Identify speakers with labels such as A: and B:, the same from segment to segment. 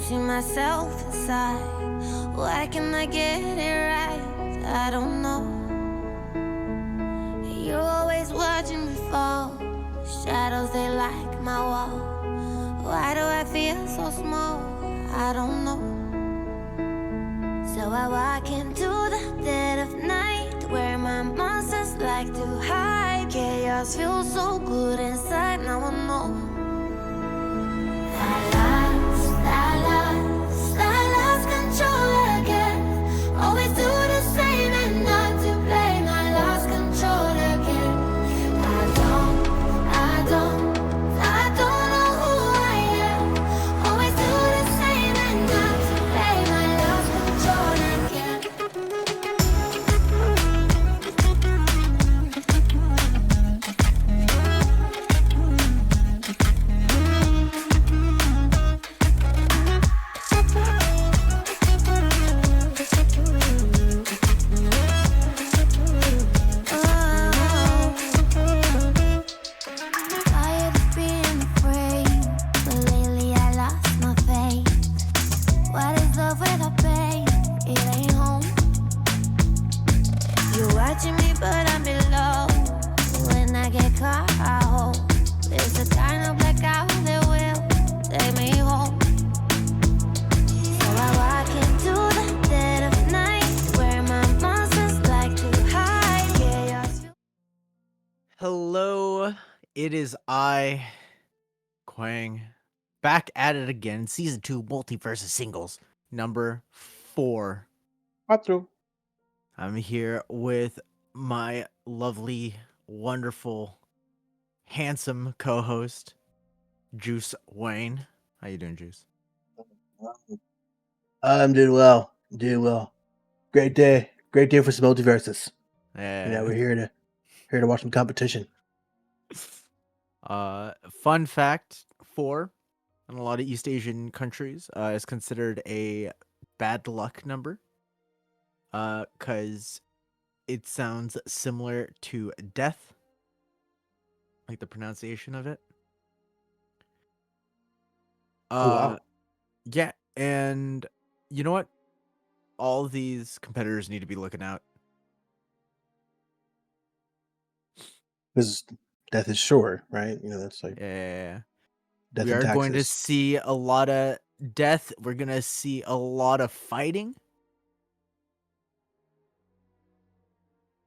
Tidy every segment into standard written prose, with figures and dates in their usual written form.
A: see myself inside. Why can I get it right? I don't know. You're always watching me fall. Shadows, they like my wall. Why do I feel so small? I don't know. So I walk into the dead of night, where my monsters like to hide. Chaos feels so good inside, now I know. I lost control again. Always do the same and not to blame. I lost control again. I don't know who I am. Always do the same and not to blame. I lost tired of being afraid, but lately I lost my faith. What is love without pain? It ain't home. You're watching me, but I'm below. When I get caught, I hope there's a kind of blackout that will take me home. So I walk into the dead of night, where my monsters like to hide. Chaos.
B: Hello, it is I, Quang, back at it again. Season 2 MultiVersus Singles, number 4.
C: Quatro.
B: I'm here with my lovely, wonderful, handsome co-host, Juice Wayne. How you doing, Juice?
C: I'm doing well. Doing well. Great day. Great day for some MultiVersus.
B: Yeah.
C: We're here to watch some competition.
B: Fun fact 4 in a lot of East Asian countries is considered a bad luck number. Because it sounds similar to death, like the pronunciation of it.
C: Oh wow.
B: Yeah, and you know what? All these competitors need to be looking out.
C: Because death is sure, right? That's like
B: Yeah.
C: death
B: We
C: and
B: are
C: taxes.
B: going to see a lot of death. We're going to see a lot of fighting.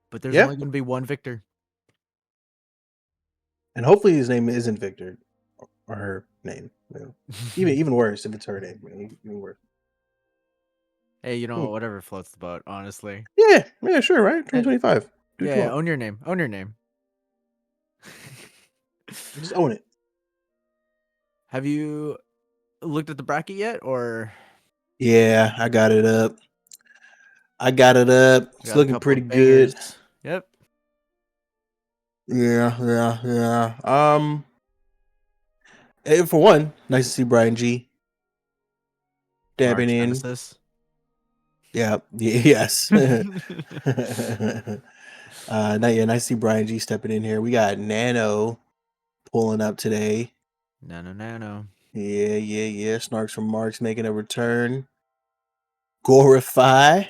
B: But there's only going to be one victor.
C: And hopefully his name isn't Victor or her name. Even worse if it's her name. Even worse.
B: Hey, whatever floats the boat, honestly.
C: Yeah, sure, right? 2025. Do what you
B: Yeah,
C: want.
B: own your name. Own your name.
C: Just own it.
B: Have you looked at the bracket yet, or?
C: Yeah, I got it up. It's looking pretty good.
B: Yep.
C: Yeah. For one, nice to see Brian G. dabbing in.
B: Nemesis.
C: Yeah. Yes. Nice to see Brian G stepping in here. We got Nano pulling up today.
B: Nano.
C: Yeah. Snarks from Marks making a return. Gorify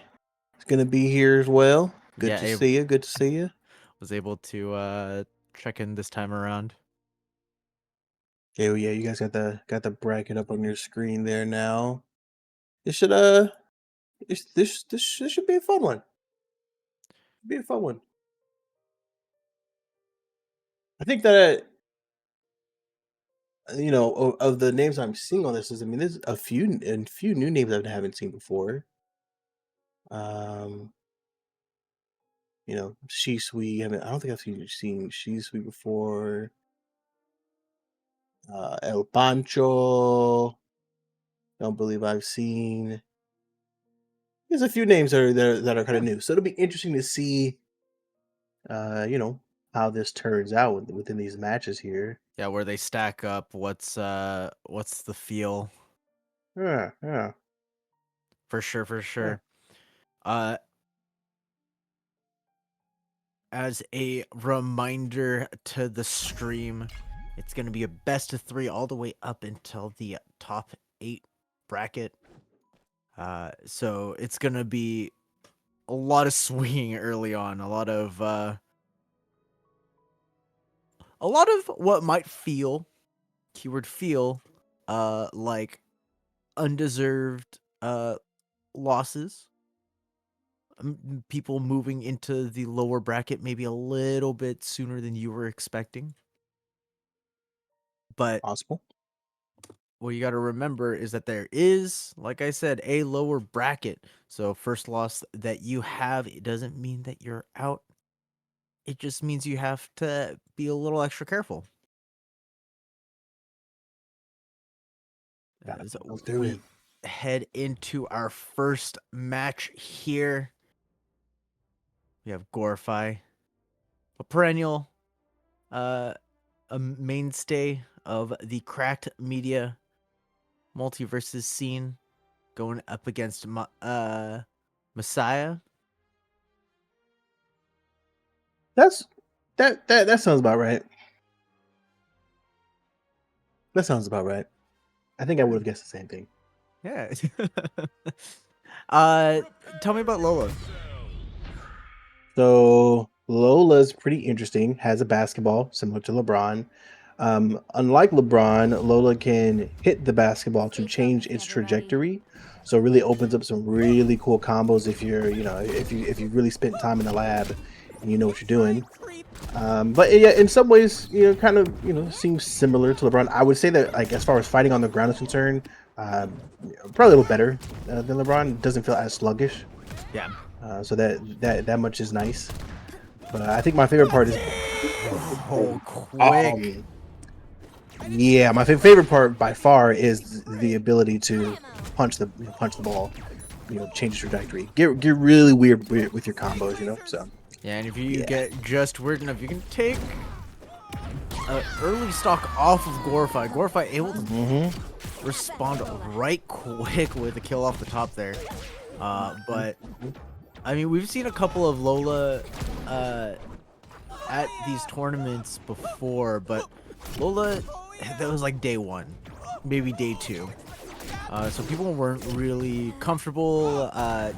C: is gonna be here as well. Good to see you.
B: Was able to check in this time around.
C: Yeah, you guys got the bracket up on your screen there now. This should this should be a fun one. I think that of the names I'm seeing on this there's a few new names I haven't seen before. She Sweet. I don't think I've seen She Sweet before. El Pancho. Don't believe I've seen. There's a few names that are kind of new, so it'll be interesting to see. How this turns out within these matches here.
B: Yeah, where they stack up. What's the feel?
C: Yeah.
B: For sure. As a reminder to the stream, it's going to be a best of 3 all the way up until the top 8 bracket. So it's gonna be a lot of swinging early on, a lot of what might feel, keyword feel, like undeserved losses. People moving into the lower bracket maybe a little bit sooner than you were expecting. But
C: Possible.
B: what you got to remember is that there is, like I said, a lower bracket. So first loss that you have, it doesn't mean that you're out. It just means you have to be a little extra careful.
C: Gotta
B: As
C: go through
B: we
C: it.
B: head into our first match here, we have Gorify, a perennial, a mainstay of the cracked media MultiVersus scene, going up against Messiah.
C: That sounds about right. That sounds about right. I think I would have guessed the same thing.
B: Yeah. Tell me about Lola.
C: So Lola's pretty interesting. Has a basketball similar to LeBron. Unlike LeBron, Lola can hit the basketball to change its trajectory. So it really opens up some really cool combos if you're, if you really spent time in the lab and you know what you're doing. But yeah, in some ways, kind of, seems similar to LeBron. I would say that, like, as far as fighting on the ground is concerned, probably a little better than LeBron. It doesn't feel as sluggish.
B: Yeah.
C: So that much is nice. But I think my favorite part is
B: Quick.
C: yeah, my favorite part by far is the ability to punch the ball, change the trajectory, get really weird with your combos, So
B: Yeah, and if you
C: Yeah.
B: get just weird enough, you can take early stock off of Gorify. Gorify able to respond right quick with a kill off the top there. But I mean, we've seen a couple of Lola at these tournaments before, but Lola, that was like day one, maybe day two. So people weren't really comfortable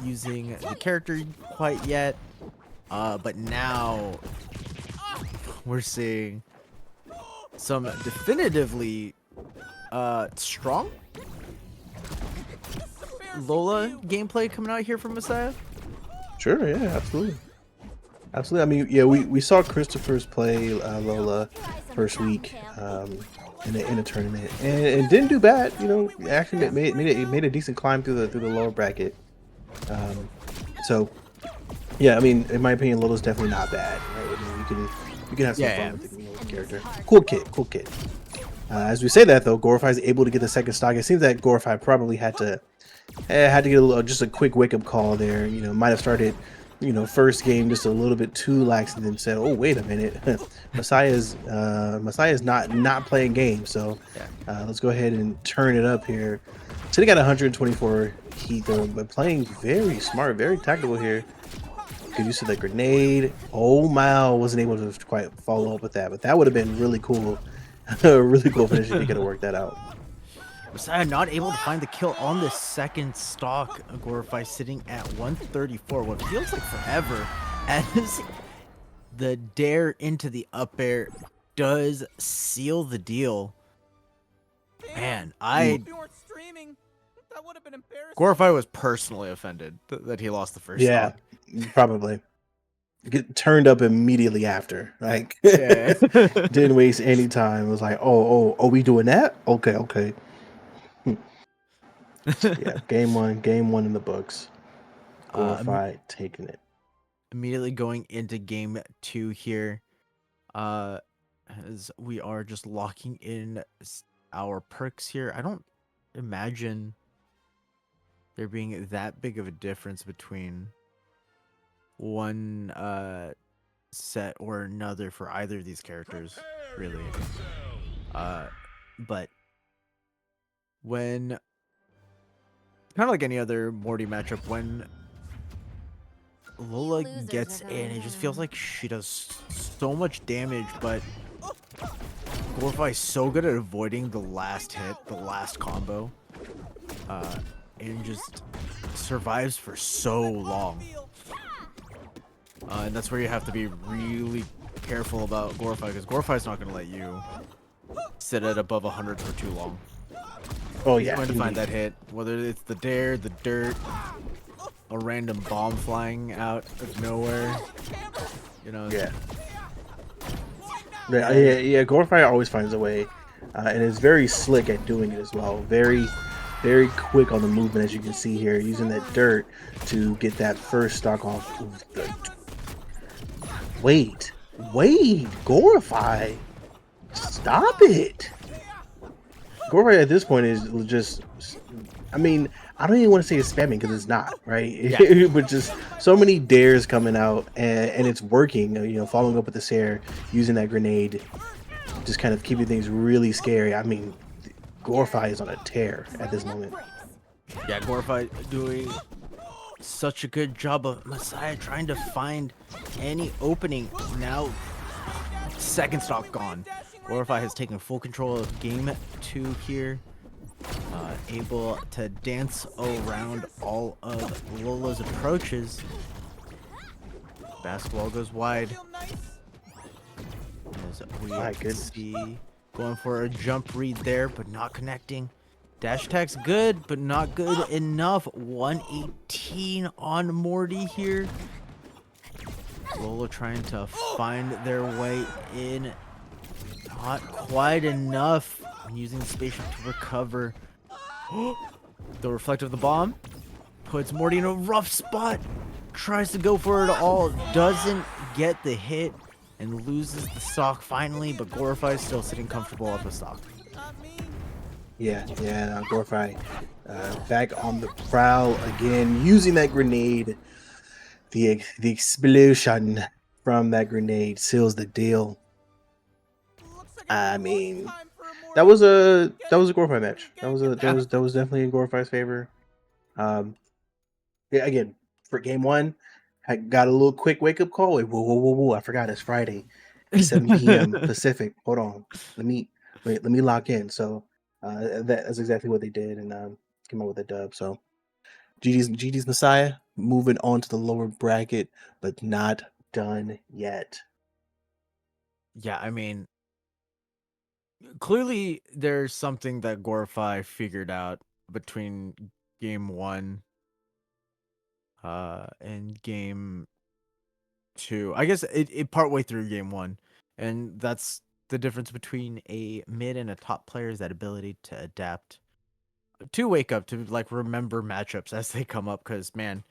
B: using the character quite yet. But now we're seeing some definitively strong Lola gameplay coming out here from Messiah.
C: Sure, yeah, absolutely. Absolutely. I mean, yeah, we saw Christopher's play Lola first week in a tournament, and didn't do bad. Actually made a decent climb through the lower bracket. So yeah, I mean, in my opinion, Lola's definitely not bad. Right? I mean, you can have some fun with the character. Cool kid. As we say that though, Gorify is able to get the second stock. It seems that Gorify probably had to get just a quick wake up call there. Might have started, first game just a little bit too lax, and then said, "Oh, wait a minute, Messiah's not playing games." So let's go ahead and turn it up here. So they got 124 heat though, but playing very smart, very tactical here. Good use of the grenade. Oh, Mal wasn't able to quite follow up with that, but that would have been really cool. Really cool finish if he could have worked that out.
B: Messiah not able to find the kill on the second stock. Gorify sitting at 134. What feels like forever, as the dare into the up air does seal the deal. Man, Gorify was personally offended that he lost the first
C: Yeah,
B: stock.
C: probably. Get turned up immediately after. Like,
B: Yeah.
C: didn't waste any time. It was like, oh, we doing that? Okay. Yeah, game one in the books. Glorified taking it.
B: Immediately going into game two here, as we are just locking in our perks here. I don't imagine there being that big of a difference between one set or another for either of these characters, really. But when, kind of like any other Morty matchup, when Lola gets in, it just feels like she does so much damage, but Gorify is so good at avoiding the last hit, the last combo. and just survives for so long. And that's where you have to be really careful about Glorify, because Glorify's not going to let you sit at above 100 for too long.
C: Oh
B: He's
C: yeah,
B: going to find
C: indeed.
B: that hit, whether it's the dare, the dirt, a random bomb flying out of nowhere. You know.
C: Yeah. Yeah,
B: And
C: yeah. Glorify always finds a way, and is very slick at doing it as well. Very, very quick on the movement, as you can see here, using that dirt to get that first stock off. Ooh, wait, Glorify, stop it! Glorify at this point is just, I mean, I don't even want to say it's spamming because it's not, right?
B: yeah,
C: But just so many dares coming out, and it's working. Following up with the Sair, using that grenade, just kind of keeping things really scary. I mean, Glorify is on a tear at this moment.
B: yeah, Glorify doing such a good job of Messiah trying to find any opening. Now, second stock gone. Glorify has taken full control of game 2 here. Able to dance around all of Lola's approaches. Basketball goes wide. As we
C: My goodness.
B: see, going for a jump read there, but not connecting. Dash attack's good, but not good enough. 118 on Morty here. Lola trying to find their way in. Not quite enough. Using the spaceship to recover. The reflect of the bomb puts Morty in a rough spot. Tries to go for it all. Doesn't get the hit. And loses the stock finally. But Glorify is still sitting comfortable up the stock.
C: Yeah. Glorify back on the prowl again, using that grenade. The explosion from that grenade seals the deal. I mean, that was a Glorify match.
B: Yeah.
C: That was definitely in Glorify's favor. Um, yeah, again, for game one, I got a little quick wake up call. Wait, whoa! I forgot it's Friday, 7 p.m. Pacific. Hold on, let me lock in. So that's exactly what they did, and came out with a dub. So GD's Messiah moving on to the lower bracket, but not done yet.
B: Yeah, I mean, clearly there's something that Glorify figured out between game 1 and game 2. I guess it partway through game 1. And that's the difference between a mid and a top player, is that ability to adapt, to wake up, to like remember matchups as they come up. Because man,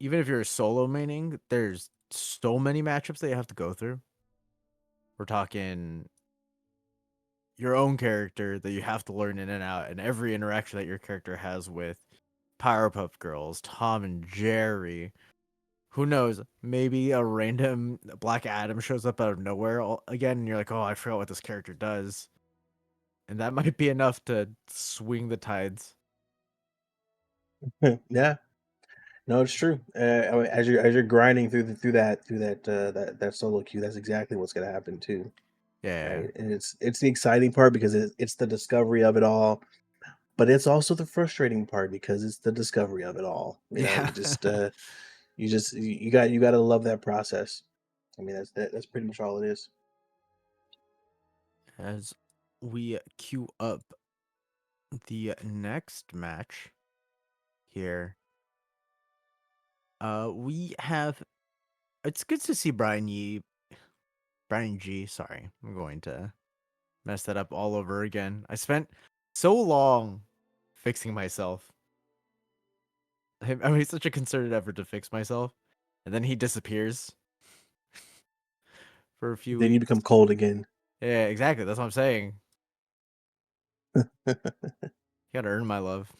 B: even if you're a solo maining, there's so many matchups that you have to go through. We're talking your own character that you have to learn in and out, and every interaction that your character has with Powerpuff Girls, Tom and Jerry. Who knows? Maybe a random Black Adam shows up out of nowhere again, and you're like, oh, I forgot what this character does. And that might be enough to swing the tides.
C: Yeah. No, it's true. I mean, as you're grinding through that solo queue, that's exactly what's gonna happen too,
B: Yeah.
C: right? And it's the exciting part because it's the discovery of it all, but it's also the frustrating part because it's the discovery of it all.
B: Yeah.
C: You gotta love that process. I mean, that's pretty much all it is.
B: As we queue up the next match here, we have. It's good to see Brian G. Sorry, I'm going to mess that up all over again. I spent so long fixing myself. I made such a concerted effort to fix myself, and then he disappears for a few
C: Then you
B: weeks.
C: become cold again.
B: Yeah, exactly. That's what I'm saying. You gotta earn my love.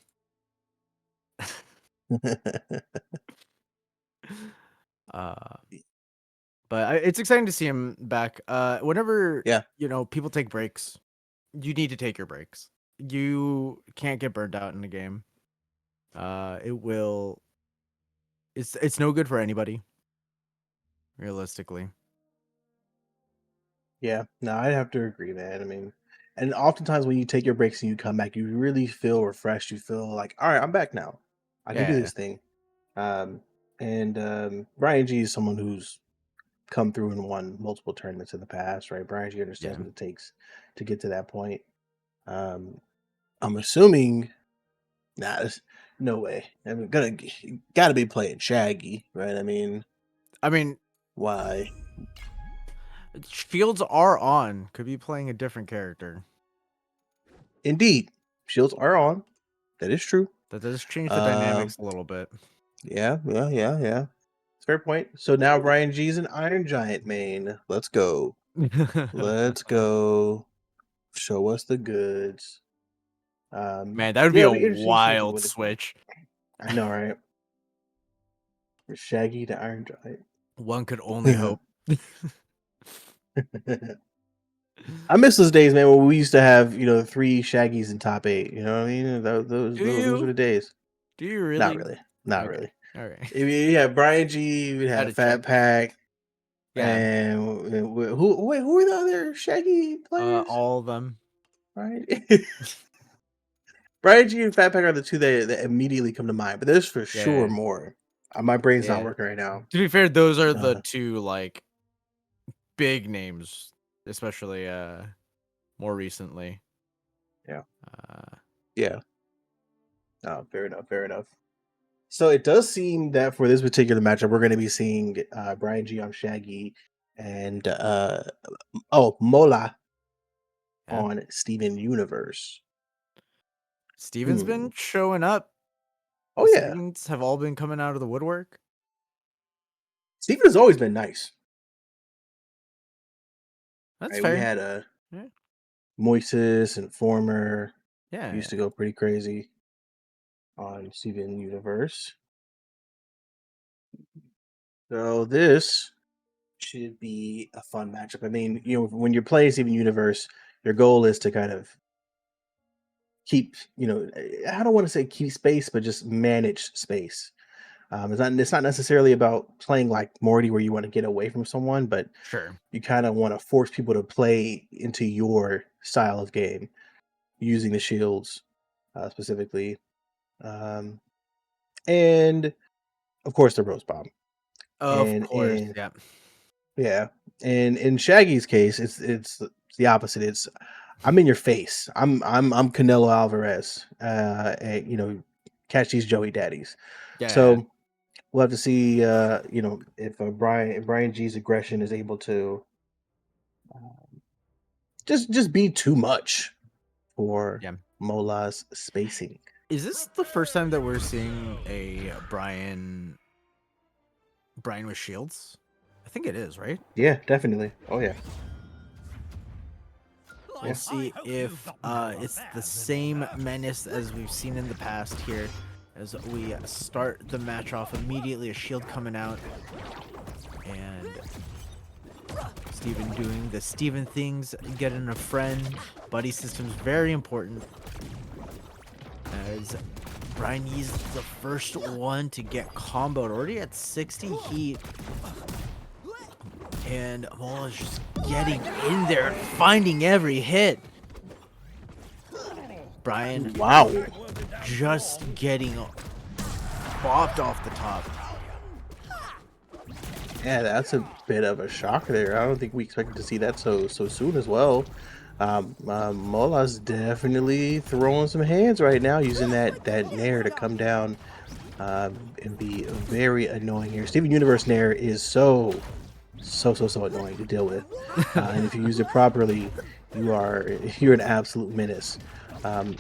B: uh, but it's exciting to see him back. Whenever
C: Yeah.
B: people take breaks, you need to take your breaks. You can't get burned out in the game. It will. It's no good for anybody, realistically.
C: Yeah. No, I'd have to agree, man. I mean, And oftentimes when you take your breaks and you come back, you really feel refreshed. You feel like, all right, I'm back now. I can do
B: Yeah.
C: this thing. And Brian G is someone who's come through and won multiple tournaments in the past, right? Brian G understands
B: Yeah.
C: what it takes to get to that point. Um, I'm assuming, no way. I'm gotta be playing Shaggy, right? I mean,
B: I mean,
C: why?
B: shields are on. Could be playing a different character.
C: Indeed, shields are on. That is true.
B: That does change the
C: Um,
B: dynamics a little bit.
C: yeah. Fair point. So now Brian G's an Iron Giant main. Let's go. Let's go. Show us the goods.
B: Man, that would be
C: Yeah,
B: a
C: it'll be interesting to see
B: wild
C: what it.
B: switch.
C: I know, right? Shaggy to Iron Giant.
B: One could only hope.
C: I miss those days, man, when we used to have, 3 Shaggies in top 8. You know what I mean?
B: Do
C: Those were
B: you?
C: the days.
B: Do you
C: Not
B: really?
C: really. Not
B: Okay.
C: really.
B: All right.
C: I mean, you had Brian G, we
B: Had
C: had
B: to check.
C: Fat Pack,
B: Yeah.
C: and who were the other Shaggy players?
B: All of them.
C: Right? Brian G and Fat Pack are the two that immediately come to mind, but there's for sure
B: Yeah.
C: more. My brain's not
B: Yeah.
C: working right now.
B: To be fair, those are the
C: Uh,
B: two like big names, especially more recently.
C: yeah.
B: Uh,
C: Yeah. Fair enough. Fair enough. So it does seem that for this particular matchup, we're going to be seeing Brian G on Shaggy and Mola
B: yeah.
C: on Steven Universe.
B: Steven's
C: Hmm.
B: been showing up.
C: Oh
B: The
C: yeah,
B: Stevens have all been coming out of the woodwork.
C: Steven has always been nice.
B: That's
C: Right? We
B: fair.
C: had
B: Yeah.
C: Moises and Former
B: Yeah.
C: used to go pretty crazy on Steven Universe. So this should be a fun matchup. I mean, when you're playing Steven Universe, your goal is to kind of keep, I don't want to say keep space, but just manage space. It's not necessarily about playing like Morty where you want to get away from someone, but
B: Sure.
C: you kind of want to force people to play into your style of game using the shields specifically, um, and of course the rose bomb.
B: Of
C: And
B: course.
C: in
B: Yeah.
C: Yeah, and in Shaggy's case, it's the opposite. It's I'm in your face. I'm Canelo Alvarez. And catch these Joey Daddies.
B: Yeah.
C: So we'll have to see. If Brian G's aggression is able to just be too much for
B: Yeah.
C: Mola's spacing.
B: Is this the first time that we're seeing a Brian with shields? I think it is, right?
C: Yeah, definitely. Oh yeah.
B: We'll see if it's the same menace as we've seen in the past here. As we start the match off, immediately a shield coming out. And Steven doing the Steven things, getting a friend. Buddy system's very important. As Brian Yee's the first one to get comboed, already at 60 heat. And Mola's just getting in there and finding every hit. Brian,
C: Wow.
B: just getting bopped off the top.
C: Yeah, that's a bit of a shock there. I don't think we expected to see that so soon as well. Mola's definitely throwing some hands right now, using that nair to come down and be very annoying here. Steven Universe nair is so annoying to deal with, and if you use it properly, you're an absolute menace.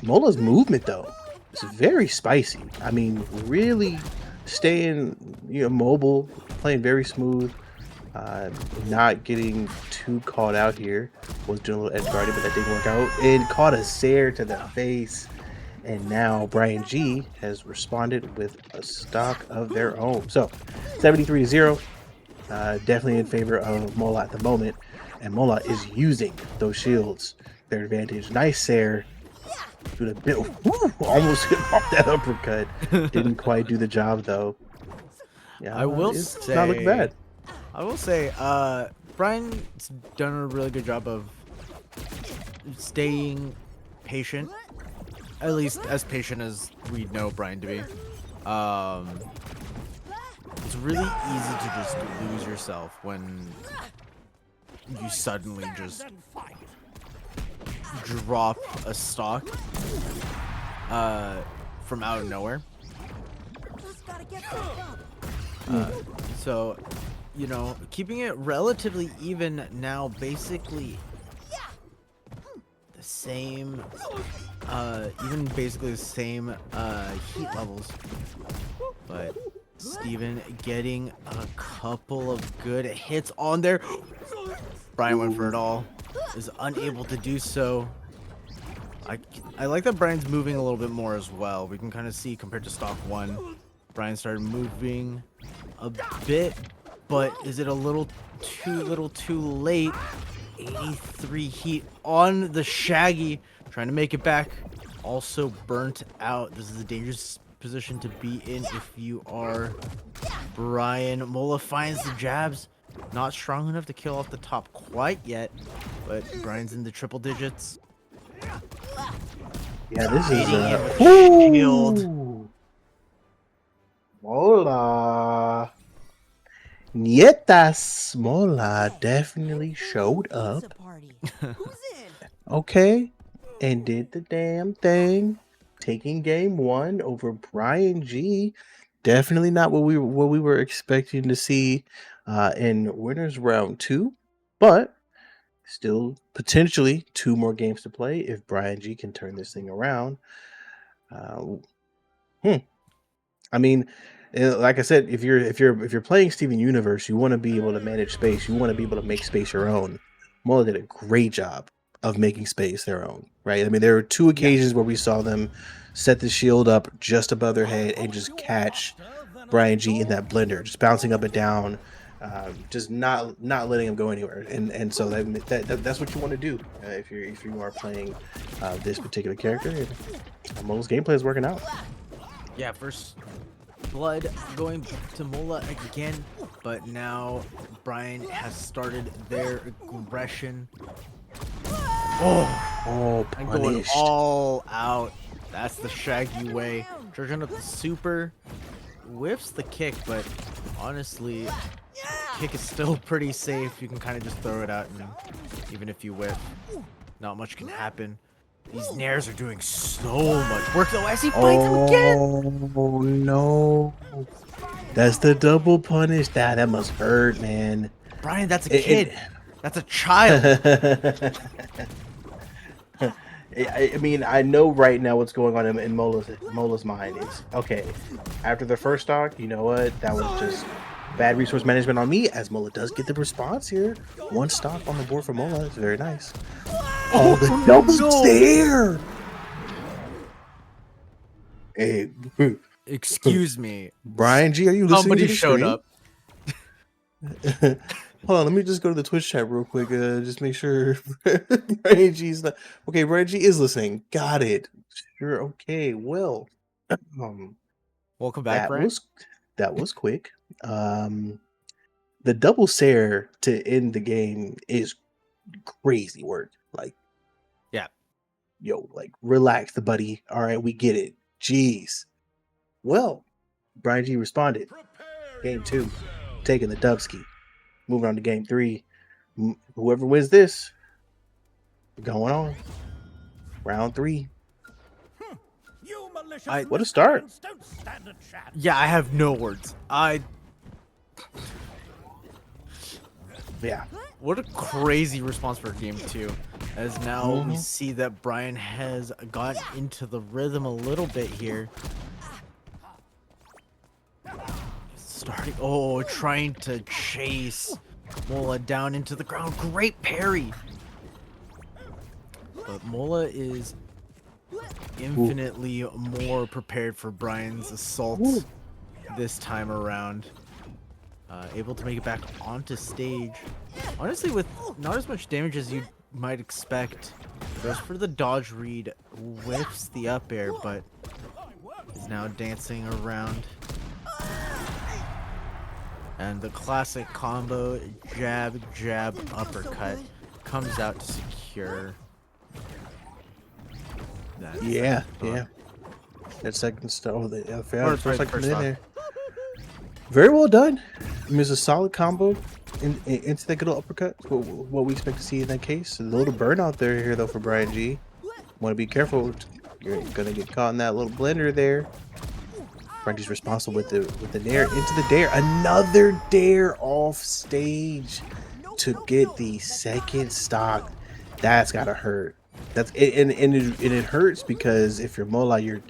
C: Mola's movement though is very spicy. I mean, really staying mobile, playing very smooth, not getting too caught out here. Was doing a little edge guarding, but that didn't work out. And caught a Sair to the face. And now Brian G has responded with a stock of their own. So 73-0. Definitely in favor of Mola at the moment. And Mola is using those shields, their advantage. Nice Sair. Doing a bit. Almost hit off that uppercut. Didn't quite do the job though. Yeah,
B: I will
C: it's
B: say,
C: not looking bad.
B: Brian's done a really good job of staying patient, at least as patient as we know Brian to be. It's really easy to just lose yourself when you suddenly just drop a stock from out of nowhere. So, you know, keeping it relatively even now, basically the same, even basically the same heat levels, but Steven getting a couple of good hits on there. Brian went for it all, is unable to do so. I like that Brian's moving a little bit more as well. We can kind of see compared to stock 1, Brian started moving a bit, but is it a little too late? 83 heat on the Shaggy, trying to make it back. Also burnt out. This is a dangerous position to be in if you are Brian. Mola finds the jabs. Not strong enough to kill off the top quite yet, but Brian's in the triple digits.
C: Yeah, this is
B: shield.
C: Mola. Nietas Mola definitely showed up. Okay, and did the damn thing, taking game 1 over Brian G. Definitely not what we were expecting to see in winners round 2, but still potentially 2 more games to play if Brian G can turn this thing around. I mean, like I said, if you're playing Steven Universe, you want to be able to manage space. You want to be able to make space your own. Mola did a great job of making space their own, right? I mean, there were 2 occasions where we saw them set the shield up just above their head and just catch Brian G in that blender, just bouncing up and down, just not letting him go anywhere. And so that's what you want to do if you are playing this particular character. And Mola's gameplay is working out.
B: Yeah, first blood going to Mola again, but now Brian has started their aggression.
C: Oh,
B: and going all out. That's the Shaggy way. Charging up the super, whiffs the kick, but honestly, kick is still pretty safe. You can kind of just throw it out, and even if you whiff, not much can happen. These nairs are doing so much work though as he fights him again.
C: Oh no. That's the double punish. That must hurt, man.
B: Brian, that's a kid. That's a child.
C: I mean, I know right now what's going on in Mola's mind. It's okay. After the first stock, you know what? That was just bad resource management on me, as Mola does get the response here. 1 stock on the board for Mola. It's very nice. Oh, the double stare! Hey,
B: excuse me,
C: Brian G, are you listening?
B: Somebody
C: to the
B: showed
C: stream?
B: up.
C: Hold on, let me just go to the Twitch chat real quick. Just make sure Brian G's not okay. Brian G is listening. Got it. Sure. Okay. Well,
B: welcome back, Brian.
C: That was quick. The double Sair to end the game is crazy work. Like,
B: yeah,
C: yo, like relax, the buddy. All right, we get it. Jeez. Well, Brian G responded. Game 2, taking the Dubsky. Moving on to game 3. Whoever wins this, going on. Round 3. What a start.
B: Yeah, I have no words.
C: Yeah.
B: What a crazy response for game 2. As now we see that Brian has got into the rhythm a little bit here. Trying to chase Mola down into the ground. Great parry. But Mola is infinitely more prepared for Brian's assault this time around. Able to make it back onto stage. Honestly, with not as much damage as you might expect. Goes for the dodge read, whiffs the up air, but is now dancing around. And the classic combo jab, jab, uppercut comes out to secure that.
C: Yeah,
B: second
C: yeah.
B: stock.
C: That second stuff. Oh, the
B: Or,
C: first
B: sorry,
C: like
B: first
C: coming in
B: stock.
C: there. Very well done. I mean, it's a solid combo into that good old uppercut. It's what we expect to see in that case. A little burnout there here though for Brian G. Want to be careful. You're gonna get caught in that little blender there. Brian G's responsible with the dare into the dare. Another dare off stage to get the second stock. That's gotta hurt. And it hurts because if you're Mola, you're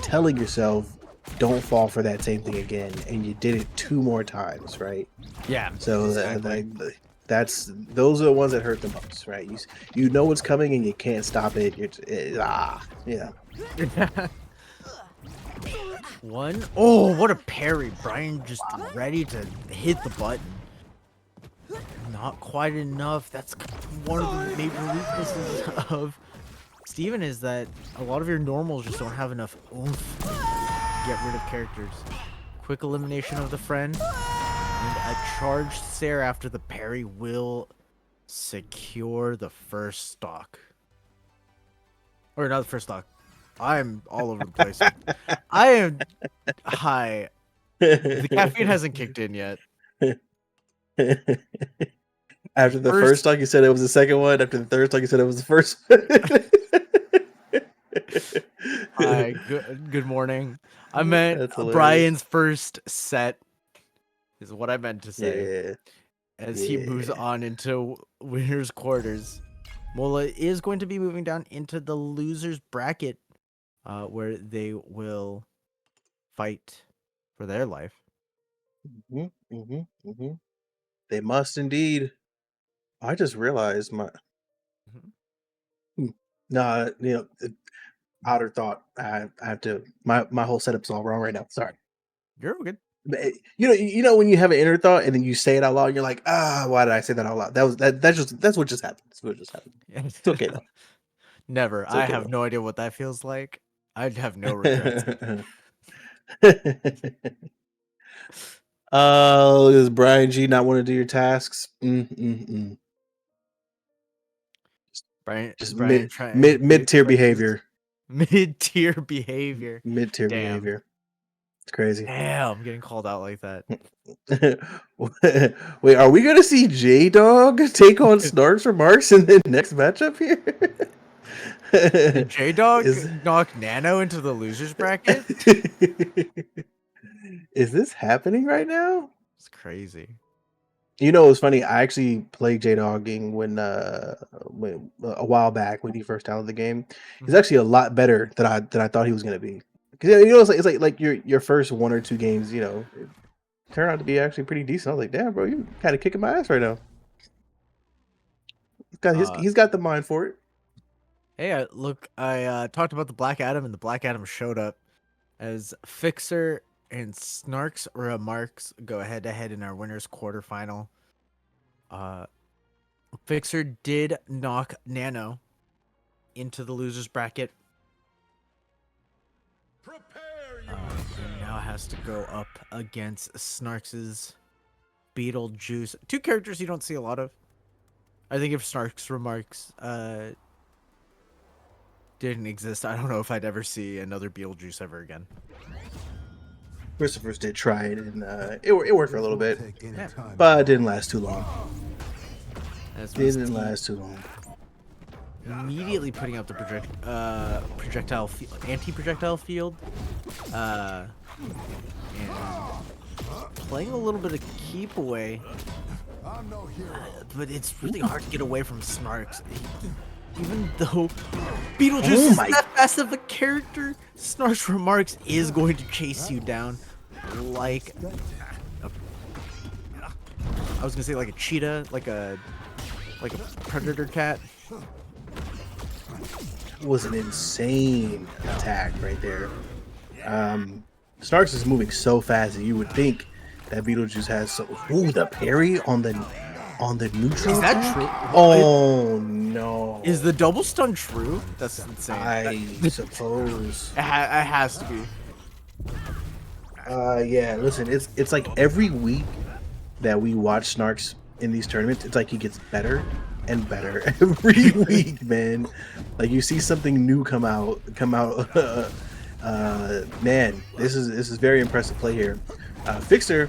C: telling yourself don't fall for that same thing again, and you did it 2 more times, right?
B: Yeah,
C: So
B: exactly.
C: those are the ones that hurt the most, right? You know what's coming and you can't stop it. Yeah.
B: One. Oh, what a parry! Brian just ready to hit the button. Not quite enough. That's one of the major weaknesses of Steven is that a lot of your normals just don't have enough oomph to get rid of characters. Quick elimination of the friend and a charged Sarah after the parry will secure the first stock. Or not the first stock. I'm all over the place. I am high. The caffeine hasn't kicked in yet.
C: After the
B: First,
C: first talk, you said it was the second one. After the third talk, you said it was the first one.
B: hi, good morning. I meant
C: That's hilarious.
B: Brian's first set is what I meant to say.
C: Yeah,
B: As he moves
C: yeah.
B: on into winners quarters, Mola is going to be moving down into the losers bracket, where they will fight for their life.
C: They must indeed. I just realized my
B: Mhm.
C: nah, outer thought. I have to my whole setup's all wrong right now. Sorry.
B: You're good.
C: But, you know when you have an inner thought and then you say it out loud, and you're like, why did I say that out loud? That's what just happened. That's what just happened. It's okay though.
B: Never.
C: It's
B: I
C: okay
B: have
C: though.
B: no idea what that feels like. I'd have no regrets.
C: Does Brian G not want to do your tasks? Just
B: Brian
C: mid
B: trying
C: mid mid tier
B: just
C: behavior.
B: mid-tier behavior.
C: Mid tier
B: Damn.
C: behavior. It's crazy.
B: Damn, I'm getting called out like that.
C: Wait, are we gonna see J Dog take on Snark's remarks in the next matchup here?
B: Did J-Dog
C: Is
B: knock Nano into the losers bracket?
C: is this happening right now?
B: It's crazy.
C: You know, it was funny. I actually played J Dogging when a while back when he first downloaded the game. He's
B: Mhm.
C: actually a lot better than I thought he was gonna be. Because it's like your first 1 or 2 games, it turned out to be actually pretty decent. I was like, damn, bro, you kind of kicking my ass right now.
B: Uh,
C: He's got the mind for it.
B: hey, I talked about the Black Adam, and the Black Adam showed up as Fixer and Snark's remarks go head-to-head in our winners quarterfinal. Fixer did knock Nano into the losers bracket. And now has to go up against Snarks' Beetlejuice. 2 characters you don't see a lot of. I think if Snark's remarks didn't exist, I don't know if I'd ever see another Beetlejuice ever again.
C: Christopher's did try it, and it worked for a little bit,
B: Yeah.
C: but it didn't last too long.
B: As we
C: Didn't
B: see,
C: last too long.
B: immediately putting up the anti-projectile field, and playing a little bit of keep away, but it's really hard to get away from Snarks. Even though Beetlejuice is that fast of a character, Snark's remarks is going to chase you down like I was gonna say like a cheetah, like a predator cat.
C: It was an insane attack right there. Snarks is moving so fast that you would think that Beetlejuice has so. Ooh, the parry on the neutral.
B: Is that
C: attack?
B: true?
C: Oh no!
B: Is the double stun true? That's insane.
C: I suppose.
B: It has to be.
C: Yeah. Listen, it's like every week that we watch Snarks in these tournaments, it's like he gets better and better every week, man. Like you see something new come out. Man, this is very impressive play here. Fixer,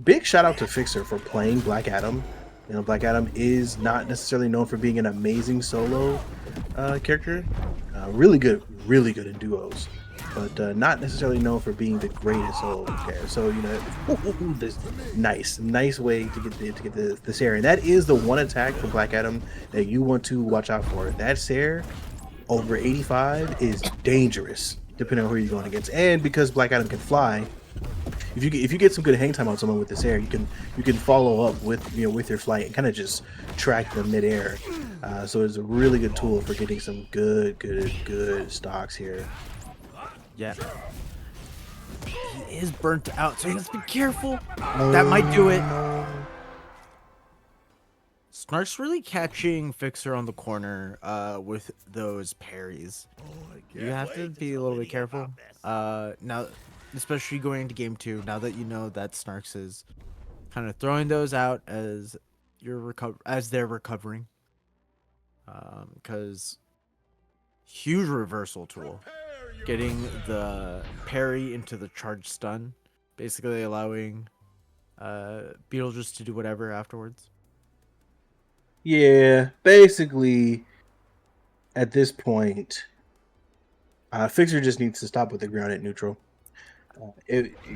C: big shout out to Fixer for playing Black Adam. You know, Black Adam is not necessarily known for being an amazing solo character. Really good in duos, but not necessarily known for being the greatest solo character. So you know, this nice way to get this air, and that is the one attack for Black Adam that you want to watch out for. That Sair over 85 is dangerous, depending on who you're going against, and because Black Adam can fly. If you get some good hang time on someone with this air, you can follow up with with your flight and kind of just track them midair. So it's a really good tool for getting some good stocks here.
B: Yeah. He is burnt out, so he has to be careful. That might do it. Snark's really catching Fixer on the corner with those parries. You have to be a little bit careful. Now, especially going into game 2, now that you know that Snarks is kind of throwing those out as they're recovering. Because huge reversal tool. Getting the parry into the charge stun, basically allowing Beetlejuice to do whatever afterwards.
C: Yeah, basically, at this point, Fixer just needs to stop with the ground at neutral.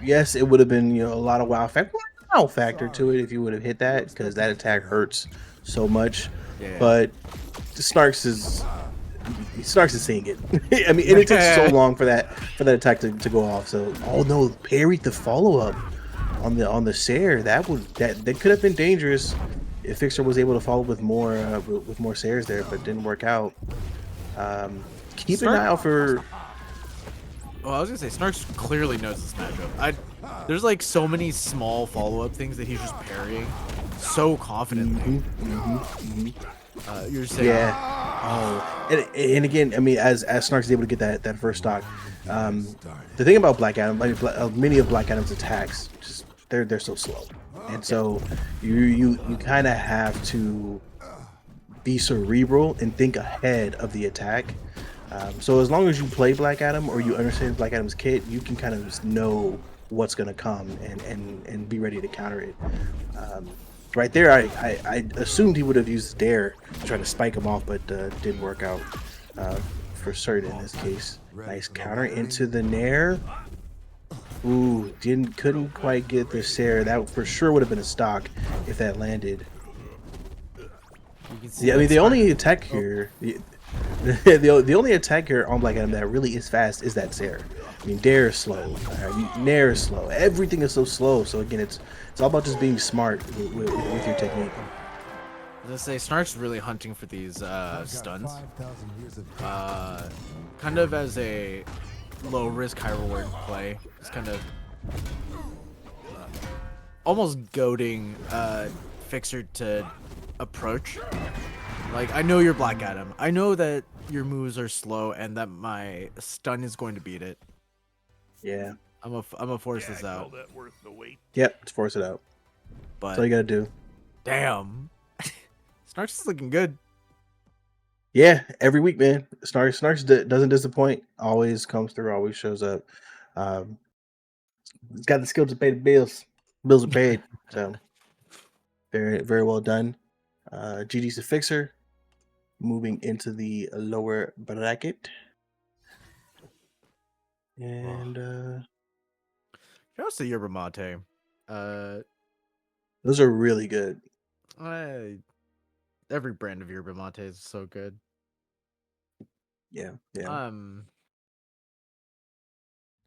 C: Yes, it would have been a lot of wow factor to it if you would have hit that because that attack hurts so much.
B: Yeah.
C: But Snarks is seeing it. I mean, and it took so long for that attack to go off. So, oh no, parried the follow up on the Sair. That could have been dangerous if Fixer was able to follow with more Sairs there, but didn't work out. Keep an eye out for.
B: Well, I was gonna say Snarks clearly knows this matchup. There's like so many small follow-up things that he's just parrying so confidently. You're saying,
C: yeah. Oh, and again, I mean, as Snarks is able to get that first stock, the thing about Black Adam, many of Black Adam's attacks, just they're so slow, and so you kind of have to be cerebral and think ahead of the attack. So as long as you play Black Adam or you understand Black Adam's kit, you can kind of just know what's gonna come and be ready to counter it. Right there, I assumed he would have used Dare to try to spike him off, but didn't work out for certain in this case. Nice counter into the Nair. Ooh, couldn't quite get the Sair. That for sure would have been a stock if that landed. Yeah, I mean the only attack here. The only attack here on Black Adam that really is fast is that Sair. I mean, Dare is slow, Nair is slow. Everything is so slow. So again, it's all about just being smart with your technique.
B: Let's say Snark's really hunting for these stuns, kind of as a low risk, high reward play. It's kind of almost goading Fixer to approach. Like, I know you're Black Adam. I know that your moves are slow and that my stun is going to beat it.
C: Yeah.
B: I'm gonna force this out.
C: Yep, let's force it out.
B: But
C: That's all you gotta do.
B: damn, Snarks is looking good.
C: Yeah, every week, man. Snarks doesn't disappoint. Always comes through. Always shows up. He's got the skill to pay the bills. Bills are paid. So very well done. GG's to Fixer. Moving into the lower bracket. And
B: Shout out to Yerba Mate.
C: those are really good.
B: Every brand of Yerba Mate is so good.
C: Yeah.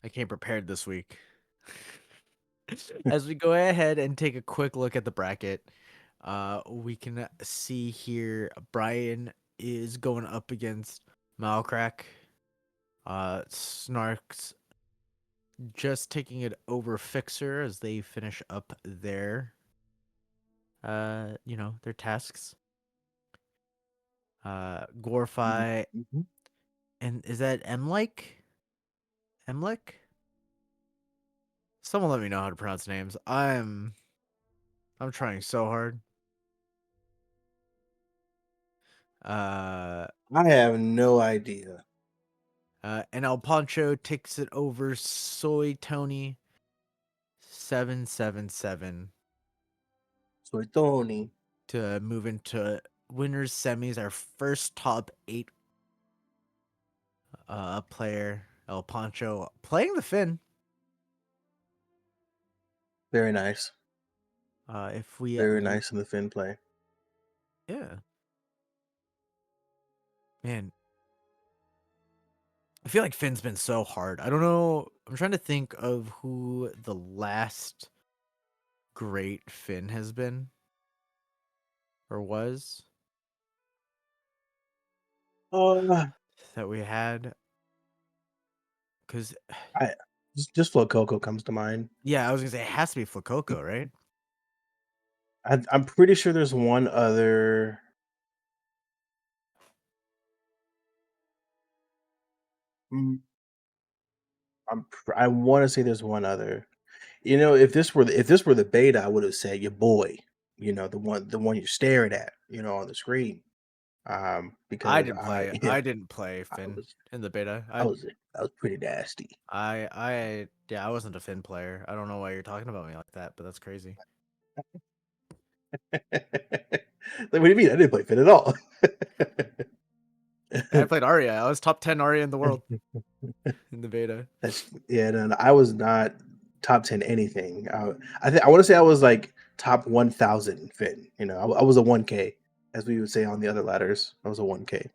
B: I came prepared this week. As we go ahead and take a quick look at the bracket, we can see here Brian is going up against Malcrack. Snarks just taking it over Fixer as they finish up their their tasks. Gorfy
C: Mm-hmm.
B: and is that Emlik? Someone let me know how to pronounce names. I'm trying so hard. Uh,
C: I have no idea.
B: and El Pancho takes it over Soy Tony 777
C: Soy Tony.
B: to move into winners semis. Our first top 8 player, El Pancho, playing the Finn.
C: Very nice.
B: If we
C: Very nice in the Finn play.
B: yeah, man, I feel like Finn's been so hard. I don't know. I'm trying to think of who the last great Finn has been or was
C: Uh,
B: that we had. Because
C: I just Flo Coco comes to mind.
B: yeah, I was gonna say it has to be Fuecoco, right?
C: I'm pretty sure there's one other. mm, I want to say there's one other. You know, if this were the beta, I would have said your boy. You know, the one you're staring at. You know, on the screen.
B: I
C: Because
B: didn't play.
C: yeah,
B: I didn't play
C: I
B: Finn
C: was
B: in the beta.
C: I was I was pretty nasty.
B: Yeah, I wasn't a Finn player. I don't know why you're talking about me like that, but that's crazy.
C: Like, what do you mean? I didn't play Finn at all.
B: I played Arya. I was top 10 Arya in the world in the beta.
C: That's yeah. No, I was not top 10 anything. I want to say I was like top 1,000 Finn. You know, I was a 1K, as we would say on the other ladders. I was a 1K.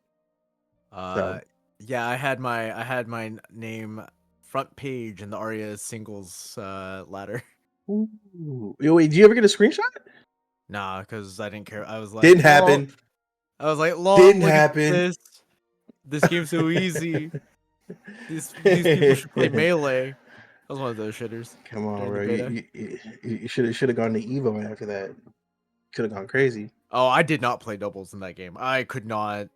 B: Uh,
C: So,
B: yeah, I had my name front page in the Arya singles ladder.
C: ooh. Wait, did you ever get a screenshot?
B: Nah, because I didn't care. I was like,
C: Didn't
B: lol.
C: happen.
B: I was like, lol.
C: Didn't
B: Look at
C: happen.
B: this. This game's so easy. These people should play melee. I was one of those shitters
C: Come on,
B: during the
C: bro.
B: beta.
C: You should have gone to Evo after that. Could have gone crazy.
B: Oh, I did not play doubles in that game. I could not.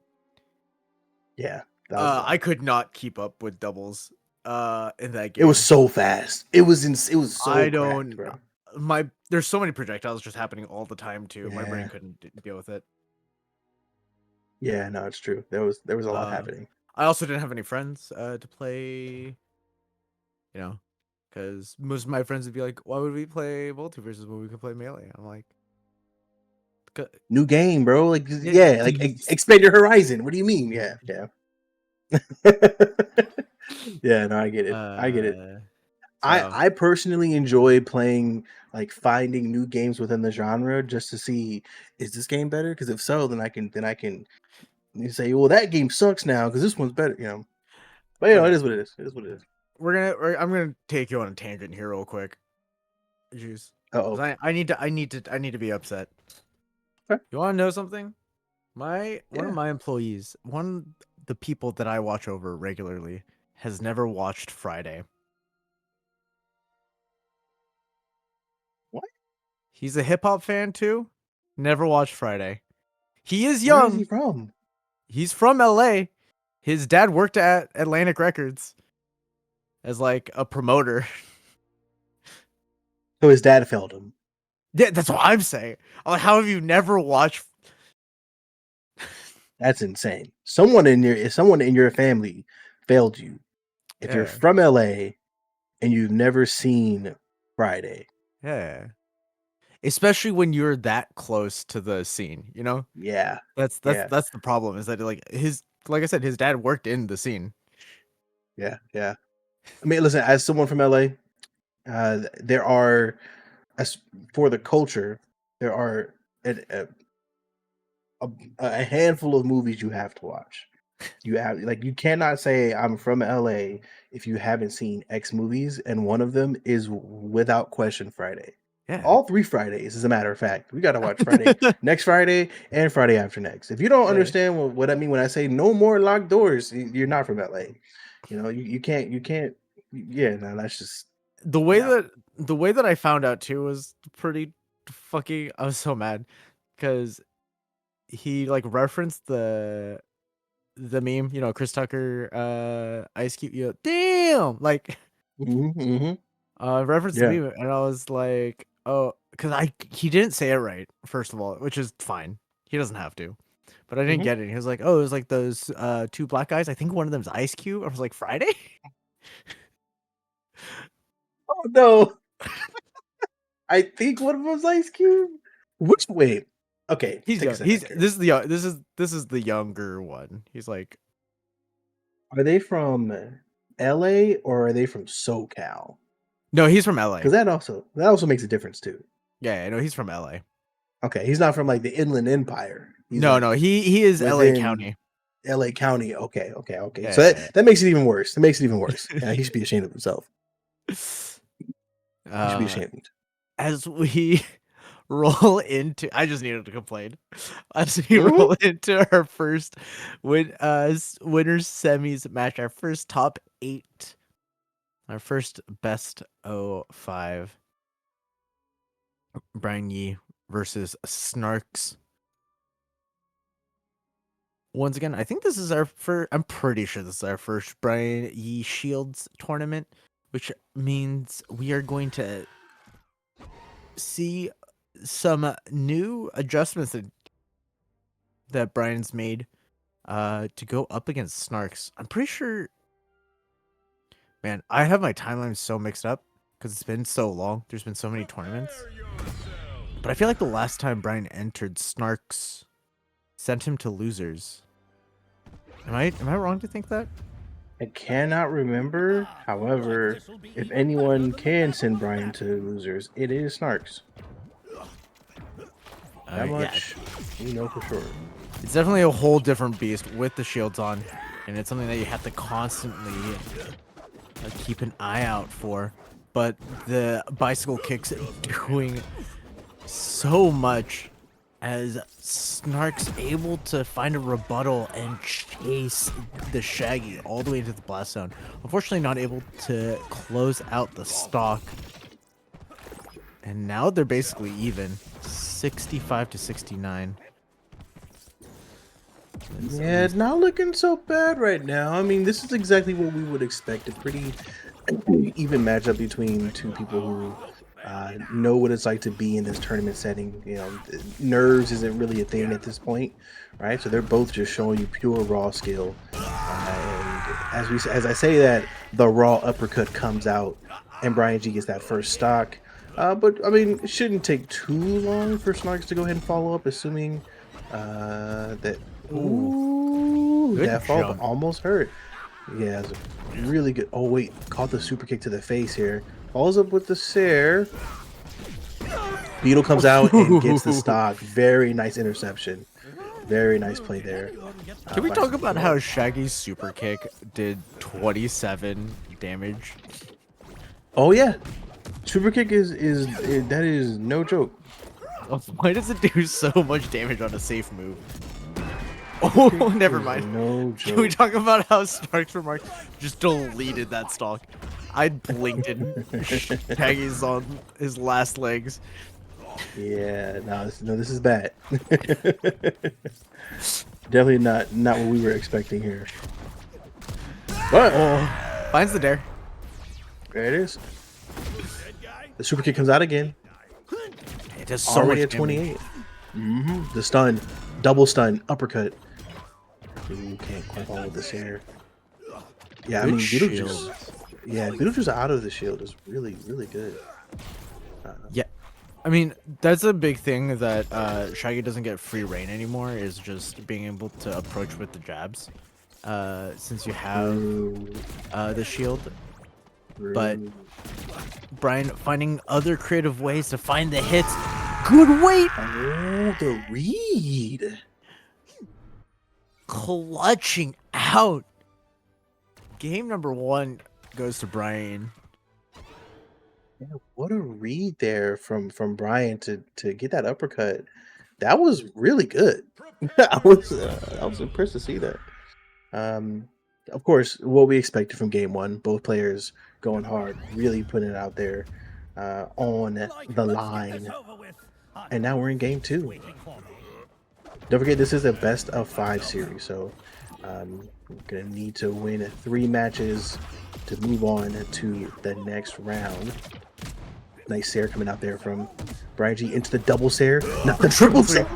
C: Yeah, that was
B: I could not keep up with doubles. In that
C: it was
B: game.
C: so fast. It was it was so
B: I
C: cracked,
B: don't.
C: bro.
B: There's so many projectiles just happening all the time too. My brain
C: Yeah.
B: couldn't deal with it.
C: Yeah, no, it's true. There was a lot happening.
B: I also didn't have any friends to play. You know, because most of my friends would be like, "Why would we play MultiVersus when we could play melee?" I'm like,
C: New game, bro. Like
B: yeah,
C: yeah, like expand your horizon. What do you mean? Yeah, yeah. Yeah, no, I get it. I get it.
B: so
C: I personally enjoy playing like finding new games within the genre just to see is this game better? Because if so, then I can you say, well, that game sucks now because this one's better, you know. But you know, it
B: okay,
C: is what it is. It is what it is.
B: I'm gonna take you on a tangent here real quick. Juice.
C: Uh
B: 'Cause
C: oh.
B: I need to be upset. You want to know something? One of
C: Yeah.
B: my employees, the people that I watch over regularly, has never watched Friday.
C: What?
B: He's a hip hop fan too. Never watched Friday. He is
C: Where is he
B: young.
C: from?
B: He's from LA. His dad worked at Atlantic Records as like a promoter.
C: So his dad failed him.
B: Yeah, that's what I'm saying. I'm like, how have you never watched?
C: That's insane. Someone in your family failed you. If you're
B: Yeah,
C: from LA and you've never seen Friday,
B: yeah. Especially when you're that close to the scene, you know.
C: yeah,
B: That's
C: yeah,
B: that's the problem is that like I said, his dad worked in the scene.
C: yeah, yeah. I mean, listen, as someone from LA, there are as for the culture, there are a, a, a handful of movies you have to watch. You have like you cannot say I'm from LA if you haven't seen X movies, and one of them is without question Friday.
B: Yeah.
C: All 3 Fridays, as a matter of fact. We gotta watch Friday, next Friday, and Friday after next. If you don't
B: Yeah.
C: understand what I mean when I say no more locked doors, you're not from LA. You know, you can't yeah, no, that's just
B: The way
C: no.
B: that I found out too was pretty fucking. I was so mad because he like referenced the meme, you know, Chris Tucker, Ice Cube, you know, damn, like
C: Hmm.
B: referenced the
C: Yeah.
B: meme, and I was like, oh, because he didn't say it right, first of all, which is fine. He doesn't have to. but I didn't
C: Mhm.
B: get it. He was like, "Oh, it was like those two black guys. I think one of them's Ice Cube." I was like, "Friday?"
C: Oh no! I think one of them's Ice Cube. Which wait? Okay,
B: He's
C: take a
B: young.
C: second here.
B: This is the younger one. He's like,
C: Are they from LA or are they from SoCal?
B: no, he's from LA.
C: Because that also makes a difference too.
B: Yeah, no, he's from LA.
C: Okay, he's not from like the Inland Empire. He's
B: No,
C: like
B: no, he is LA
C: within
B: County.
C: LA County. Okay, okay, okay.
B: Yeah,
C: So
B: yeah,
C: that makes it even worse. That makes it even worse. Yeah, he should be ashamed of himself.
B: yeah.
C: He should be ashamed.
B: As we roll into, I just needed to complain. As we
C: Mhm.
B: roll into our first winners semis match, our first top 8, our first best 05. Brian Yee versus Snarks. Once again, I think this is our first. I'm pretty sure this is our first Brian Yee Shields tournament, which means we are going to see some new adjustments that Brian's made to go up against Snarks. I'm pretty sure. Man, I have my timeline so mixed up because it's been so long. There's been so many tournaments. But I feel like the last time Brian entered, Snarks sent him to losers. Am I wrong to think that?
C: I cannot remember. However, if anyone can send Brian to losers, it is Snarks. That
B: Yeah,
C: much we know for sure.
B: it's definitely a whole different beast with the shields on, and it's something that you have to constantly keep an eye out for. But the bicycle kicks doing so much as Snark's able to find a rebuttal and chase the Shaggy all the way into the blast zone. Unfortunately, not able to close out the stock. And now they're basically even, 65 to 69.
C: Yeah, it's not looking so bad right now. I mean, this is exactly what we would expect. A pretty even matchup between two people who know what it's like to be in this tournament setting. You know, nerves isn't really a thing at this point, right? So they're both just showing you pure raw skill. And as I say that, the raw uppercut comes out, and Brian G gets that first stock. But I mean, it shouldn't take too long for Snarks to go ahead and follow up, assuming that. Ooh,
B: Good
C: that fall
B: jump.
C: almost hurt. Yeah, it's a really good. Oh wait, caught the super kick to the face here. Follows up with the Sair. Beetle comes out and gets the stock. Very nice interception. Very nice play there.
B: Can we talk about how Shaggy's super kick did 27 damage?
C: Oh yeah, super kick is that is no joke.
B: Why does it do so much damage on a safe move? Oh, never mind.
C: No
B: Can we
C: joke.
B: talk about how Snarks Remarks just deleted that stock? I blinked and Shaggy's on his last legs.
C: Yeah, no, this is bad. Definitely not what we were expecting here. But
B: Oh, finds the dare.
C: there it is. The super kick comes out again.
B: It does so
C: Already
B: much
C: at
B: damage.
C: 28. The stun, double stun, uppercut. Ooh, can't quite follow with this here. Yeah, I
B: Good
C: mean,
B: shield.
C: Beetlejuice out of the shield is really, really good.
B: Yeah. I mean, that's a big thing that Shaggy doesn't get free reign anymore, is just being able to approach with the jabs. Since you have the shield. But Brian finding other creative ways to find the hits. Good weight!
C: Oh, the read.
B: Clutching out. Game number 1 goes to Brian.
C: Yeah, what a read there from Brian to get that uppercut. That was really good. I was impressed to see that. Of course, what we expected from game 1, both players going hard, really putting it out there on the line. And now we're in game 2. Don't forget, this is a best of 5 series, so we're gonna need to win 3 matches to move on to the next round. Nice Sair coming out there from Brian G into the double Sair, not the triple Sair.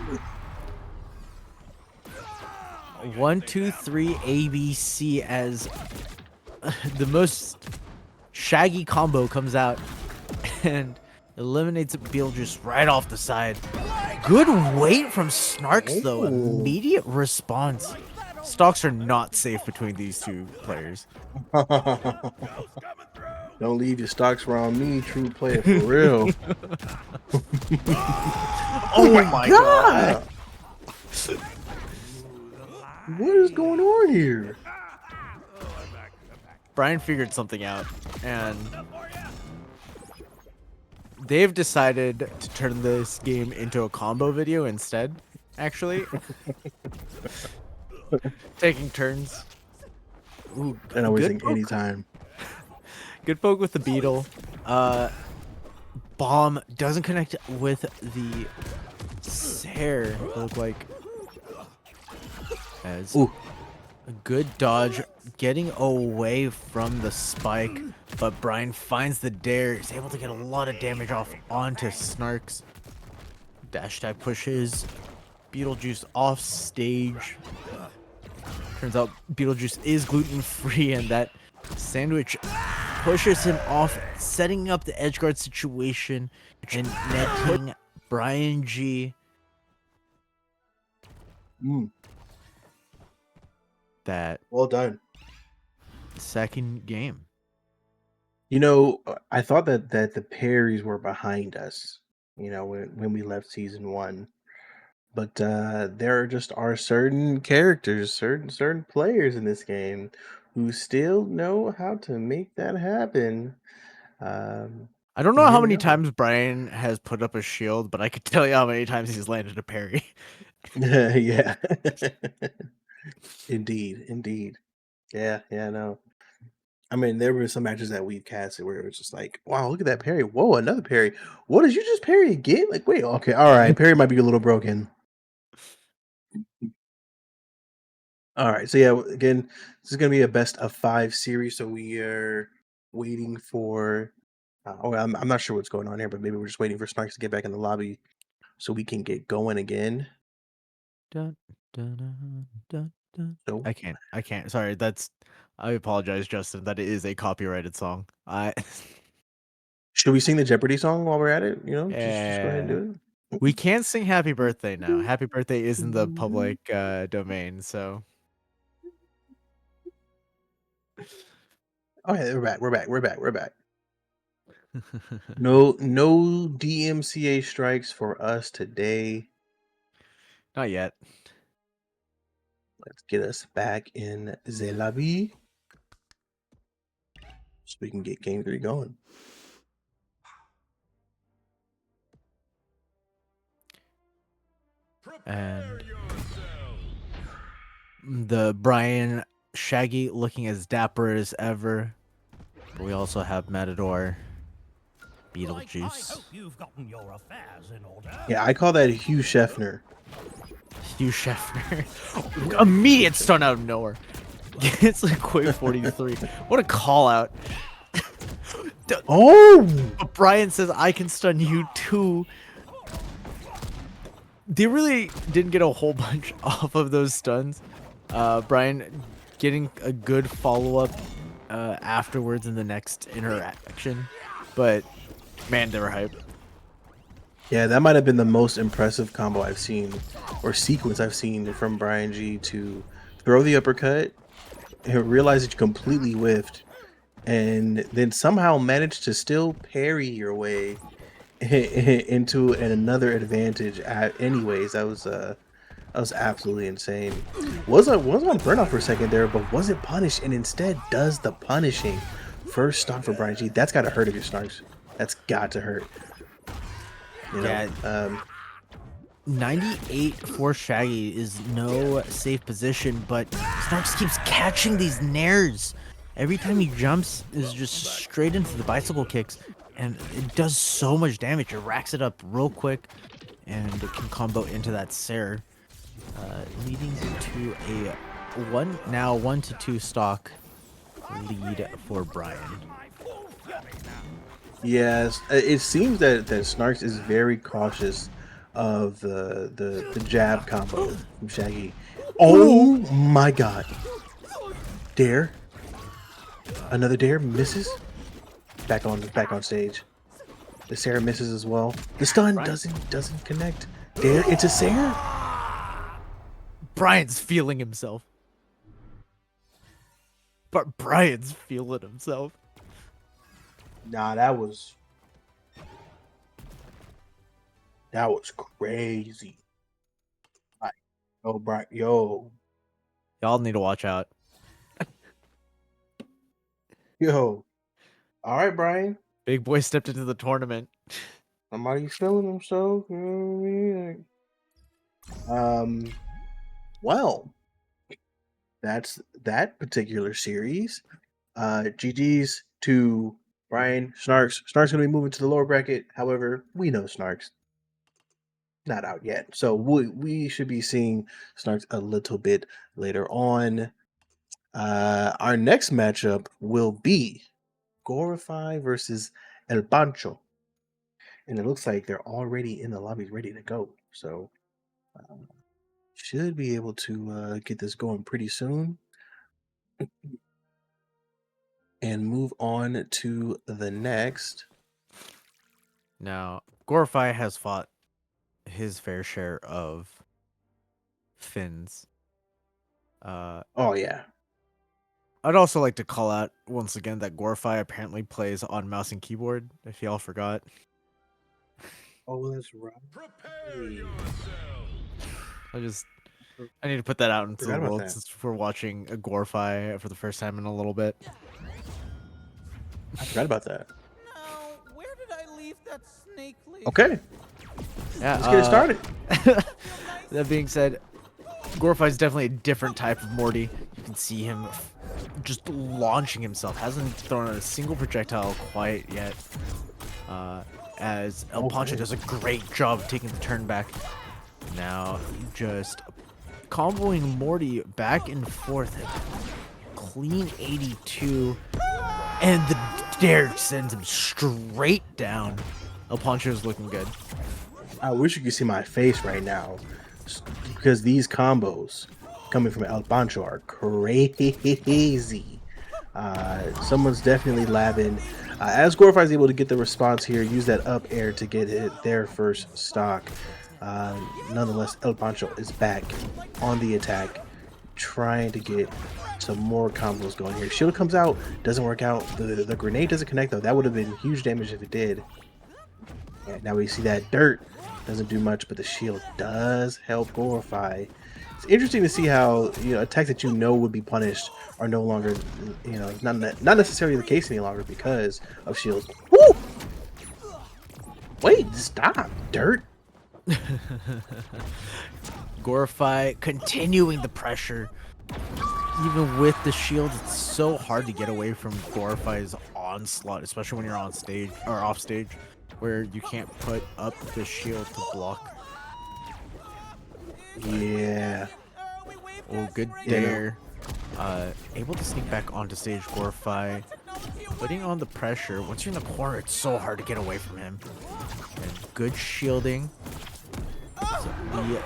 B: 1, 2, 3 ABC as the most shaggy combo comes out and eliminates Beetlejuice right off the side. Good weight from Snarks though. Immediate response. Stocks are not safe between these two players.
C: Don't leave your stocks around me, true player, for real.
B: Oh my god!
C: What is going on here?
B: Brian figured something out, and they've decided to turn this game into a combo video instead, actually. Taking turns. Ooh,
C: And I was
B: good
C: thinking
B: poke.
C: anytime.
B: Good poke with the beetle. Bomb doesn't connect with the Sair. Look like as
C: Ooh.
B: a good dodge, getting away from the spike, but Brian finds the dare. He's able to get a lot of damage off onto Snarks. Dash tag pushes Beetlejuice off stage. Turns out Beetlejuice is gluten-free, and that sandwich pushes him off, setting up the edge guard situation and netting Brian G that
C: Well done.
B: second game.
C: You know, I thought that the parries were behind us, you know, when we left season 1. But there just are certain characters, certain players in this game who still know how to make that happen.
B: I don't know
C: And
B: how
C: here we
B: many
C: are.
B: times Brian has put up a shield, but I could tell you how many times he's landed a parry.
C: Yeah. Indeed. Yeah, no. I mean, there were some matches that we've casted where it was just like, wow, look at that parry. Whoa, another parry. What did you just parry again? Like, wait, okay, all right. Parry might be a little broken. All right. So yeah, again, this is gonna be a best of 5 series. So we are waiting for I'm not sure what's going on here, but maybe we're just waiting for Snarks to get back in the lobby so we can get going again.
B: Dun, dun, dun, dun, dun.
C: So
B: I can't. Sorry, I apologize, Justin. That is a copyrighted song.
C: should we sing the Jeopardy song while we're at it? You know, just go ahead and
B: Eh,
C: do it.
B: we can't sing Happy Birthday now. Happy Birthday is in the public domain, so.
C: Okay, we're back. No DMCA strikes for us today.
B: Not yet.
C: Let's get us back in the lobby so we can get game 3 going.
B: And the Brian Shaggy looking as dapper as ever. But we also have Matador, Beetlejuice,
D: You've gotten your affairs in order.
C: Yeah, I call that Hugh Scheffner.
B: Hugh Scheffner. Immediate stun out of nowhere. It's like quick 43. What a call out.
C: Oh!
B: But Brian says, I can stun you too. They really didn't get a whole bunch off of those stuns. Brian getting a good follow-up afterwards in the next interaction. But, man, they were hype.
C: Yeah, that might have been the most impressive combo I've seen, or sequence I've seen from Brian G to throw the uppercut, and realize that you completely whiffed, and then somehow managed to still parry your way into another advantage. Anyways, that was absolutely insane. Was on burnout for a second there, but wasn't punished, and instead does the punishing. First stop for Brian G. That's got to hurt if you're Snarks. That's got to hurt. You know,
B: Yeah. 98 for Shaggy is no safe position, but Snarks keeps catching these nairs. Every time he jumps is just straight into the bicycle kicks, and it does so much damage. It racks it up real quick, and it can combo into that Sair, leading to a 1-2 stock lead for Brian.
C: yes, it seems that Snarks is very cautious of the jab combo from Shaggy. Oh my god. Dare. Another dare misses. Back on stage. The Sarah misses as well. The stun doesn't connect. Dare into Sarah.
B: Brian's feeling himself. But Brian's feeling himself.
C: Nah, that was crazy. Like, yo, Brian, yo,
B: Y'all need to watch out.
C: yo. All right, Brian.
B: Big boy stepped into the tournament.
C: Somebody's feeling himself. You know what I mean? Well, that's that particular series. GG's to Brian. Snark's gonna be moving to the lower bracket. However, we know Snark's not out yet, so we should be seeing Snark's a little bit later on. Our next matchup will be Gorify versus El Pancho, and it looks like they're already in the lobby, ready to go. So should be able to get this going pretty soon and move on to the next.
B: Now, Gorify has fought his fair share of Finns.
C: Oh yeah.
B: I'd also like to call out once again that Gorify apparently plays on mouse and keyboard, if y'all forgot.
C: Oh, that's right.
B: I need to put that out into the
C: Forgot about
B: world
C: that.
B: since we're watching a Gorify for the first time in a little bit.
C: I forgot about that.
E: Now, where did I leave that snake lady?
C: Okay,
B: Yeah,
C: let's get it started.
B: That being said, Gorify is definitely a different type of Morty. You can see him just launching himself. Hasn't thrown a single projectile quite yet. As El Pancho does a great job of taking the turn back. Now just comboing Morty back and forth. Clean 82. And the dare sends him straight down. El Pancho is looking good.
C: I wish you could see my face right now, because these combos coming from El Pancho are crazy. Someone's definitely labbing. As Gorify is able to get the response here, use that up air to get their first stock. Nonetheless, El Pancho is back on the attack, trying to get some more combos going here. Shield comes out, doesn't work out. The grenade doesn't connect though. That would have been huge damage if it did. Yeah, now we see that dirt doesn't do much, but the shield does help Gorify. It's interesting to see how attacks that would be punished are no longer not necessarily the case any longer because of shields. Woo! Wait, stop, dirt.
B: Gorify continuing the pressure. Even with the shield, it's so hard to get away from Gorify's onslaught, especially when you're on stage or off stage, where you can't put up the shield to block.
C: Yeah.
B: Oh, good dare. Able to sneak back onto stage. Gorify putting on the pressure. Once you're in the corner, it's so hard to get away from him. And good shielding.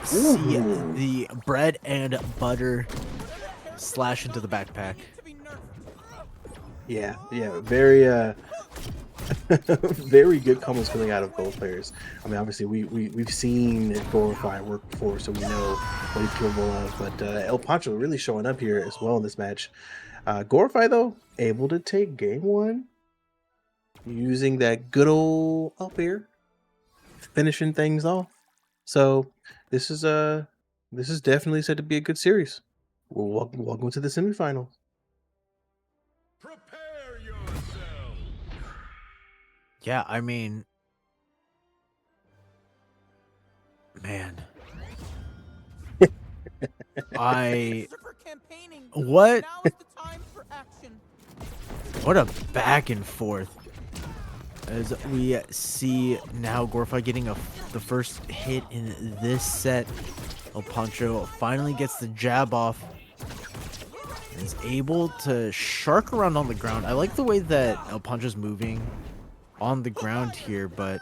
B: So the bread and butter slash into the backpack.
C: Yeah, very very good comments coming out of both players. I mean, obviously we've seen Gorify work before, so we know what he's capable of. But El Pancho really showing up here as well in this match. Gorify though able to take game one using that good old up air, finishing things off. So this is definitely said to be a good series. Well, welcome to the semifinals.
D: Prepare yourself.
B: Yeah, I mean, man, what a back and forth. As we see now Gorify getting the first hit in this set. El Pancho finally gets the jab off. And is able to shark around on the ground. I like the way that El Pancho's moving on the ground here, but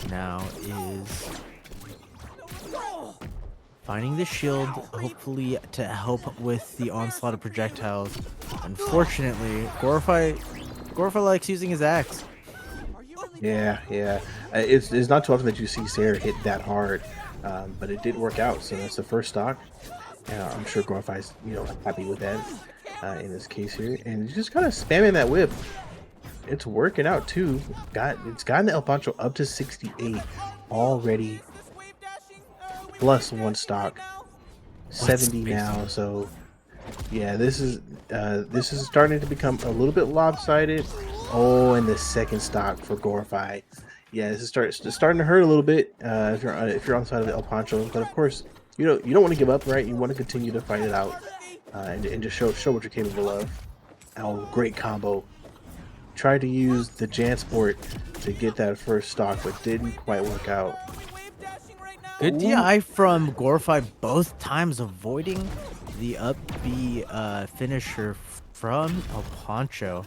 B: now is Finding the shield, hopefully to help with the onslaught of projectiles. Unfortunately, Gorify likes using his axe.
C: Yeah, yeah. It's not too often that you see Sarah hit that hard, but it did work out. So that's the first stock. I'm sure Gorify's happy with that in this case here, and he's just kind of spamming that whip. It's working out too. It's gotten El Pancho up to 68 already, plus one stock, 70 now. So yeah, this is starting to become a little bit lopsided. Oh, and the second stock for Gorify. Yeah, this is starting to hurt a little bit if you're on the side of El Pancho. But of course, you don't want to give up, right? You want to continue to fight it out and just show what you're capable of. Oh, great combo. Tried to use the Jansport to get that first stock, but didn't quite work out.
B: Good DI from Gorify both times, avoiding the up B finisher from El Pancho.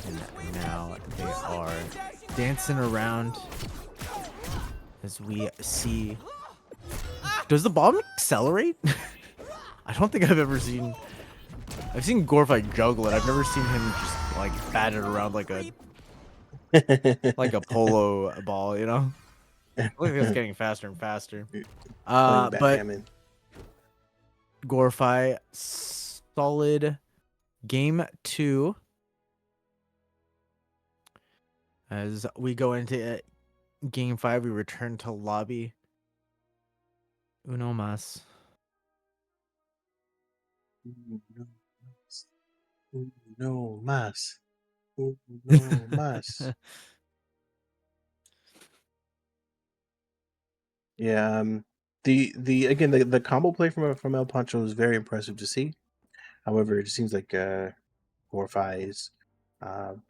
B: And now they are dancing around as we see. Does the bomb accelerate? I don't think I've ever seen. I've seen Gorify juggle it. I've never seen him just like bat it around like a polo ball, you know? Look like it's getting faster and faster. But Gorify, solid game 2. As we go into game 5, we return to lobby. Uno mas.
C: No más. No más. Yeah, the combo play from El Pancho is very impressive to see. However, it seems like Gorify is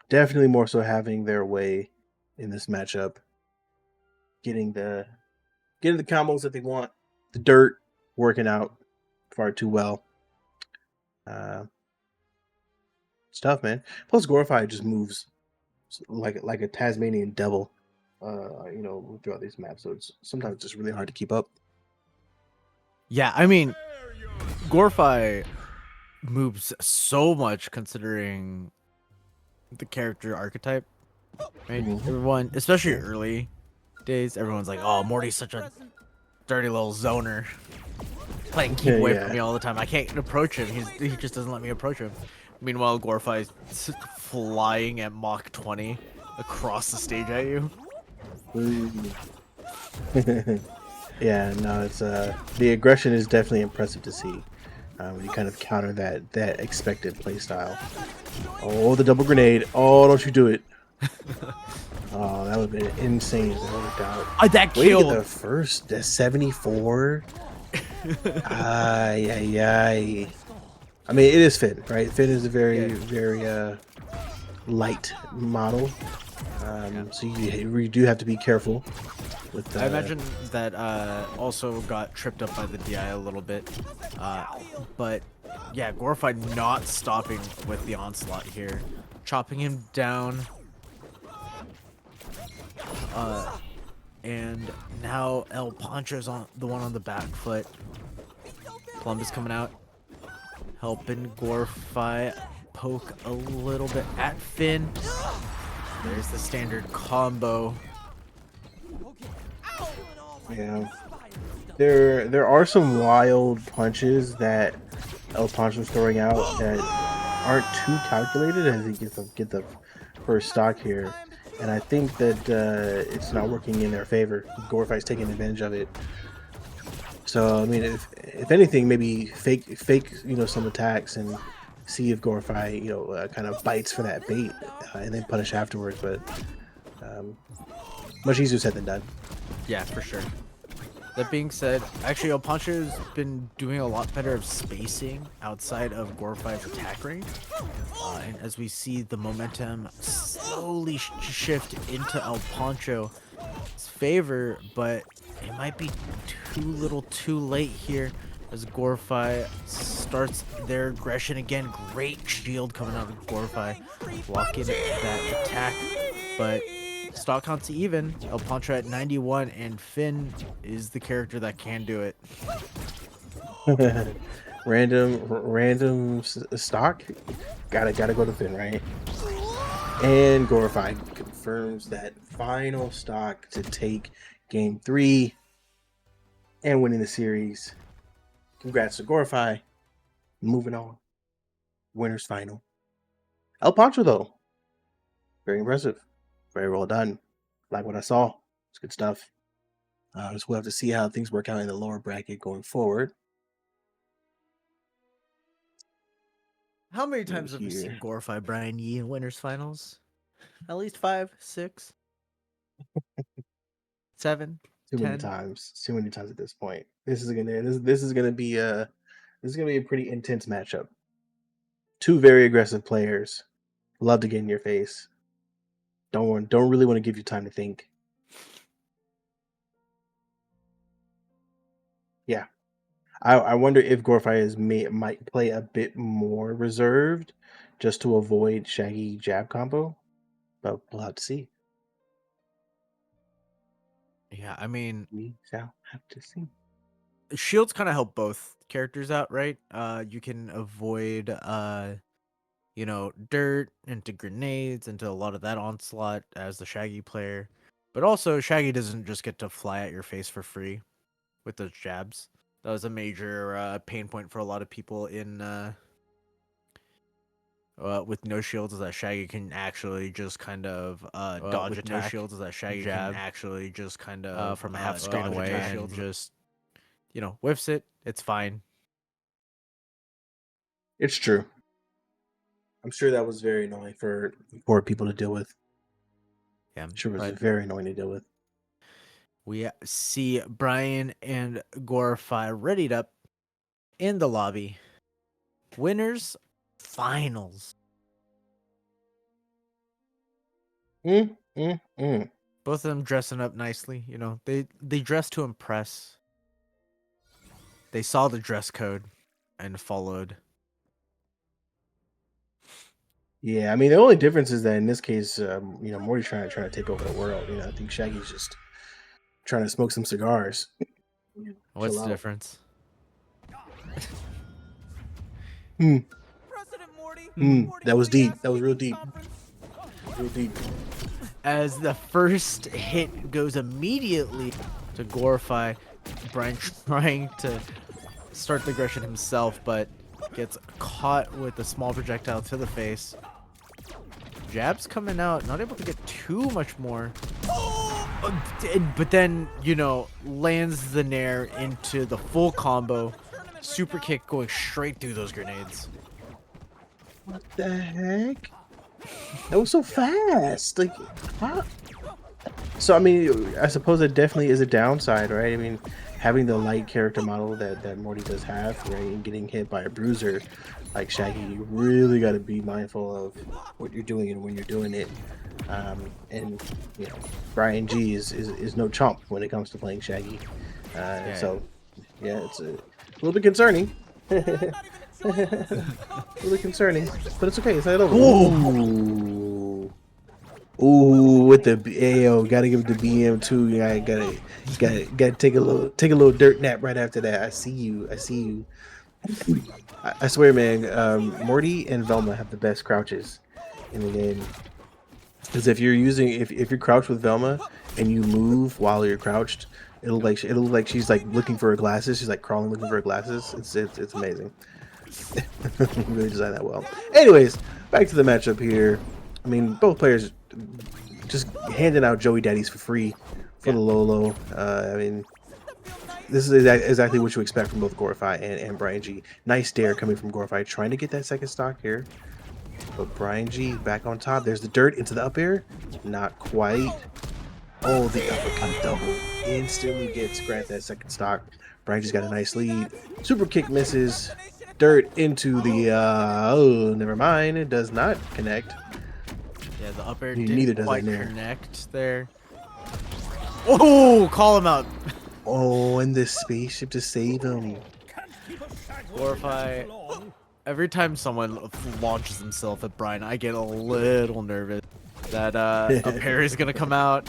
C: definitely more so having their way in this matchup, getting the combos that they want. The dirt working out far too well. It's tough, man. Plus, Gorify just moves like a Tasmanian devil, throughout these maps. So it's sometimes just really hard to keep up.
B: Yeah, I mean, Gorify moves so much considering the character archetype. Right? Everyone, especially early days, everyone's like, "Oh, Morty's such a dirty little zoner, playing keep away from me all the time. I can't approach him. He just doesn't let me approach him." Meanwhile, Gorify's flying at Mach 20 across the stage at you.
C: Yeah, no, it's the aggression is definitely impressive to see when you kind of counter that expected play style. Oh, the double grenade! Oh, don't you do it! Oh, that would have been insane if it worked out.
B: That killed
C: the 74. Ay. I mean, it is Finn, right? Finn is a very light model, so you do have to be careful with.
B: I imagine that also got tripped up by the DI a little bit, but yeah, Gorify not stopping with the onslaught here, chopping him down. And now El Pancho's on the one on the back foot. Columbus coming out, helping Gorify poke a little bit at Finn. There's the standard combo.
C: Yeah, there are some wild punches that El Pancho's throwing out that aren't too calculated as he get the first stock here. And I think that it's not working in their favor. Gorify's taking advantage of it. So I mean, if anything, maybe fake some attacks and see if Gorify kind of bites for that bait and then punish afterwards. But much easier said than done.
B: Yeah, for sure. That being said, actually, El Pancho's been doing a lot better of spacing outside of Gorify's attack range. And as we see the momentum slowly shift into El Pancho's favor, but it might be too little too late here as Gorify starts their aggression again. Great shield coming out of Gorify, blocking that attack, but stock counts even. El Pancho at 91, and Finn is the character that can do it.
C: random stock. Gotta go to Finn, right? And Gorify confirms that final stock to take game 3 and winning the series. Congrats to Gorify. Moving on. Winners final. El Pancho, though. Very impressive. Very well done. Like what I saw. It's good stuff. Just we'll have to see how things work out in the lower bracket going forward.
B: How many times have we seen Glorify Brian Yee in winners finals? At least 5, 6, 7,
C: Too
B: 10.
C: many times. Too many times at this point. This is gonna be a pretty intense matchup. Two very aggressive players. Love to get in your face. Don't really want to give you time to think. Yeah. I wonder if Gorfai might play a bit more reserved just to avoid Shaggy jab combo. But we'll have to see.
B: Yeah, I mean,
C: We shall have to see.
B: shields kind of help both characters out, right? You can avoid dirt into grenades, into a lot of that onslaught as the Shaggy player. But also Shaggy doesn't just get to fly at your face for free with those jabs. That was a major pain point for a lot of people in with no shields, is that Shaggy can actually just kind of dodge attack. No shields, is that Shaggy can actually just kind of from a half screen away and just whiffs it. It's fine.
C: It's true. I'm sure that was very annoying for people to deal with.
B: Yeah,
C: Sure was very annoying to deal with.
B: We see Brian and Gorify readied up in the lobby. Winners finals.
C: Mm.
B: Both of them dressing up nicely. They dress to impress. They saw the dress code and followed.
C: Yeah, I mean the only difference is that in this case, Morty's trying to take over the world. I think Shaggy's just trying to smoke some cigars.
B: What's the difference?
E: President Morty.
C: That was deep. That was real deep. Real deep.
B: As the first hit goes immediately to Gorify, Brian trying to start the aggression himself, but gets caught with a small projectile to the face. Jabs coming out, not able to get too much more. But then, lands the nair into the full combo. Super kick going straight through those grenades.
C: What the heck? That was so fast. Like, how? So, I mean, I suppose it definitely is a downside, right? I mean, having the light character model that Morty does have, right, and getting hit by a bruiser like Shaggy, you really got to be mindful of what you're doing and when you're doing it. And Brian G is no chump when it comes to playing Shaggy. So, yeah, it's a little bit concerning. A little concerning, but it's okay. It's not over. Ooh, with the AO, gotta give it the BM too. Yeah, gotta take a little dirt nap right after that. I see you. I swear, man. Morty and Velma have the best crouches in the game. Because if you're crouched with Velma and you move while you're crouched, it'll look like she's like looking for her glasses. She's like crawling looking for her glasses. It's amazing. Really designed that well. Anyways, back to the matchup here. I mean, both players just handing out Joey Daddies for free for the Lolo. I mean, this is exactly what you expect from both Gorify and Brian G. Nice dare coming from Gorify, trying to get that second stock here. But Brian G back on top. There's the dirt into the up air. Not quite. Oh, the uppercut double. Instantly gets Grant that second stock. Brian G's got a nice lead. Super kick misses. Dirt into the oh, never mind. It does not connect.
B: Yeah, the up air
C: Neither
B: didn't
C: does
B: quite
C: that nair.
B: connect there. Oh, call him out.
C: Oh, and the spaceship to save him.
B: Glorify. Every time someone launches himself at Brian, I get a little nervous that a pair is gonna come out.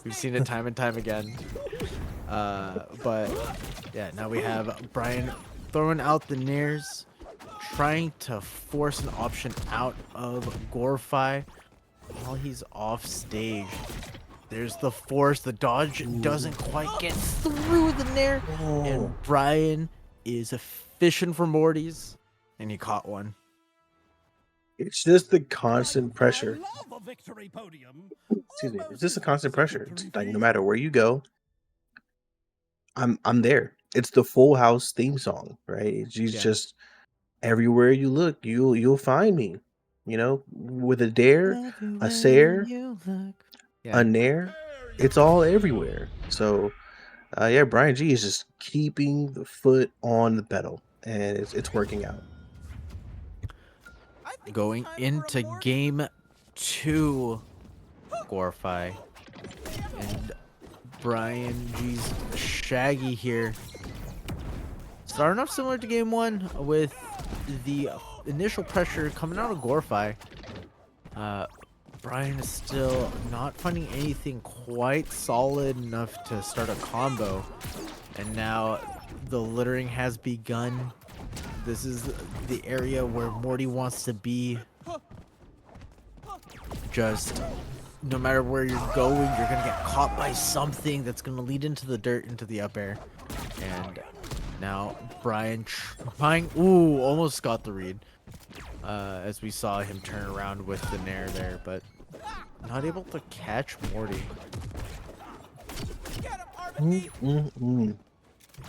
B: We've seen it time and time again. But yeah, now we have Brian throwing out the nairs, trying to force an option out of Gorfy while he's off stage. There's the force. The dodge doesn't quite get through the nair, and Brian is fishing for Mortys, and he caught one.
C: It's just the constant pressure.
D: I love a victory podium.
C: Excuse me. It's just a constant pressure. It's like no matter where you go, I'm there. It's the Full House theme song, right? It's just everywhere you look, you'll find me. You know, with a dare, a Sair, a Nair, it's all everywhere. So, yeah, Brian G is just keeping the foot on the pedal, and it's working out.
B: Going into game 2, Gorfy, and Brian G's Shaggy here. Starting off similar to game 1 with the initial pressure coming out of Gorfy. Brian is still not finding anything quite solid enough to start a combo. And now the littering has begun. This is the area where Morty wants to be. Just no matter where you're going, you're gonna get caught by something that's gonna lead into the dirt, into the up air. And now Brian trying, almost got the read. As we saw him turn around with the nair there, but not able to catch Morty.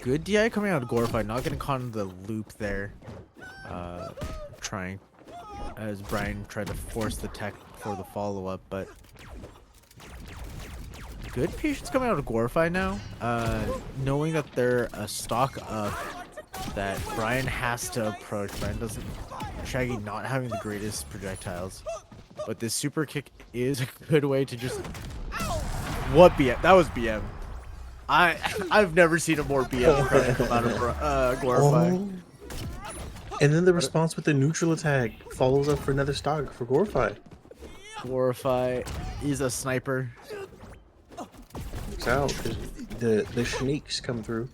B: Good DI coming out of Gorfy, not getting caught in the loop there. Trying, as Brian tried to force the tech for the follow-up, but good patience coming out of Gorfy now. Knowing that they're a stock up that Brian has to approach. Brian doesn't, Shaggy not having the greatest projectiles, but this super kick is a good way to just, what BM? That was BM. I've never seen a more BM crush come out of Gorfy.
C: And then the response with the neutral attack follows up for another stock for Gorfy.
B: Gorfy is a sniper.
C: It's out. The sneaks come through.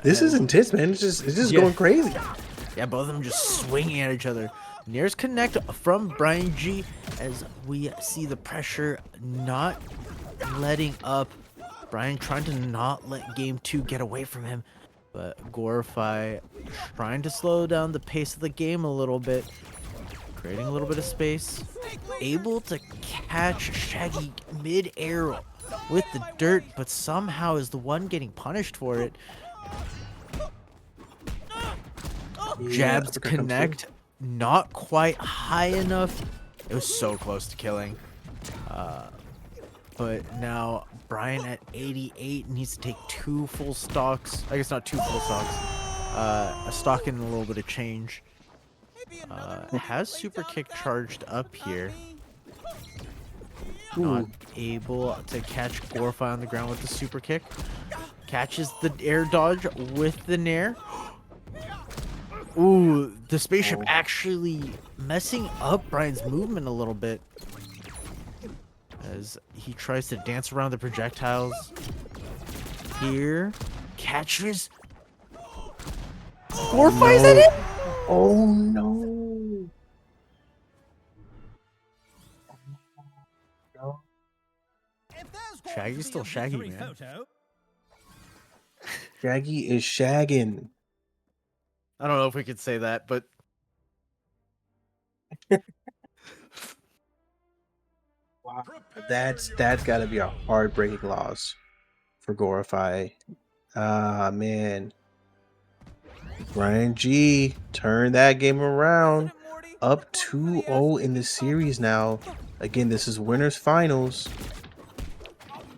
C: This is intense, man. It's just going crazy.
B: Yeah, both of them just swinging at each other. Nairs connect from Brian G as we see the pressure not letting up. Brian trying to not let game 2 get away from him. But Gorfy trying to slow down the pace of the game a little bit. Creating a little bit of space. Able to catch Shaggy mid-air with the dirt, but somehow is the one getting punished for it. Jabs connect, not quite high enough. It was so close to killing. But now Brian at 88 needs to take 2 full stocks. I guess not 2 full stocks. A stock and a little bit of change. Has super kick charged up here. Not able to catch Gorfy on the ground with the super kick. Catches the air dodge with the nair. Ooh, the spaceship actually messing up Brian's movement a little bit. As he tries to dance around the projectiles. Here. Catches. Gorfy's at it?
C: Oh no.
B: Shaggy's still Shaggy, man.
C: Shaggy is shagging.
B: I don't know if we could say that, but
C: wow, that's got to be a heartbreaking loss for Gorfy. Ah man, Brian G turned that game around, up 2-0 in the series now. Again, this is winners finals.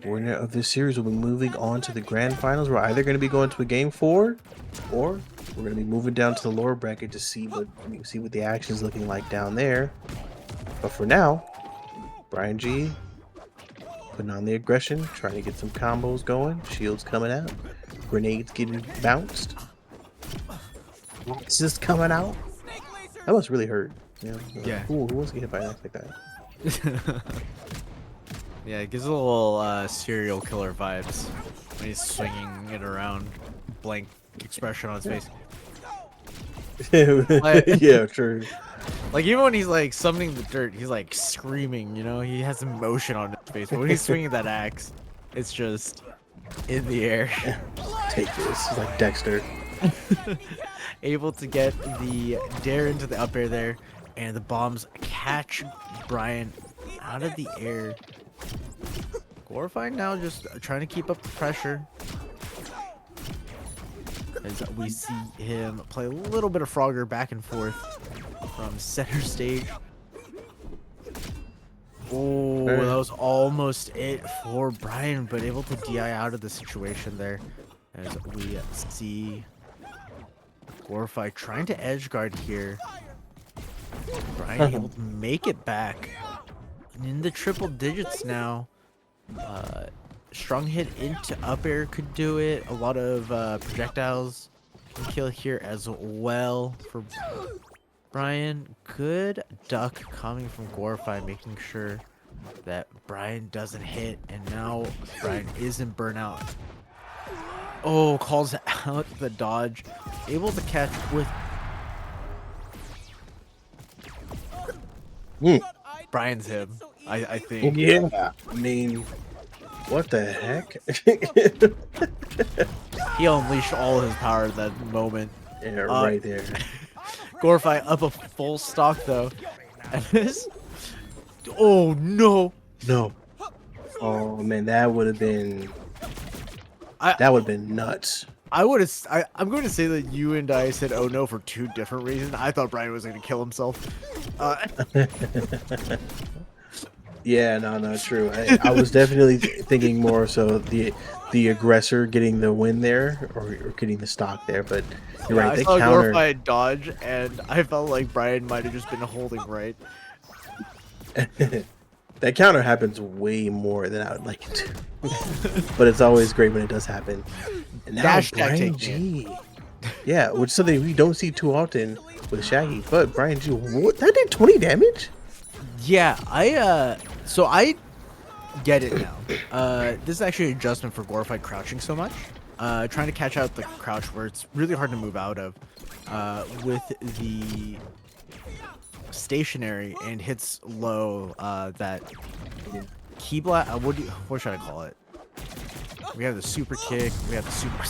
C: Winner of this series will be moving on to the grand finals. We're either going to be going to a game 4, or we're going to be moving down to the lower bracket to see what the action is looking like down there. But for now, Brian G putting on the aggression, trying to get some combos going. Shields coming out, grenades getting bounced. It's just coming out. That must really hurt. You know?
B: Yeah.
C: Who wants to get hit by an axe like that?
B: Yeah, it gives a little serial killer vibes when he's swinging it around, blank expression on his face.
C: Yeah, true.
B: Like even when he's like summoning the dirt, he's like screaming, you know, he has emotion on his face. But when he's swinging that axe, it's just in the air.
C: Take this. It's like Dexter.
B: Able to get the dare into the up air there, and the bombs catch Brian out of the air. Glorified now just trying to keep up the pressure. As we see him play a little bit of Frogger back and forth from center stage. Oh, that was almost it for Brian, but able to DI out of the situation there. As we see Glorify trying to edge guard here. Brian able to make it back. In the triple digits now. Strong hit into up air could do it. A lot of projectiles can kill here as well for Brian. Good duck coming from Glorify, making sure that Brian doesn't hit. And now Brian is in burnout. Oh, calls out the dodge. Able to catch with Brian's him, I think.
C: Yeah. I mean, what the heck?
B: He unleashed all his power at that moment.
C: Yeah, right there.
B: Glorify up a full stock though. And this. Oh no!
C: No. Oh man, that would have been. That would have been nuts.
B: I'm going to say that you and I said oh no for two different reasons. I thought Brian was going to kill himself.
C: Yeah, no, true. I was definitely thinking more so the aggressor getting the win there or getting the stock there, but you're right.
B: I
C: They
B: saw
C: counter.
B: Glorified dodge, and I felt like Brian might have just been holding right.
C: That counter happens way more than I would like it to, but it's always great when it does happen. And now
B: Dash
C: Brian
B: tactic,
C: G, yeah, which is something we don't see too often with Shaggy. But Brian G, what, that did 20 damage?
B: Yeah, so I get it now. This is actually an adjustment for Glorified crouching so much. Trying to catch out the crouch where it's really hard to move out of. With the stationary and hits low, that key blast. What should I call it? We have the super kick. We have the super.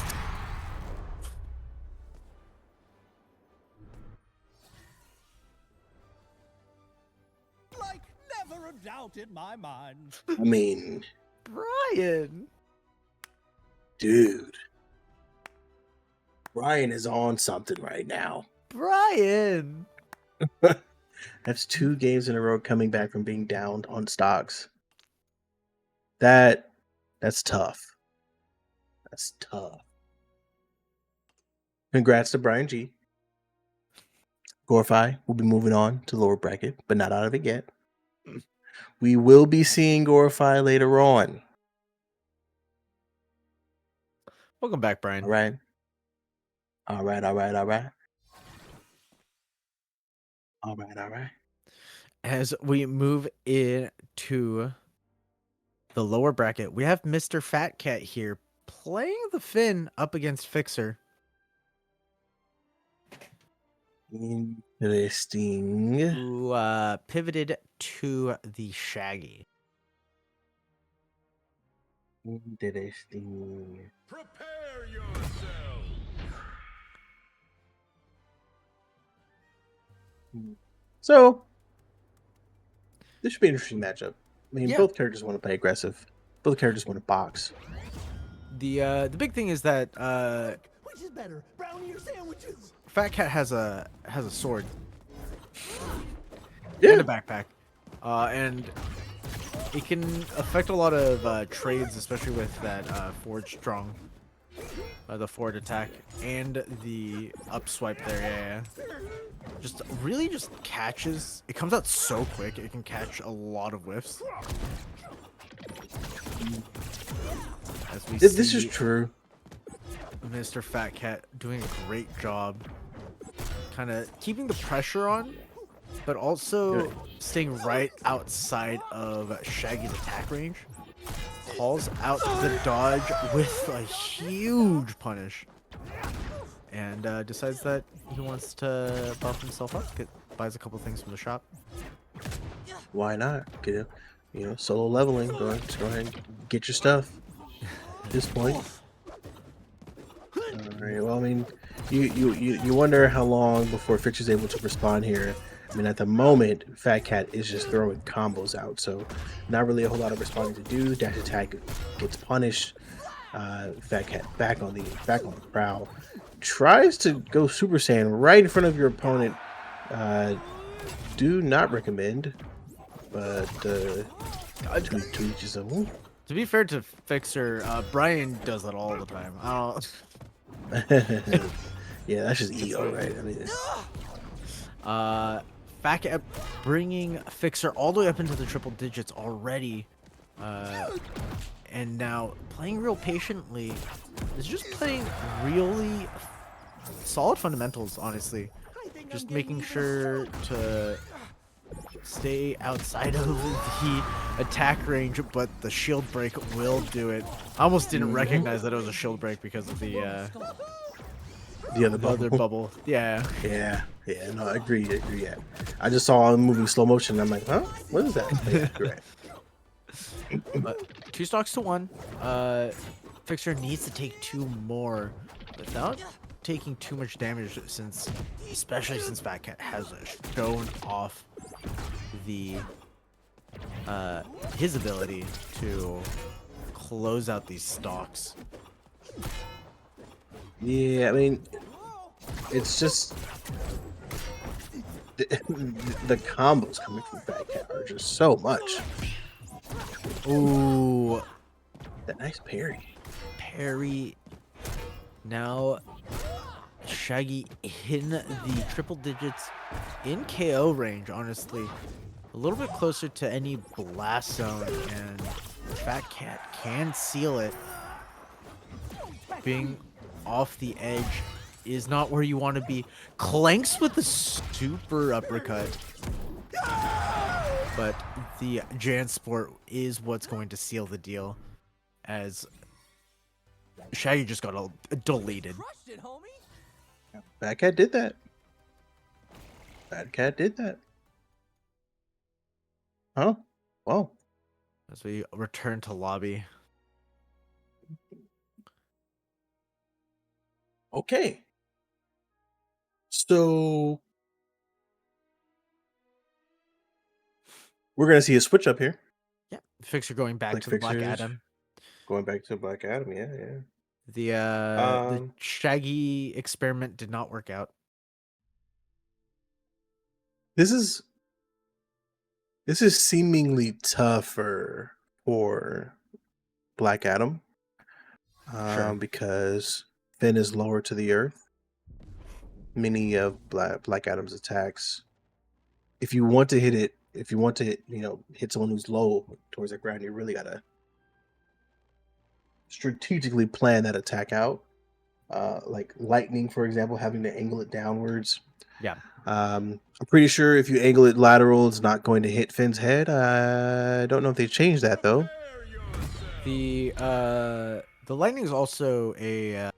D: Like never a doubt in my mind.
C: I mean,
B: Brian.
C: dude, Brian is on something right now.
B: Brian.
C: That's 2 games in a row coming back from being down on stocks. That's tough. That's tough. Congrats to Brian G. Glorify will be moving on to lower bracket, but not out of it yet. We will be seeing Glorify later on.
B: Welcome back, Brian.
C: All right. All right.
B: As we move into the lower bracket, we have Mr. Fat Cat here playing the Finn up against Fixer.
C: Interesting.
B: Who pivoted to the Shaggy.
C: Interesting.
F: Prepare yourself.
C: So, this should be an interesting matchup. I mean,
B: Yeah.
C: both characters want to play aggressive. Both characters want to box.
B: The big thing is that
E: Which is better, brownie or sandwiches?
B: Fat Cat has a sword
C: Yeah.
B: and a backpack, and it can affect a lot of trades, especially with that forward strong, the forward attack and the up swipe there. Yeah. Just really just catches. It comes out so quick. It can catch a lot of whiffs. As we
C: This
B: see
C: is true.
B: Mr. Fat Cat doing a great job, kind of keeping the pressure on, but also staying right outside of Shaggy's attack range. Calls out the dodge with a huge punish, and decides that he wants to buff himself up. Buys a couple things from the shop.
C: Why not? Get solo leveling. Just go ahead and get your stuff. At this point. All right. Well, I mean, you wonder how long before Fitcher's able to respond here. I mean, at the moment, Fat Cat is just throwing combos out, so not really a whole lot of responding to do. Dash attack gets punished. Fat Cat back on the prowl. Tries to go Super Saiyan right in front of your opponent. Do not recommend, but to each his own.
B: To be fair to Fixer, Brian does that all the time. I don't.
C: Yeah, that's just EO, right? I mean,
B: Fat Cat bringing Fixer all the way up into the triple digits already, and now playing real patiently. Is just playing really solid fundamentals, honestly. Just making sure to stay outside of the attack range, but the shield break will do it. I almost didn't recognize that it was a shield break because of the
C: other
B: other bubble. Yeah.
C: Yeah, no, I agree. Yeah, I just saw him moving slow motion. And I'm like, huh? What is that? Yeah, you're right.
B: But 2 stocks to 1. Fixer needs to take 2 more without taking too much damage, especially since Fat Cat has shown off the his ability to close out these stocks.
C: Yeah, I mean, it's just the combos coming from Fat Cat are just so much.
B: Ooh,
C: That nice parry.
B: Now Shaggy in the triple digits in KO range, honestly. A little bit closer to any blast zone, and Fat Cat can seal it. Being off the edge is not where you want to be. Clanks with the super uppercut. But the Jansport is what's going to seal the deal, as Shaggy just got deleted.
C: Fat Cat did that. Huh? Well,
B: As we return to lobby.
C: okay. So we're gonna see a switch up here.
B: Yeah, Fixer going back to the Black
C: Fixers
B: Adam.
C: Going back to Black Adam, yeah.
B: The Shaggy experiment did not work out.
C: This is seemingly tougher for Black Adam,
B: Sure.
C: because Finn is lower to the earth. Many of Black Adam's attacks, if you want to hit it, hit someone who's low towards the ground, you really gotta strategically plan that attack out. Like lightning, for example, having to angle it downwards.
B: Yeah.
C: I'm pretty sure if you angle it lateral, it's not going to hit Finn's head. I don't know if they changed that though.
B: The lightning is also a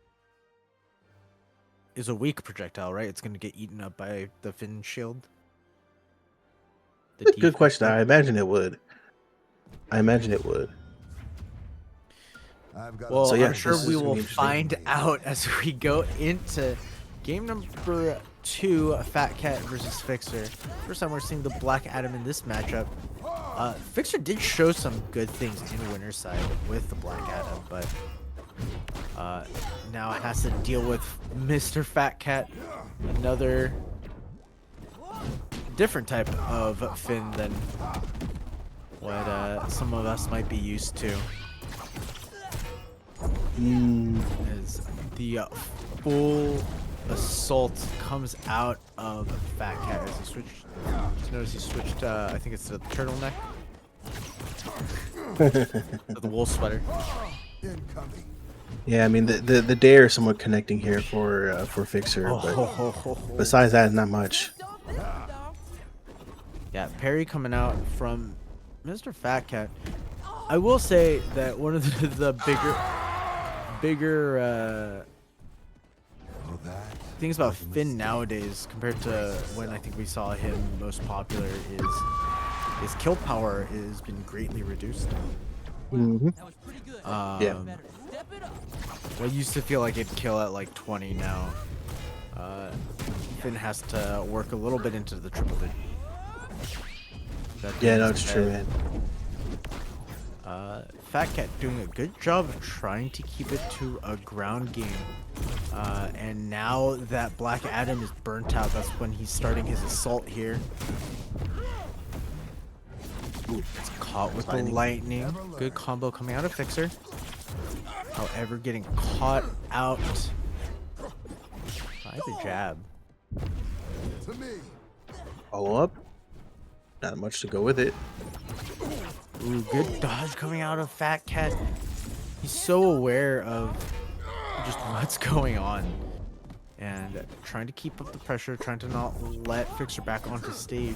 B: weak projectile, right? It's going to get eaten up by the Finn shield.
C: That's a good question. I imagine it would.
B: Well,
C: So, yeah,
B: I'm sure
C: this
B: we
C: is gonna
B: will
C: be interesting.
B: find out as we go into game number 2, Fat Cat versus Fixer. First time we're seeing the Black Adam in this matchup. Fixer did show some good things in Winner's side with the Black Adam, but now it has to deal with Mr. Fat Cat, another different type of Finn than what some of us might be used to. As the full assault comes out of Fat Cat as he switched. Just notice he switched. I think it's to the turtleneck, to the wool sweater.
C: Yeah, I mean the dare is somewhat connecting here for Fixer, but besides that, not much.
B: Yeah, parry coming out from Mr. Fat Cat. I will say that one of the bigger things about Finn nowadays compared to when I think we saw him most popular is his kill power has been greatly reduced.
C: Mm-hmm. Yeah.
B: What used to feel like it'd kill at like 20 now. Finn has to work a little bit into the triple digit.
C: Yeah, no, it's true, man.
B: Fat Cat doing a good job of trying to keep it to a ground game. And now that Black Adam is burnt out, that's when he's starting his assault here. Ooh, it's caught with the lightning. Good combo coming out of Fixer. However, getting caught out by the jab.
C: Follow up. Not much to go with it.
B: Ooh, good dodge coming out of Fat Cat. He's so aware of just what's going on. And trying to keep up the pressure, trying to not let Fixer back onto stage.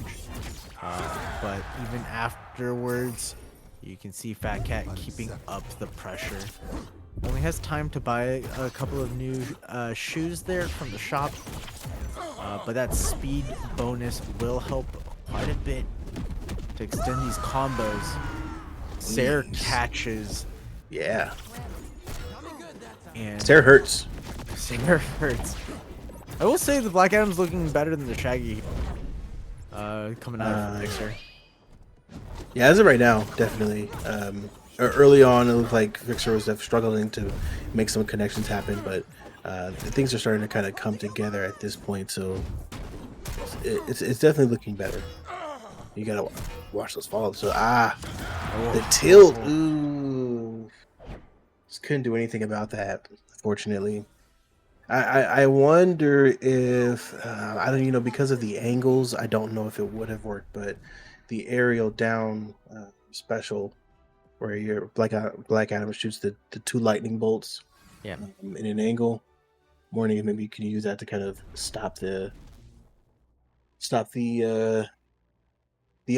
B: But even afterwards, you can see Fat Cat keeping up the pressure. Only has time to buy a couple of new shoes there from the shop. But that speed bonus will help quite a bit to extend these combos. Sarah catches.
C: Yeah.
B: And
C: Sarah hurts.
B: Sarah hurts. I will say the Black Adam's looking better than the Shaggy. Coming out of the Fixer.
C: Yeah, as of right now, definitely. Early on, it looked like Fixer was struggling to make some connections happen, but things are starting to kind of come together at this point. So it's definitely looking better. You gotta watch those follows. So the tilt. Ooh, just couldn't do anything about that, unfortunately. I wonder if I don't, because of the angles, I don't know if it would have worked, but the aerial down special where your Black Adam shoots the two lightning bolts in an angle. Morning, maybe you can use that to kind of stop the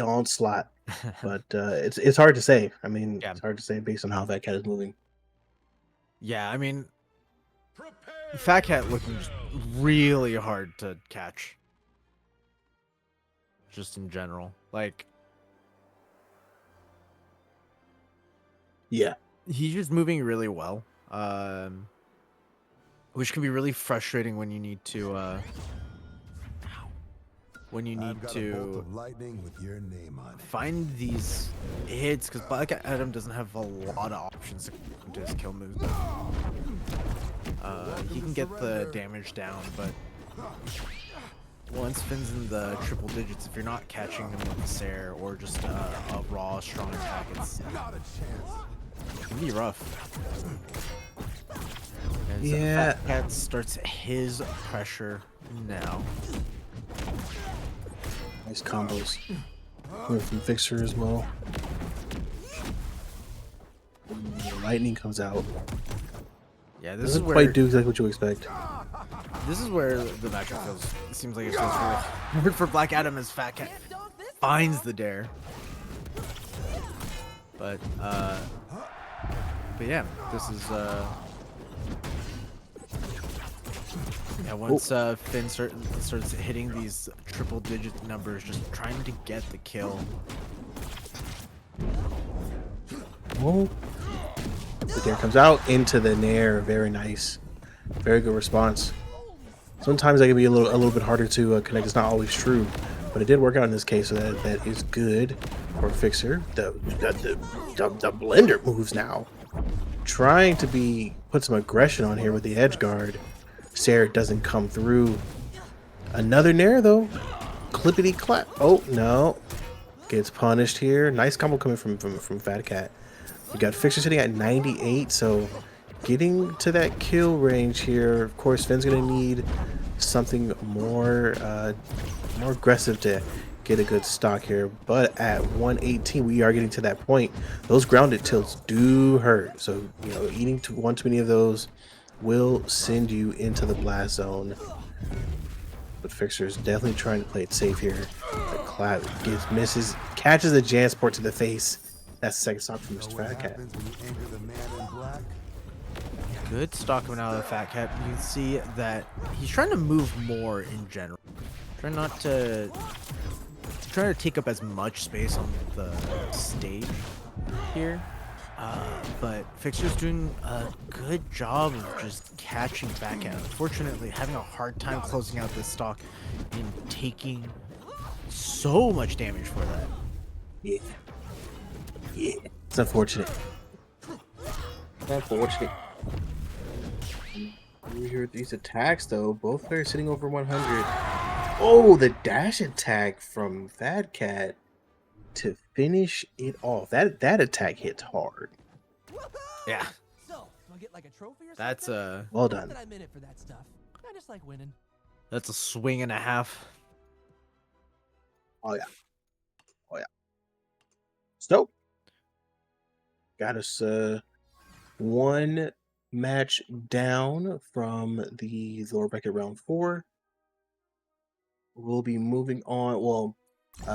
C: onslaught. But it's hard to say. I mean, it's hard to say based on how Fat Cat is moving.
B: Yeah, I mean, Fat Cat looking really hard to catch. Just in general. Like,
C: yeah.
B: He's just moving really well. Which can be really frustrating when you need to
E: lightning with your name on it.
B: find these hits, because Black Adam doesn't have a lot of options to come to his kill moves. He can get the damage down, but once Finn's in the triple digits, if you're not catching him with the Sair or just a raw strong attack, it can be rough. And so Fat Cat starts his pressure now.
C: Nice combos. Coming from Fixer as well. The lightning comes out.
B: Yeah, this
C: Doesn't
B: is where
C: quite do exactly what you expect.
B: This is where the matchup feels. It seems like it feels really hard for Black Adam as Fat Cat finds the dare. But yeah, this is yeah. Once Finn starts hitting these triple digit numbers, just trying to get the kill.
C: Oh. The dare comes out into the nair. Very nice. Very good response. Sometimes that can be a little bit harder to connect. It's not always true, but it did work out in this case, so that is good for Fixer. The blender moves now. Trying to put some aggression on here with the edge guard. Sarah doesn't come through. Another nair though. Clippity clap. Oh no. Gets punished here. Nice combo coming from Fat Cat. We got Fixer sitting at 98, so getting to that kill range here. Of course, Finn's gonna need something more aggressive to get a good stock here. But at 118, we are getting to that point. Those grounded tilts do hurt, so eating one too many of those will send you into the blast zone. But Fixer is definitely trying to play it safe here. The misses, catches the Jansport to the face. That's the second stock from
E: Know
C: Mr.
E: what
C: Fat Cat.
E: happens when you anger the man in black?
B: Good stock coming out of the Fat Cat. You can see that he's trying to move more in general. Trying to take up as much space on the stage here. But Fixer's doing a good job of just catching Fat Cat. Unfortunately, having a hard time closing out this stock and taking so much damage for that.
C: Yeah. Yeah. It's unfortunate. Unfortunate. You hear these attacks though. Both players sitting over 100. Oh, the dash attack from Fat Cat to finish it off. That attack hits hard.
B: Yeah,
D: So, do I get like a trophy or
B: that's
D: something?
B: a
C: Well
D: Not
C: done.
D: that I'm in it for that stuff. I just like winning.
B: swing and a half.
C: Oh yeah. Oh yeah. So got us one match down from the lower bracket round 4. We'll be moving on. Well,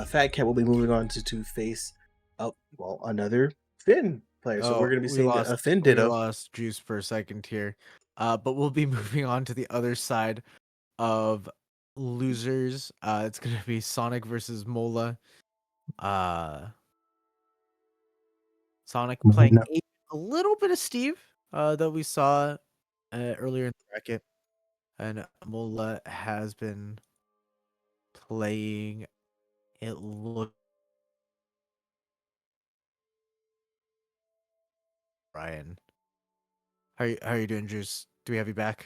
C: Fat Cat will be moving on to face up another Finn player. So we're
B: Oh,
C: gonna be seeing a Finn
B: we
C: Ditto.
B: lost Juice for a second here. But we'll be moving on to the other side of losers. It's gonna be Sonic versus Mola. Sonic playing
C: No.
B: a little bit of Steve that we saw earlier in the bracket, and Mola has been playing. It look Ryan. How are you doing, Juice? Do we have you back?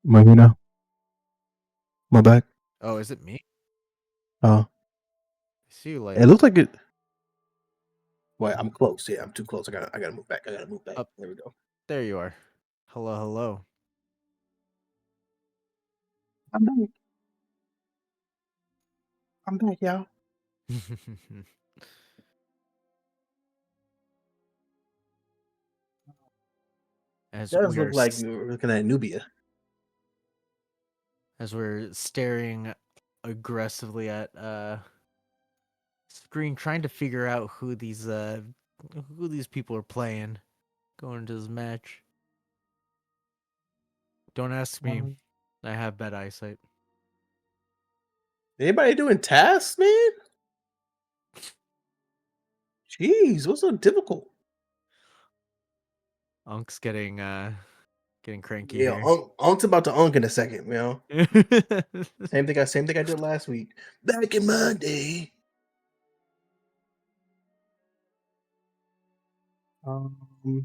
C: Mahina. My back.
B: Oh, is it me?
C: Uh,
B: I see you like
C: it looks like it. Well, I'm close. Yeah, I'm too close. I gotta move back. I gotta move back.
B: up.
C: There we go.
B: There you are. Hello, hello.
C: I'm back. I'm back, y'all.
B: as
C: Does
B: we
C: look
B: are
C: like we're looking at Nubia.
B: as we're staring aggressively at screen, trying to figure out who these people are playing going into this match. Don't ask me. I have bad eyesight.
C: Anybody doing tasks, man? Jeez, what's so difficult?
B: Unk's getting cranky
C: Yeah,
B: here.
C: Unk's about to Unk in a second, you know. Same thing I did last week. Back in my day. Um,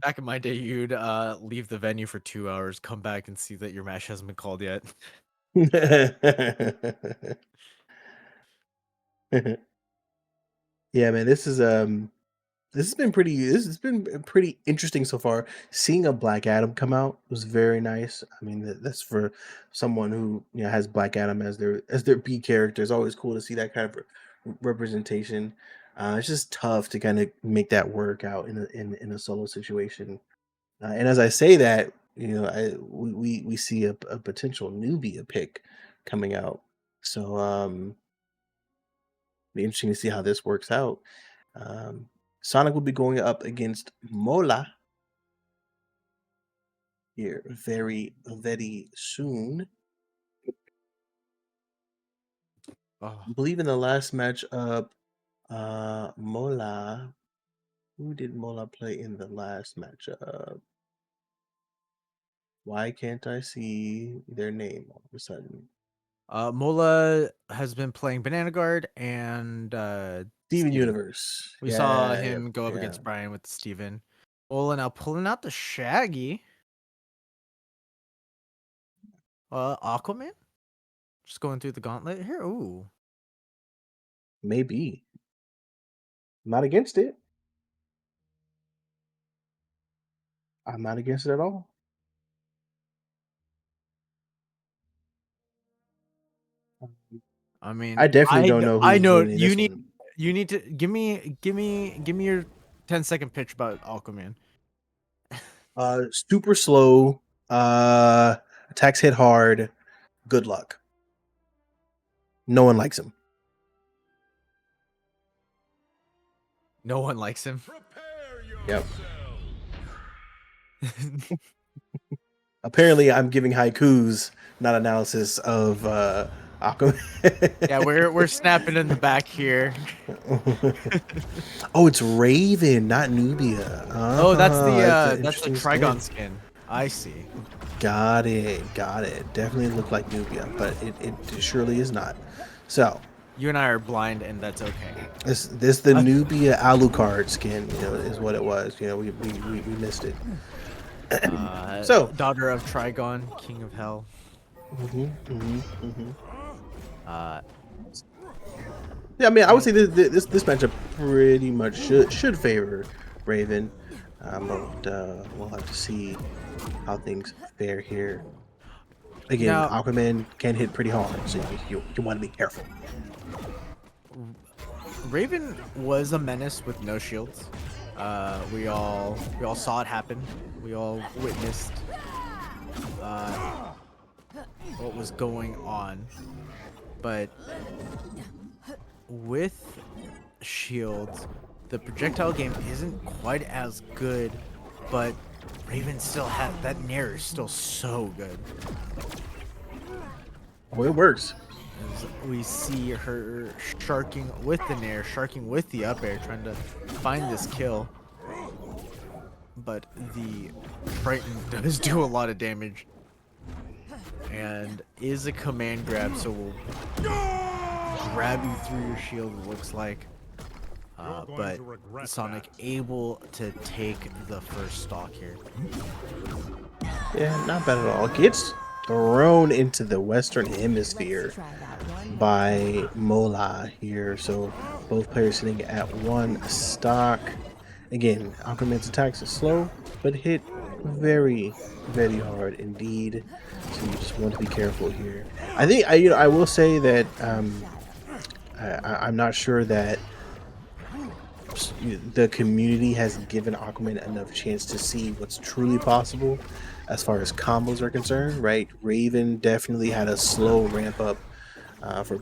B: Back in my day, you'd leave the venue for 2 hours, come back and see that your match hasn't been called yet.
C: yeah, man, this has been pretty interesting so far. Seeing a Black Adam come out was very nice. I mean, that's for someone who has Black Adam as their B character. It's always cool to see that kind of representation. It's just tough to kind of make that work out in a solo situation. And as I say that, we see a potential newbie pick coming out. So be interesting to see how this works out. Um, Sonic will be going up against Mola here very, very soon.
B: Oh,
C: I believe in the last matchup, Mola. Who did Mola play in the last matchup? Why can't I see their name all of a sudden?
B: Mola has been playing Banana Guard and
C: Steven
B: Steven.
C: Universe.
B: We saw
C: Yeah, yeah,
B: him go up
C: yeah.
B: against Brian with Steven. Mola now pulling out the Shaggy. Aquaman? Just going through the gauntlet here. Ooh.
C: Maybe. Not against it. I'm not against it at all.
B: I mean,
C: I definitely don't know
B: I
C: who's
B: know
C: winning this one.
B: you need to give me your 10-second pitch about Aquaman.
C: Super slow. Attacks hit hard. Good luck. No one likes him.
B: No one likes him.
C: Yep. Apparently, I'm giving haikus, not analysis of Aquaman.
B: Yeah, we're snapping in the back here.
C: Oh, it's Raven, not Nubia.
B: Oh, that's
C: It's an
B: the
C: interesting
B: Trigon
C: skin.
B: skin. I see.
C: Got it. Got it. Definitely looked like Nubia, but it surely is not. So
B: You and I are blind, and that's okay.
C: this the Nubia Alucard skin, you know, is what it was. You know, we missed it. So
B: Daughter of Trigon, King of Hell.
C: Yeah, I mean, I would say this matchup pretty much should favor Raven, but we'll have to see how things fare here. Again,
B: Now-
C: Aquaman can hit pretty hard, so you want to be careful.
B: Raven was a menace with no shields. We all saw it happen. We all witnessed what was going on. But with shields, the projectile game isn't quite as good, but Raven still has that nair is still so good.
C: Oh, it works.
B: As we see her sharking with the nair, sharking with the up air, trying to find this kill. But the Triton does do a lot of damage. And is a command grab, so we'll grab you through your shield, it looks like. But Sonic able to take the first stock here.
C: Yeah, not bad at all. Gets thrown into the Western Hemisphere by Mola here. So both players sitting at one stock. Again, Aquaman's attacks are slow, but hit very, very hard indeed. So you just want to be careful here. I think I will say that I'm not sure that the community has given Aquaman enough chance to see what's truly possible as far as combos are concerned, right? Raven definitely had a slow ramp up for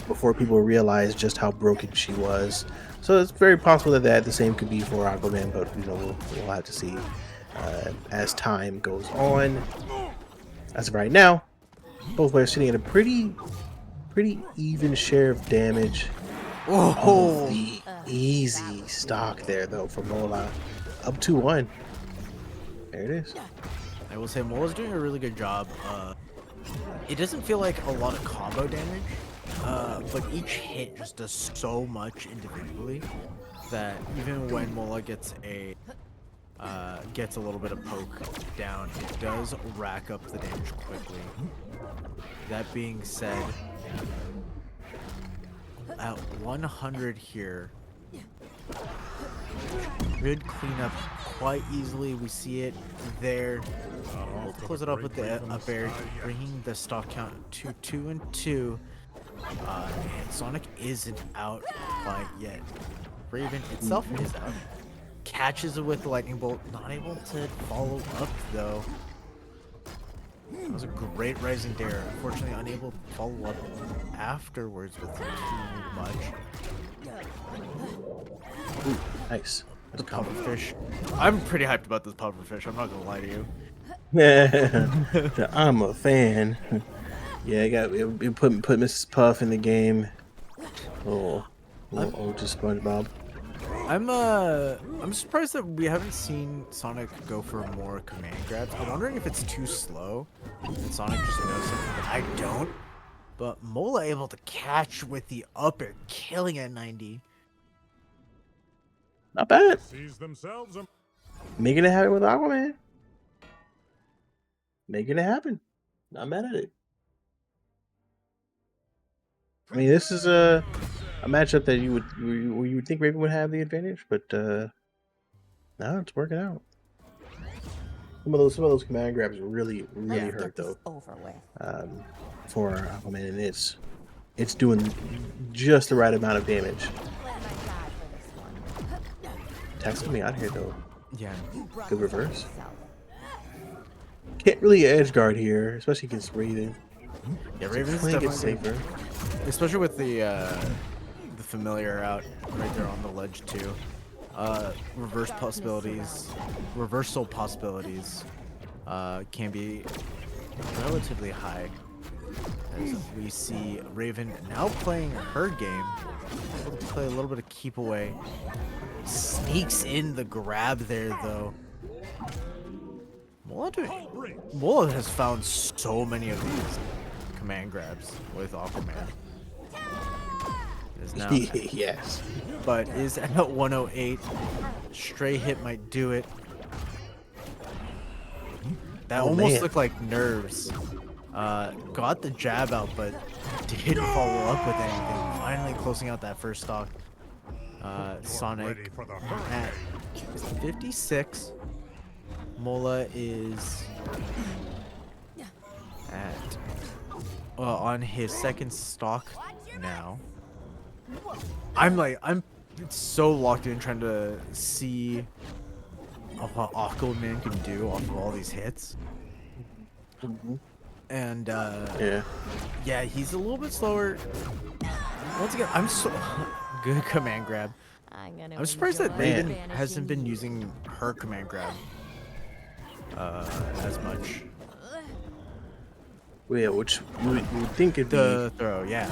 C: before people realized just how broken she was. So it's very possible that the same could be for Aquaman, but we'll have to see as time goes on. As of right now, both players sitting at a pretty even share of damage.
B: Oh,
C: The easy stock there though for Mola, up 2-1. There it is.
B: I will say Mola's doing a really good job. It doesn't feel like a lot of combo damage, but each hit just does so much individually that even when Mola gets a little bit of poke down, it does rack up the damage quickly. That being said, at 100 here, should clean up quite easily. We see it there. We'll close it up with the up air, bringing the stock count to 2 and 2. And Sonic isn't out quite yet. Raven itself is out. Catches it with the lightning bolt, not able to follow up though. That was a great rising dare. Unfortunately, unable to follow up afterwards with too much.
C: Ooh, nice.
B: The pufferfish. I'm pretty hyped about this pufferfish. I'm not gonna lie to you.
C: I'm a fan. Yeah, we put Mrs. Puff in the game. Oh, just SpongeBob.
B: I'm surprised that we haven't seen Sonic go for more command grabs. I'm wondering if it's too slow and Sonic just knows something that I don't. But Mola able to catch with the up air, killing at 90.
C: Not bad.
F: Sees themselves.
C: Making it happen with Aquaman. Making it happen. Not mad at it. I mean, this is a matchup that you would think Raven would have the advantage, but no, it's working out. Some of those command grabs really hurt though. For Aquaman, and it's doing just the right amount of damage. Attacks coming out here though.
B: Yeah.
C: Good reverse. Can't really edge guard here, especially against Raven.
B: Yeah, Raven's
C: Playing it
B: definitely
C: safer.
B: especially with the familiar out right there on the ledge too. Reversal possibilities can be relatively high. As we see Raven now playing her game, able to play a little bit of keep away. Sneaks in the grab there though. Mola has found so many of these command grabs with Aquaman. Is now
C: Yes.
B: but is at 108. Stray hit might do it. That
C: Oh,
B: almost
C: man.
B: looked like nerves. Got the jab out, but didn't follow up with anything. Finally closing out that first stock. Sonic at 56. Mola is at on his second stock now. I'm so locked in trying to see what Aquaman can do off of all these hits. And yeah, he's a little bit slower. Once again, I'm so good command grab. I'm surprised that Raven hasn't been using her command grab as much.
C: Well, yeah, which you would think it'd
B: The throw, yeah.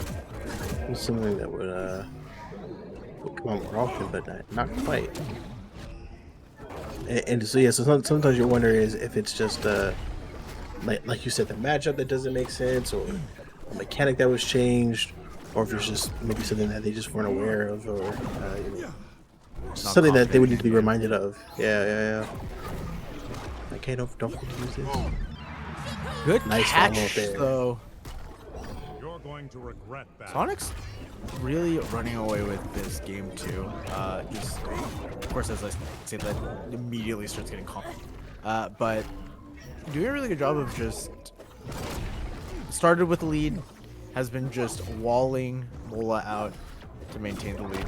C: be something that would come on more often, but not quite. And so yeah, so sometimes you wonder is if it's just like you said, the matchup that doesn't make sense, or a mechanic that was changed, or if it's just maybe something that they just weren't aware of, or you know, something that they would need to be reminded of. Yeah. Okay, don't forget to use this.
B: Good
C: Nice
B: catch
C: follow-up there.
B: though.
F: You're going to regret that.
B: Sonic's really running away with this game too. He's, of course, as I say, that immediately starts getting calm. But doing a really good job of just started with the lead, has been just walling Mola out to maintain the lead.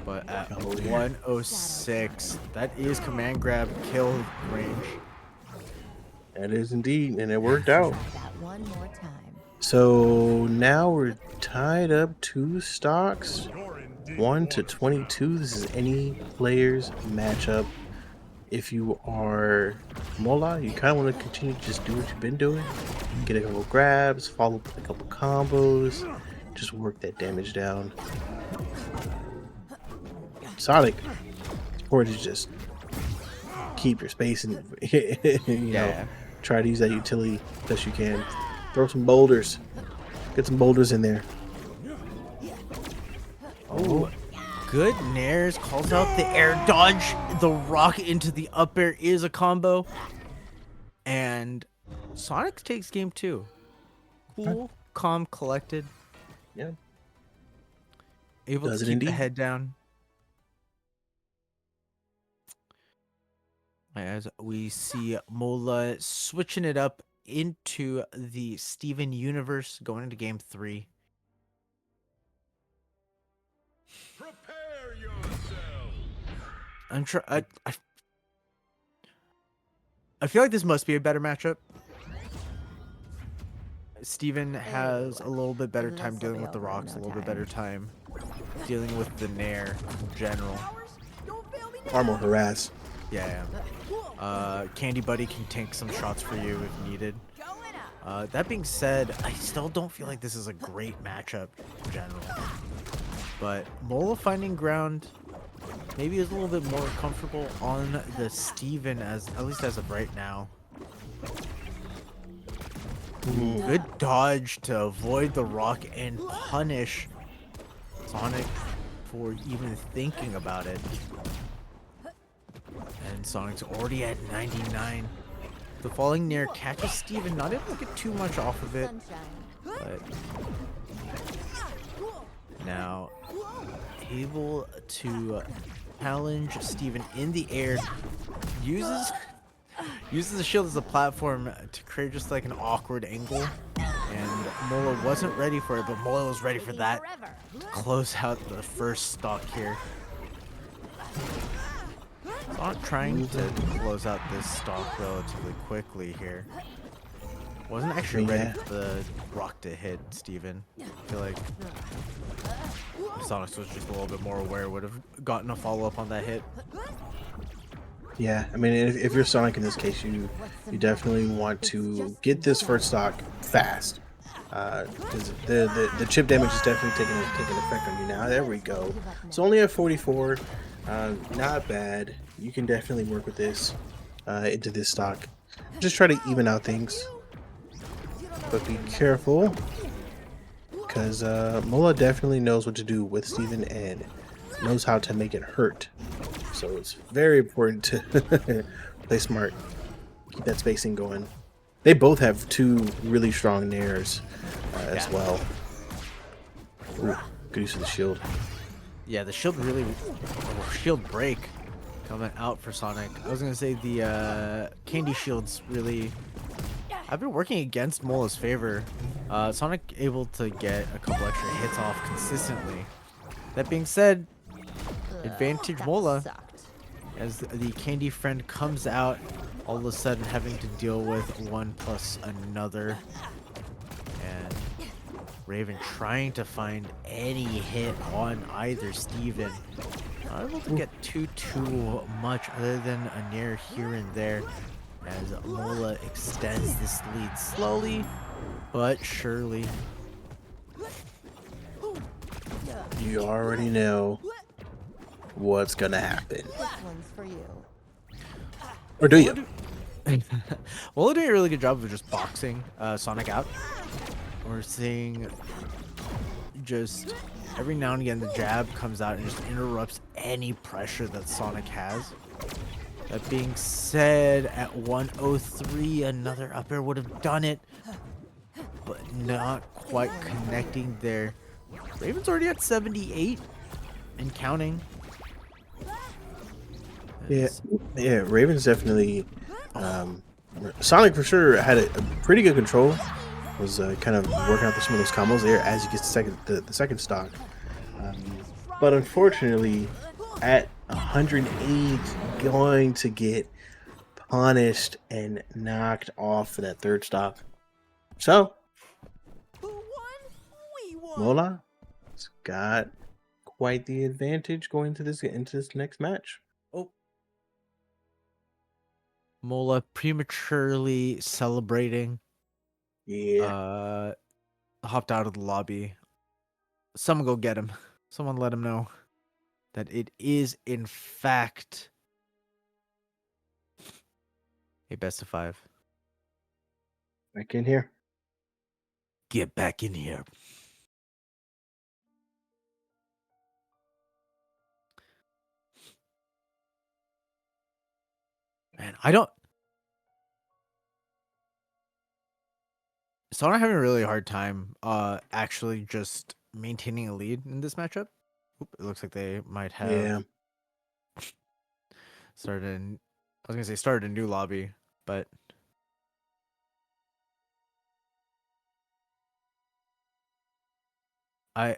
B: But at 106, that is command grab kill range.
C: That is indeed, and it worked out.
G: That one more time.
C: So now we're tied up 2 stocks, 1 to 22. This is any player's matchup. If you are Mola, you kind of want to continue to just do what you've been doing. Get a couple grabs, follow up with a couple combos, just work that damage down. Sonic, it's important to just keep your space and you know, try to use that utility best you can. Throw some boulders, get some boulders in there.
B: Oh, good nairs, calls out the air dodge. The rock into the up air is a combo. And Sonic takes game 2. Cool, calm, collected.
C: Yeah.
B: Able
C: Does
B: to
C: it
B: keep
C: indeed.
B: the head down. As we see Mola switching it up into the Steven universe, going into game 3.
F: Prepare yourself.
B: I feel like this must be a better matchup. Steven has a little bit better time dealing with the rocks, a little bit better time dealing with the Nair in general.
C: Far more harass.
B: Yeah. Candy Buddy can tank some shots for you if needed. That being said, I still don't feel like this is a great matchup in general. But Mola finding ground maybe is a little bit more comfortable on the Steven, at least as of right now. Good dodge to avoid the rock and punish Sonic for even thinking about it. And Sonic's already at 99. The falling Nair catches Steven, not able to get too much off of it. But now able to challenge Steven in the air. Uses the shield as a platform to create just like an awkward angle. And Mola wasn't ready for it, but Mola was ready for that to close out the first stock here. Not trying to close out this stock relatively quickly here. Wasn't actually
C: Yeah.
B: ready for the rock to hit Steven. I feel like if Sonic was just a little bit more aware, would have gotten a follow-up on that hit.
C: Yeah, I mean, if you're Sonic in this case, you definitely want to get this first stock fast. Because the chip damage is definitely taking effect on you now. There we go. It's only at 44. Not bad. You can definitely work with this into this stock. Just try to even out things. But be careful. Because Mola definitely knows what to do with Steven and knows how to make it hurt. So it's very important to play smart. Keep that spacing going. They both have two really strong nairs as well. Ooh, good use of the shield.
B: Yeah, the shield really, shield break coming out for Sonic. I was gonna say the candy shields really. I've been working against Mola's favor. Sonic able to get a couple extra hits off consistently. That being said, advantage Mola as the candy friend comes out, all of a sudden having to deal with one plus another. And Raven trying to find any hit on either Steven. Not able to get too much other than a nair here and there as Mola extends this lead slowly but surely.
C: You already know what's gonna happen.
G: This one's for you.
C: Or do you?
B: Mola doing a really good job of just boxing Sonic out. We're seeing just every now and again the jab comes out and just interrupts any pressure that Sonic has. That being said, at 103, another up air would have done it, but not quite connecting there. Raven's already at 78 and counting.
C: Yeah, Raven's definitely. Sonic for sure had a pretty good control. Was kind of working out some of those combos there as he gets the second stock. But unfortunately, at 108, going to get punished and knocked off for that third stock. So,
G: Who won? We won.
C: Mola has got quite the advantage going into this next match.
B: Mola prematurely celebrating.
C: Yeah.
B: Hopped out of the lobby. Someone go get him. Someone let him know that it is in fact a best of 5.
C: Back in here.
B: Get back in here. Man, Sonic having a really hard time actually just maintaining a lead in this matchup. Oop, it looks like they might have started a new lobby, but I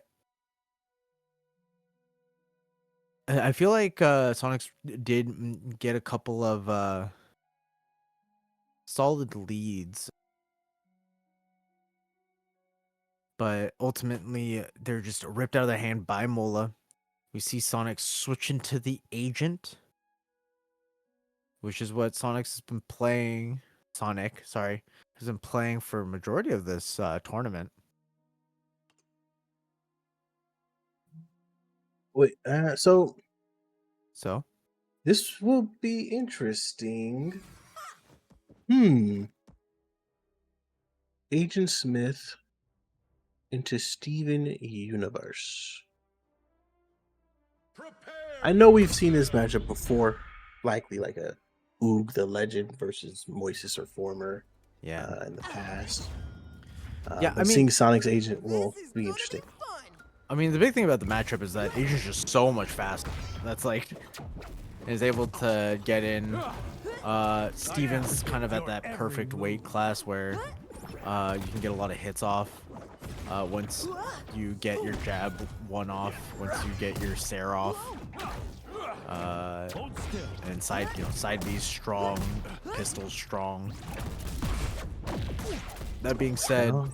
B: feel like Sonic's did get a couple of solid leads, but ultimately they're just ripped out of their hand by Mola. We see Sonic switching to the agent, which is what Sonic's been playing. Sonic, sorry, has been playing for a majority of this tournament.
C: Wait, so
B: So
C: this will be interesting. Agent Smith into Steven Universe. I know we've seen this matchup before, likely like a Oog the Legend versus Moises or Former in the past.
B: Yeah,
C: but seeing Sonic's agent will be interesting.
B: I mean, the big thing about the matchup is that Agent's just so much faster. That's like, is able to get in. Steven's kind of at that perfect weight class where you can get a lot of hits off. Once you get your jab one off, once you get your Sair off, and side B strong, pistol strong. That being said,
C: Oh.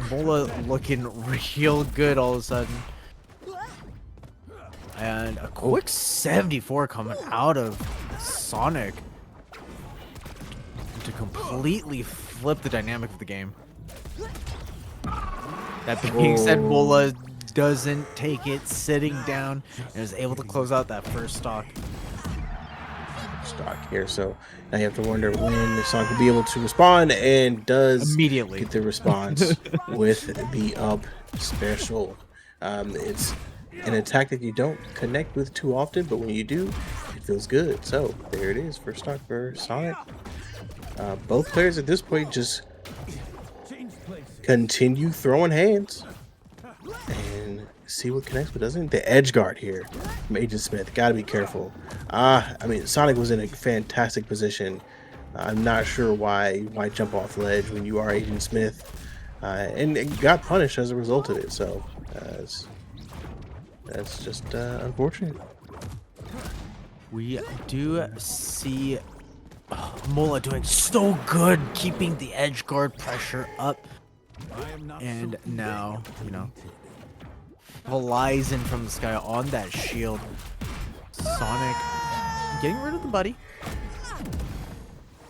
B: Mola looking real good all of a sudden. And a quick 74 coming out of Sonic to completely flip the dynamic of the game. That being said, Mola doesn't take it sitting down and is able to close out that first stock.
C: Stock here, so now you have to wonder when Sonic will be able to respond, and does
B: Immediately.
C: get the response with the up special. It's an attack that you don't connect with too often, but when you do, it feels good. So there it is, first stock for Sonic. Both players at this point just continue throwing hands and see what connects but doesn't. The edge guard here from Agent Smith, gotta be careful. I mean, Sonic was in a fantastic position. I'm not sure why jump off the ledge when you are Agent Smith, and got punished as a result of it. So that's just unfortunate.
B: We do see Mola doing so good, keeping the edge guard pressure up. And now, you know, flies in from the sky on that shield. Sonic getting rid of the buddy.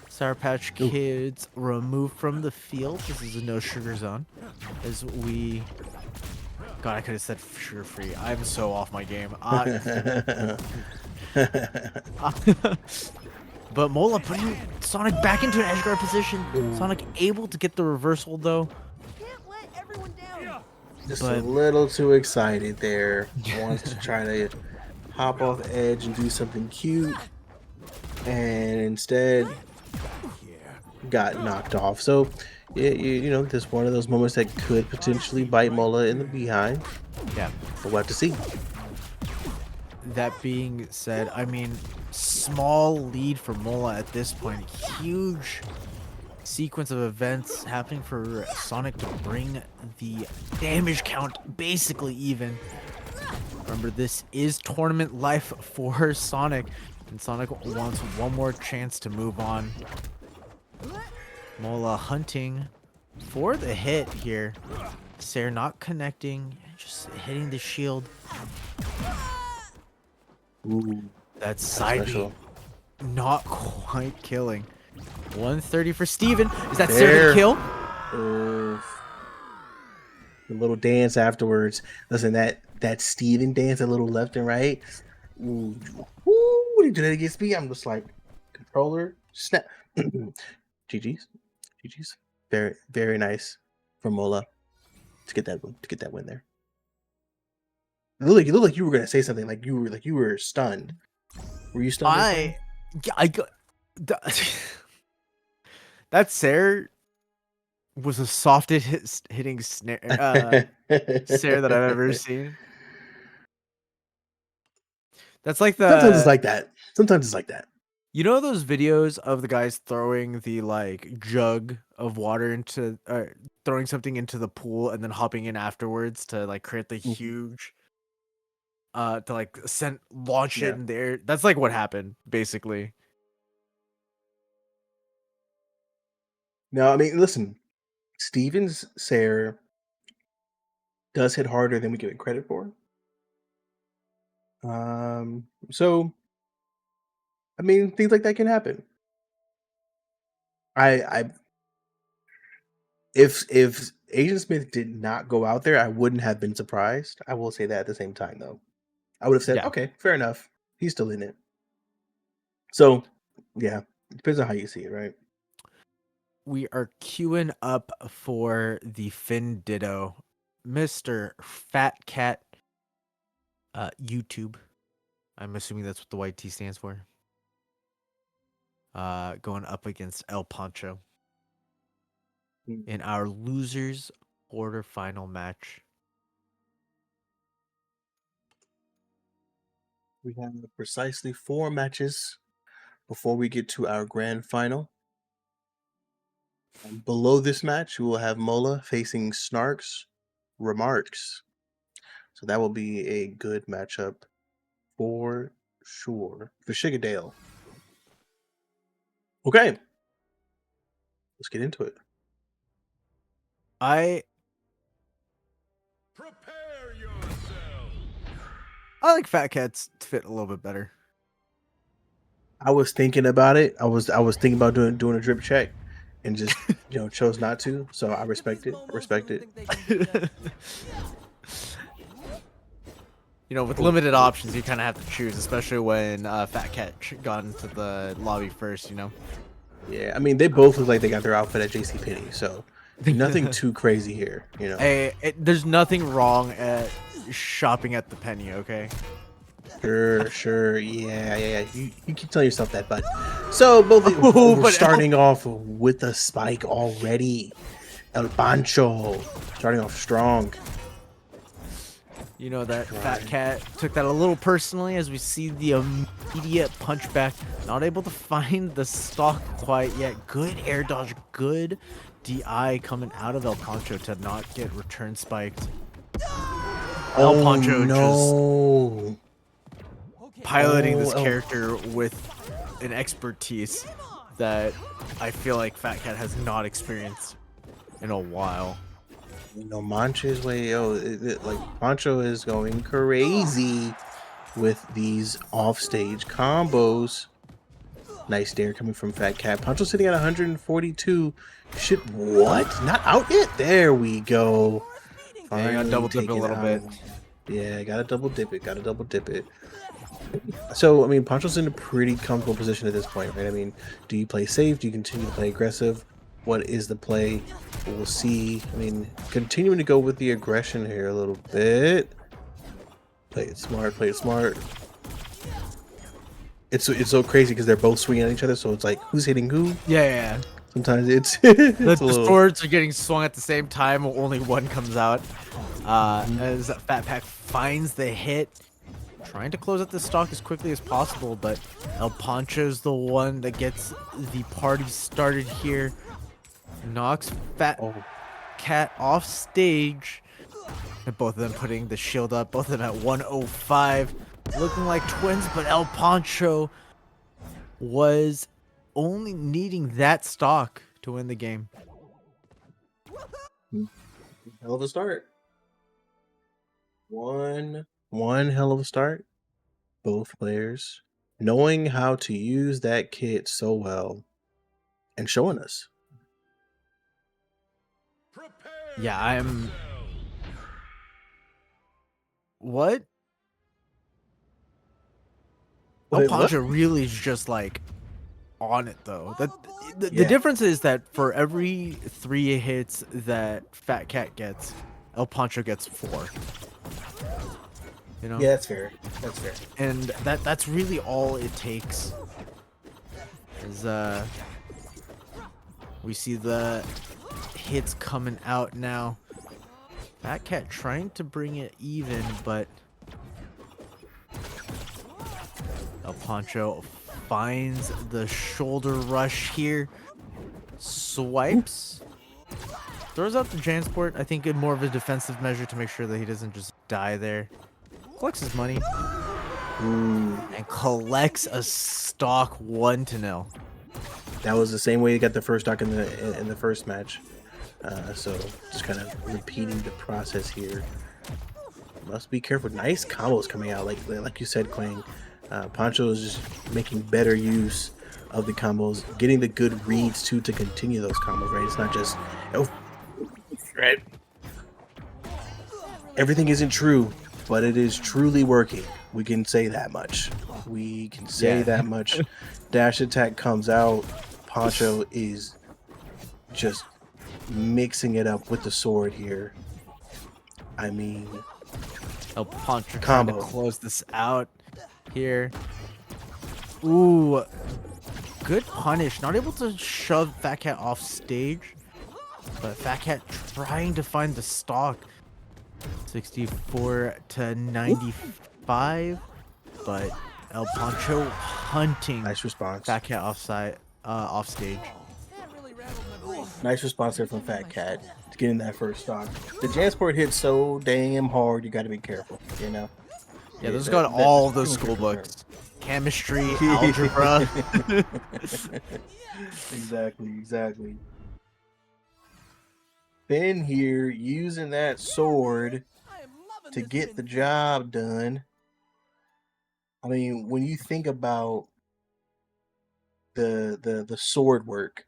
B: Sour Patch Kids removed from the field. This is a no sugar zone. As we... God, I could have said sugar free. I'm so off my game. But Mola putting Sonic back into an edge guard position. Sonic able to get the reversal though.
G: Can't let everyone down.
C: Just
B: But-
C: a little too excited there. Wants to try to hop off the edge and do something cute, and instead got knocked off. So, yeah, you know, this one of those moments that could potentially bite Mola in the behind.
B: Yeah.
C: But we'll have to see.
B: That being said, I mean, small lead for Mola at this point. Huge sequence of events happening for Sonic to bring the damage count basically even. Remember, this is tournament life for Sonic, and Sonic wants one more chance to move on. Mola hunting for the hit here. Sarah not connecting, just hitting the shield.
C: Ooh,
B: That side
C: special.
B: beat not quite killing. 130 for Steven. Is that
C: There.
B: Sarah the kill?
C: The little dance afterwards. Listen, that Steven dance, a little left and right. Ooh, when he did that against me, I'm just like, controller, snap. GG's. GG's. Very, very nice from Mola to get that win there. You look like you were gonna say something, like you were stunned. Were you stunned?
B: I got that Sarah was the softest hitting snare Sarah that I've ever seen. That's like the
C: Sometimes it's like that. Sometimes it's like that.
B: You know those videos of the guys throwing the like jug of water into throwing something into the pool and then hopping in afterwards to like create the huge to like launch it
C: Yeah.
B: in there. That's like what happened basically.
C: No, I mean, listen, Steven's Sarah does hit harder than we give it credit for. So I mean, things like that can happen. I if Agent Smith did not go out there, I wouldn't have been surprised. I will say that at the same time, though. I would have said,
B: Yeah.
C: okay, fair enough. He's still in it. So, yeah, it depends on how you see it, right?
B: We are queuing up for the Finn Ditto, Mr. Fat Cat YouTube. I'm assuming that's what the white T stands for. Going up against El Pancho in our losers quarterfinal match.
C: We have precisely 4 matches before we get to our grand final. And below this match, we will have Mola facing Snark's Remarks. So that will be a good matchup for sure. For Shigadale. Okay. Let's get into it.
B: I
F: Prepare yourself.
B: like Fat Cat's fit a little bit better.
C: I was thinking about it. I was thinking about doing a drip check, and just chose not to. So I respect it. I respect it.
B: With limited options, you kind of have to choose, especially when Fat Cat got into the lobby first.
C: Yeah, I mean they both look like they got their outfit at JCPenney, so nothing too crazy here.
B: Hey, there's nothing wrong at shopping at the penny, okay?
C: Sure, yeah. You keep telling yourself that, but so both of
B: Oh,
C: we're
B: but
C: starting off with a spike already. El Pancho starting off strong.
B: That Fat Cat took that a little personally as we see the immediate punchback. Not able to find the stock quite yet. Good air dodge, good DI coming out of El Pancho to not get return spiked. El Pancho
C: no.
B: just piloting this
C: Oh,
B: character with an expertise that I feel like Fat Cat has not experienced in a while.
C: Mancho's way. Like Pancho is going crazy with these offstage combos. Nice dare coming from Fat Cat. Pancho sitting at 142. Shit, what? Not out yet? There we go.
B: Yeah, you gotta double dip it a
C: taken
B: little
C: out.
B: bit.
C: Yeah, gotta double dip it. So, I mean, Pancho's in a pretty comfortable position at this point, right? I mean, do you play safe? Do you continue to play aggressive? What is the play? We'll see. I mean, continuing to go with the aggression here a little bit. Play it smart. It's so crazy because they're both swinging at each other, so it's like, who's hitting who?
B: Yeah.
C: Sometimes it's,
B: The
C: a little...
B: swords are getting swung at the same time. Only one comes out. As Fat Pack finds the hit. Trying to close out the stock as quickly as possible, but El Pancho's the one that gets the party started here. Knocks Fat Cat off stage. And both of them putting the shield up. Both of them at 105. Looking like twins, but El Pancho was only needing that stock to win the game.
C: Hell of a start. One hell of a start. Both players knowing how to use that kit so well and showing us.
B: Yeah, I'm... What? El
C: Wait, what?
B: Pancho really is just like on it though. The difference is that for every 3 hits that Fat Cat gets, El Pancho gets 4.
C: Yeah, that's fair.
B: And that's really all it takes. Is we see the hits coming out now. Fat Cat trying to bring it even, but El Pancho finds the shoulder rush here. Swipes. Throws out the Jansport. I think in more of a defensive measure to make sure that he doesn't just die there. Collects his money. And collects a stock 1-0.
C: That was the same way he got the first stock in the first match. So just kind of repeating the process here. Must be careful. Nice combos coming out, like you said, Quang. Pancho is just making better use of the combos, getting the good reads too to continue those combos. Right? It's not just right. Everything isn't true, but it is truly working. We can say that much. That much. Dash attack comes out. Pancho is just mixing it up with the sword here. I mean,
B: El Pancho trying to close this out here. Ooh, good punish. Not able to shove Fat Cat off stage, but Fat Cat trying to find the stock. 64 to 95, but El Pancho hunting.
C: Nice response.
B: Fat Cat off stage.
C: Nice response there from Fat Cat to getting that first stock. The Jansport hits so damn hard, you got to be careful, you know?
B: Yeah, those got all those school books. Chemistry, algebra.
C: Exactly. Finn here using that sword
D: I am loving
C: to
D: this
C: get
D: Finn
C: the
D: fight.
C: job done. I mean, when you think about the sword work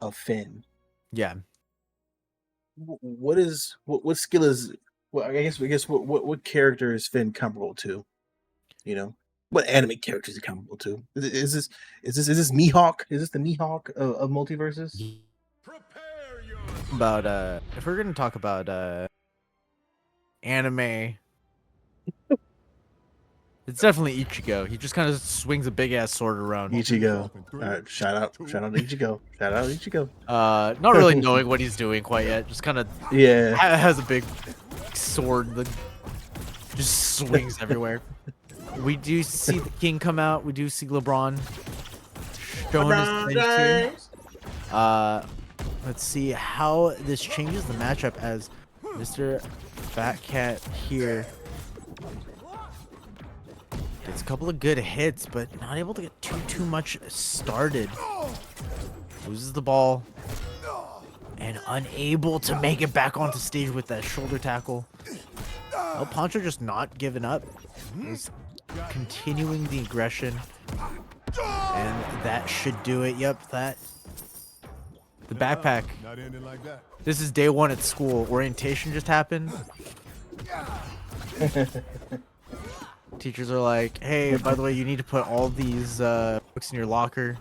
C: of Finn,
B: Yeah.
C: what skill is well I guess what character is Finn comparable to? You know, what anime character is he comparable to? Is this Mihawk? Is this the Mihawk of MultiVersus?
F: Prepare yourself.
B: About if we're gonna talk about anime, it's definitely Ichigo. He just kind of swings a big ass sword around.
C: Ichigo. Shout out Ichigo. Shout out Ichigo.
B: Not really knowing what he's doing quite yet. Just kind of
C: Yeah.
B: has a big sword that just swings everywhere. We do see the king come out. We do see LeBron showing his
C: LeBron
B: things here.
C: James.
B: Let's see how this changes the matchup as Mr. Fat Cat here gets a couple of good hits, but not able to get too much started. Loses the ball and unable to make it back onto stage with that shoulder tackle. El Pancho just not giving up. He's continuing the aggression, and that should do it. Yep, that. The backpack.
E: Not ending like that.
B: This is day one at school. Orientation just happened. Teachers are like, hey, by the way, you need to put all these books in your locker.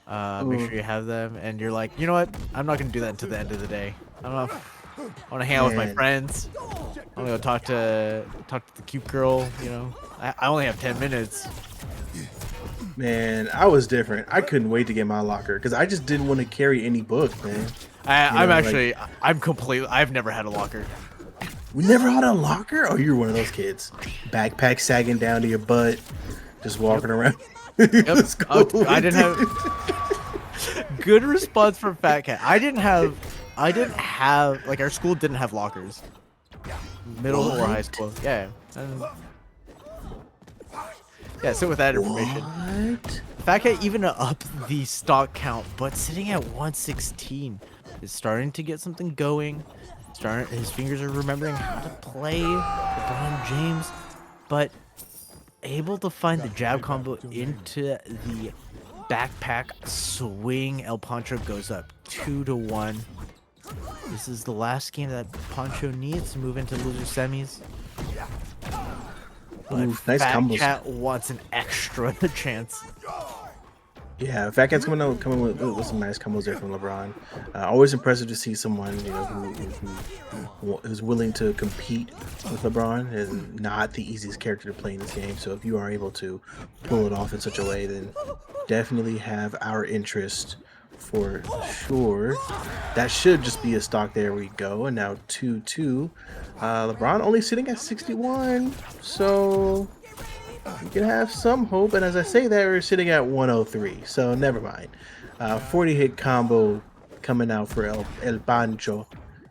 B: Make sure you have them. And you're like, you know what? I'm not going to do that until the end of the day. I want to hang out with my
C: Man.
B: friends. I'm going to talk to the cute girl, you know. I only have 10 minutes.
C: Man, I was different. I couldn't wait to get my locker because I just didn't want to carry any book, man.
B: I'm completely, I've never had a locker.
C: We never had a locker? Oh, you're one of those kids. Backpack sagging down to your butt, just walking around.
B: Yep.
C: Let's go.
B: I didn't have good response from Fat Cat. I didn't have like our school didn't have lockers. Middle or high school. Yeah. Yeah, so with that information.
C: What?
B: Fat Cat even up the stock count, but sitting at 116 is starting to get something going. His fingers are remembering how to play LeBron James, but able to find the jab combo into the backpack swing. El Pancho goes up 2-1. This is the last game that Pancho needs to move into loser semis. But
C: Ooh, nice
B: Fat
C: combos.
B: Cat wants an extra chance.
C: Yeah, Fat Cat's coming with some nice combos there from LeBron. Always impressive to see someone who is willing to compete with LeBron. And not the easiest character to play in this game. So if you are able to pull it off in such a way, then definitely have our interest for sure. That should just be a stock. There we go. And now 2-2. LeBron only sitting at 61, so we can have some hope. And as I say that, we're sitting at 103, so never mind. 40 hit combo coming out for El Pancho,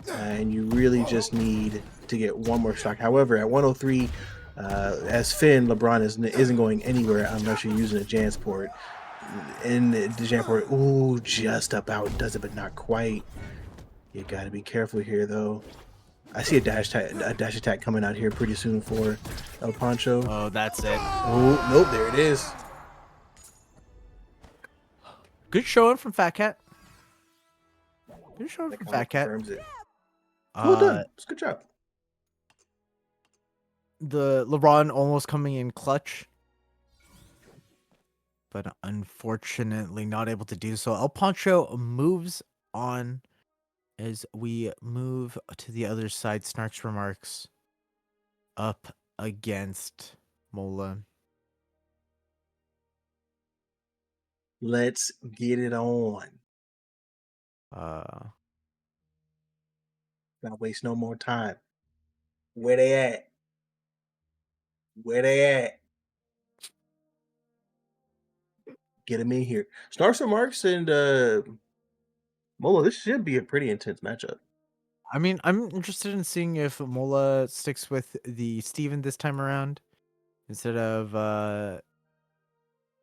C: and you really just need to get one more stock. However, at 103, as Finn, LeBron isn't going anywhere unless you're using a Jansport. And the Jansport, ooh, just about does it, but not quite. You got to be careful here, though. I see a dash attack coming out here pretty soon for El Pancho.
B: Oh, that's it.
C: Oh, nope, there it is.
B: Good showing from Fat Cat. Good showing
C: That
B: from
C: kinda
B: Fat Cat.
C: confirms it. Well done. It's a good job.
B: The LeBron almost coming in clutch, but unfortunately not able to do so. El Pancho moves on as we move to the other side. Snark's remarks up against Mola.
C: Let's get it on. Not waste no more time. Where they at? Where they at? Get them in here. Snarks remarks and Mola, this should be a pretty intense matchup.
B: I mean, I'm interested in seeing if Mola sticks with the Steven this time around instead of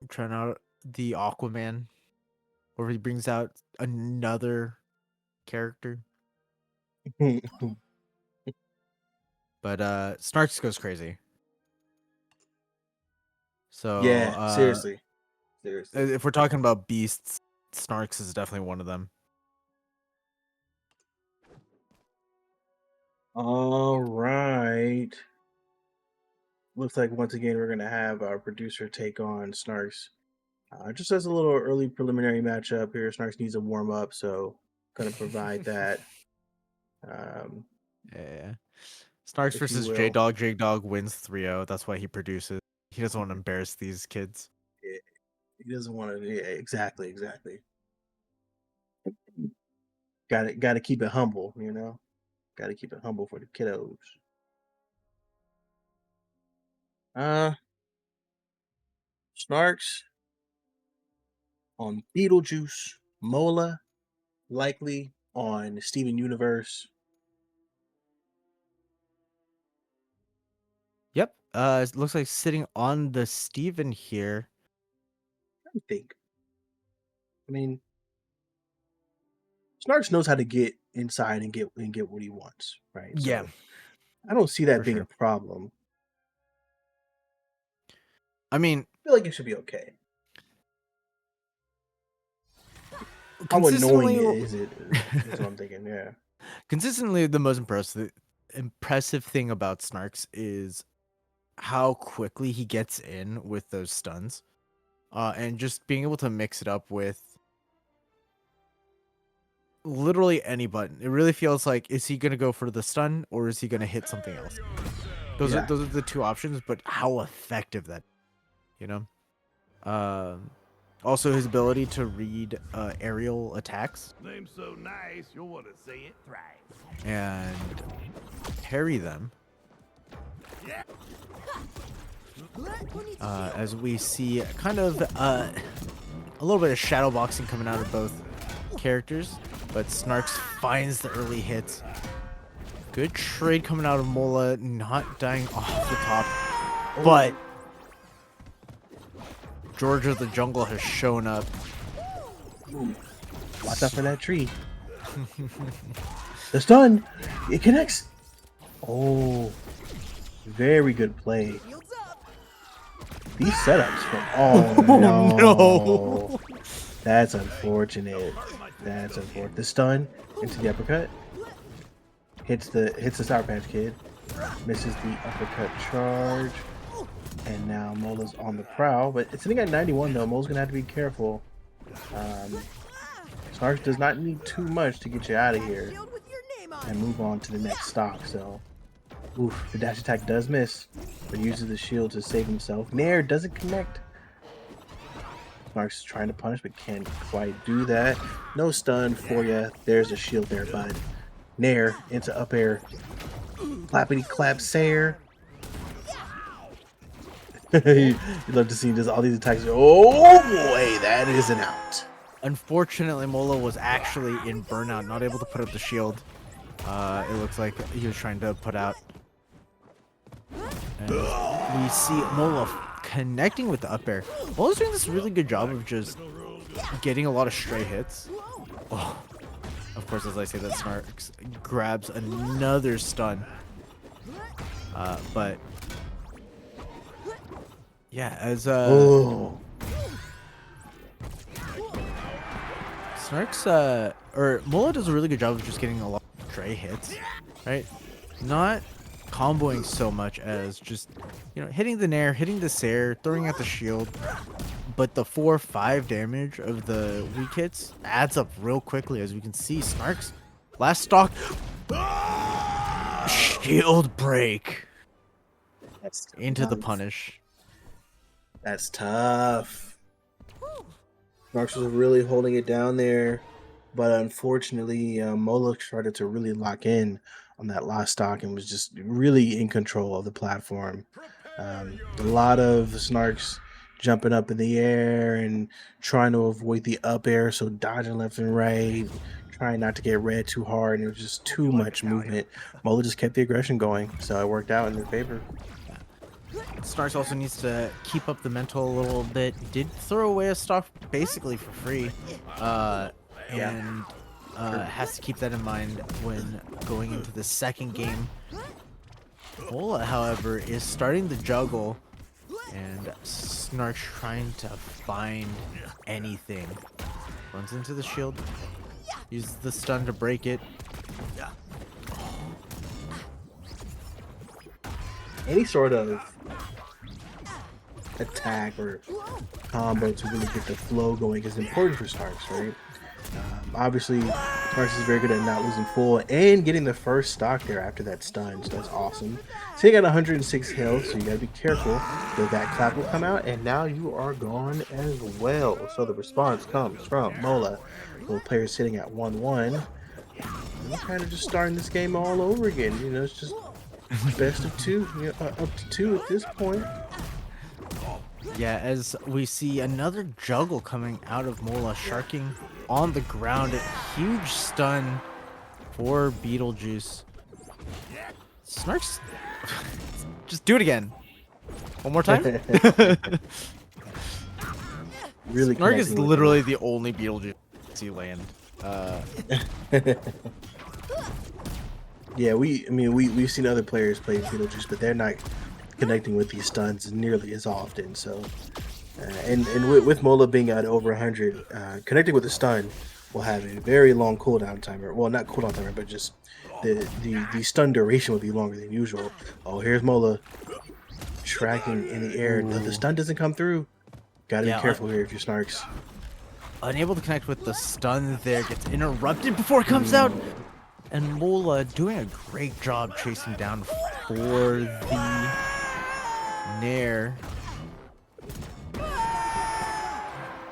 B: trying out the Aquaman, or if he brings out another character. But Snarks goes crazy. So
C: Yeah, seriously. Seriously.
B: if we're talking about beasts, Snarks is definitely one of them.
C: All right. Looks like once again we're gonna have our producer take on Snarks. Just as a little early preliminary matchup here, Snarks needs a warm up, so gonna provide that, um,
B: Yeah. Snarks
C: if you
B: versus
C: will.
B: J-Dog. J-Dog wins 3-0. That's why he produces. He doesn't want to embarrass these kids.
C: Yeah, he doesn't want to. Yeah, exactly, exactly. Got to keep it humble, you know. Got to keep it humble for the kiddos. Uh, Snarks on Beetlejuice, Mola likely on Steven Universe.
B: Yep. It looks like sitting on the Steven here.
C: I think. I mean, Snarks knows how to get inside and get what he wants, right?
B: Yeah,
C: So I don't see that
B: for
C: being
B: sure.
C: a problem.
B: I mean,
C: I feel like it should be okay. How annoying
B: consistently,
C: is it? Is what I'm thinking. Yeah.
B: consistently, the most impressive thing about Snarks is how quickly he gets in with those stuns, and just being able to mix it up with literally any button. It really feels like, is he gonna go for the stun or is he gonna hit something else? Those
C: Yeah.
B: are the two options, but how effective that, you know. Also his ability to read aerial attacks
F: Name's so nice, you'll want to say it thrice.
B: and parry them. As we see kind of a little bit of shadow boxing coming out of both characters, but Snarks finds the early hits. Good trade coming out of Mola, not dying off the top, but Georgia the Jungle has shown up.
C: Watch out for that tree. The stun. It connects. Oh, very good play. These setups from no. That's unfortunate. That's unfortunate. The stun into the uppercut. Hits the Sour Patch Kid. Misses the uppercut charge. And now Mola's on the prowl. But it's sitting at 91 though. Mola's gonna have to be careful. Snarks does not need too much to get you out of here and move on to the next stock. So oof, the dash attack does miss, but uses the shield to save himself. Nair doesn't connect. Snarks is trying to punish, but can't quite do that. No stun for you. There's a shield there, bud. Nair into up air. Clappity clap Sayer. You'd love to see just all these attacks. Oh boy, that is an out.
B: Unfortunately, Mola was actually in burnout, not able to put up the shield. It looks like he was trying to put out. And we see Mola connecting with the up air. Mola's doing this really good job of just getting a lot of stray hits. Oh, of course, as I say that, Snarks grabs another stun. But yeah, as Snarks or Mola does a really good job of just getting a lot of stray hits, right? Not comboing so much as just, you know, hitting the Nair, hitting the Sair, throwing out the shield, but the 4-5 damage of the weak hits adds up real quickly. As we can see, Snarks last stock shield break into the punish.
C: That's tough. Snarks was really holding it down there, but unfortunately, Mola started to really lock in on that last stock and was just really in control of the platform. A lot of Snarks jumping up in the air and trying to avoid the up air, so dodging left and right, trying not to get red too hard, and it was just too much movement. Mola just kept the aggression going, so it worked out in their favor.
B: Snarks also needs to keep up the mental a little bit. Did throw away a stock basically for free, and has to keep that in mind when going into the second game. Mola, however, is starting to juggle, and Snark's trying to find anything. Runs into the shield, uses the stun to break it.
C: Any sort of attack or combo to really get the flow going is important for Snarks, right? Obviously, Snarks is very good at not losing full and getting the first stock there after that stun, so that's awesome. So you got 106 health, so you gotta be careful that that clap will come out, and now you are gone as well. So the response comes from Mola, with players sitting at 1-1. We're kind of just starting this game all over again. You know, it's just best of two, up to 2 at this point.
B: Yeah, as we see another juggle coming out of Mola, sharking on the ground. A huge stun for Beetlejuice. Snarks, just do it again. One more time.
C: Really,
B: Snark is
C: connecting with
B: literally the only Beetlejuice you land.
C: Yeah, we've seen other players play Beetlejuice, but they're not connecting with these stuns nearly as often. So, and with Mola being at over 100, connecting with the stun will have a very long cooldown timer. Well, not cooldown timer, but just the stun duration will be longer than usual. Oh, here's Mola tracking in the air. The stun doesn't come through. Gotta be careful here if you're Snarks.
B: Unable to connect with the stun there, gets interrupted before it comes out. And Mola doing a great job chasing down for the Nair.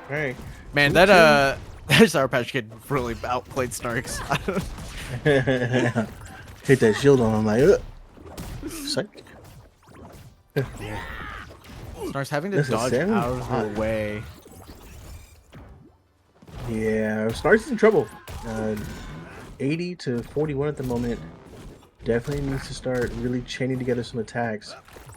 C: Hey,
B: Man, that Sour Patch Kid really outplayed Snarks.
C: hit that shield on him like, psych.
B: Snarks having to
C: This is
B: dodge
C: 7?
B: out of the way.
C: Yeah, Snarks is in trouble. 80 to 41 at the moment. Definitely needs to start really chaining together some attacks,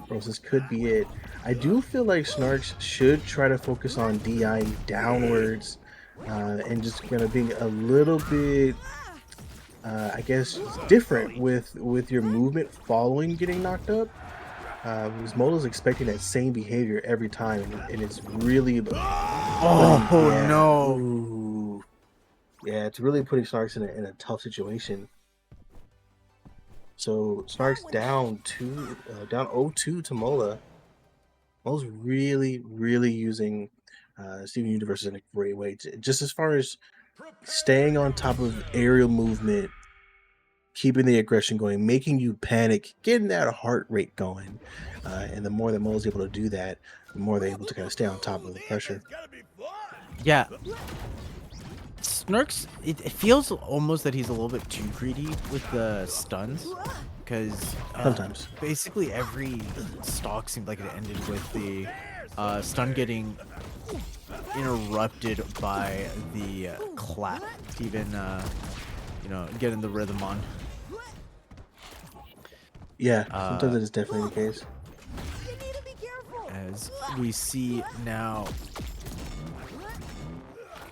C: or else this could be it. I do feel like Snarks should try to focus on DI downwards and just kind of being a little bit, I guess, different with your movement following getting knocked up. Because Mola's expecting that same behavior every time, and it's really...
B: Oh,
C: yeah.
B: no.
C: Ooh. Yeah, it's really putting Snarks in a tough situation. So Snarks down 0-2 to Mola. Mola's really using Steven Universe in a great way. Just as far as staying on top of aerial movement, keeping the aggression going, making you panic, getting that heart rate going. And the more that Mola's able to do that, the more they're able to kind of stay on top of the pressure.
B: Yeah. Snarks, it feels almost that he's a little bit too greedy with the stuns, because
C: Sometimes.
B: basically every stock seemed like it ended with the stun getting interrupted by the clap to even getting the rhythm on.
C: Yeah, sometimes that is definitely the case.
G: You need to be careful.
B: As we see now,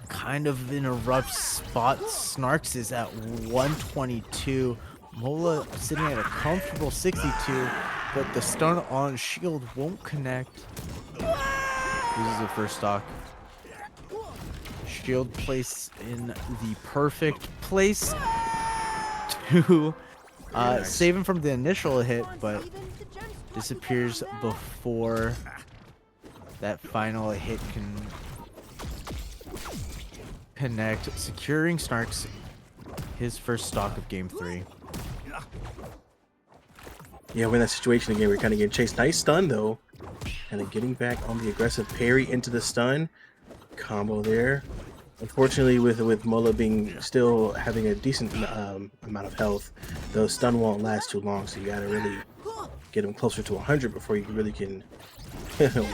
B: kind of in a rough spot. Snarks is at 122. Mola sitting at a comfortable 62, but the stun on shield won't connect. Loses the first stock. Shield placed in the perfect place to save him from the initial hit, but disappears before that final hit can connect, securing Snarks his first stock of game 3.
C: Yeah, we're in that situation again. We're kind of getting chased. Nice stun though. Kind of getting back on the aggressive parry into the stun combo there. Unfortunately, with Mola being still having a decent amount of health, the stun won't last too long. So you gotta really get him closer to 100 before you really can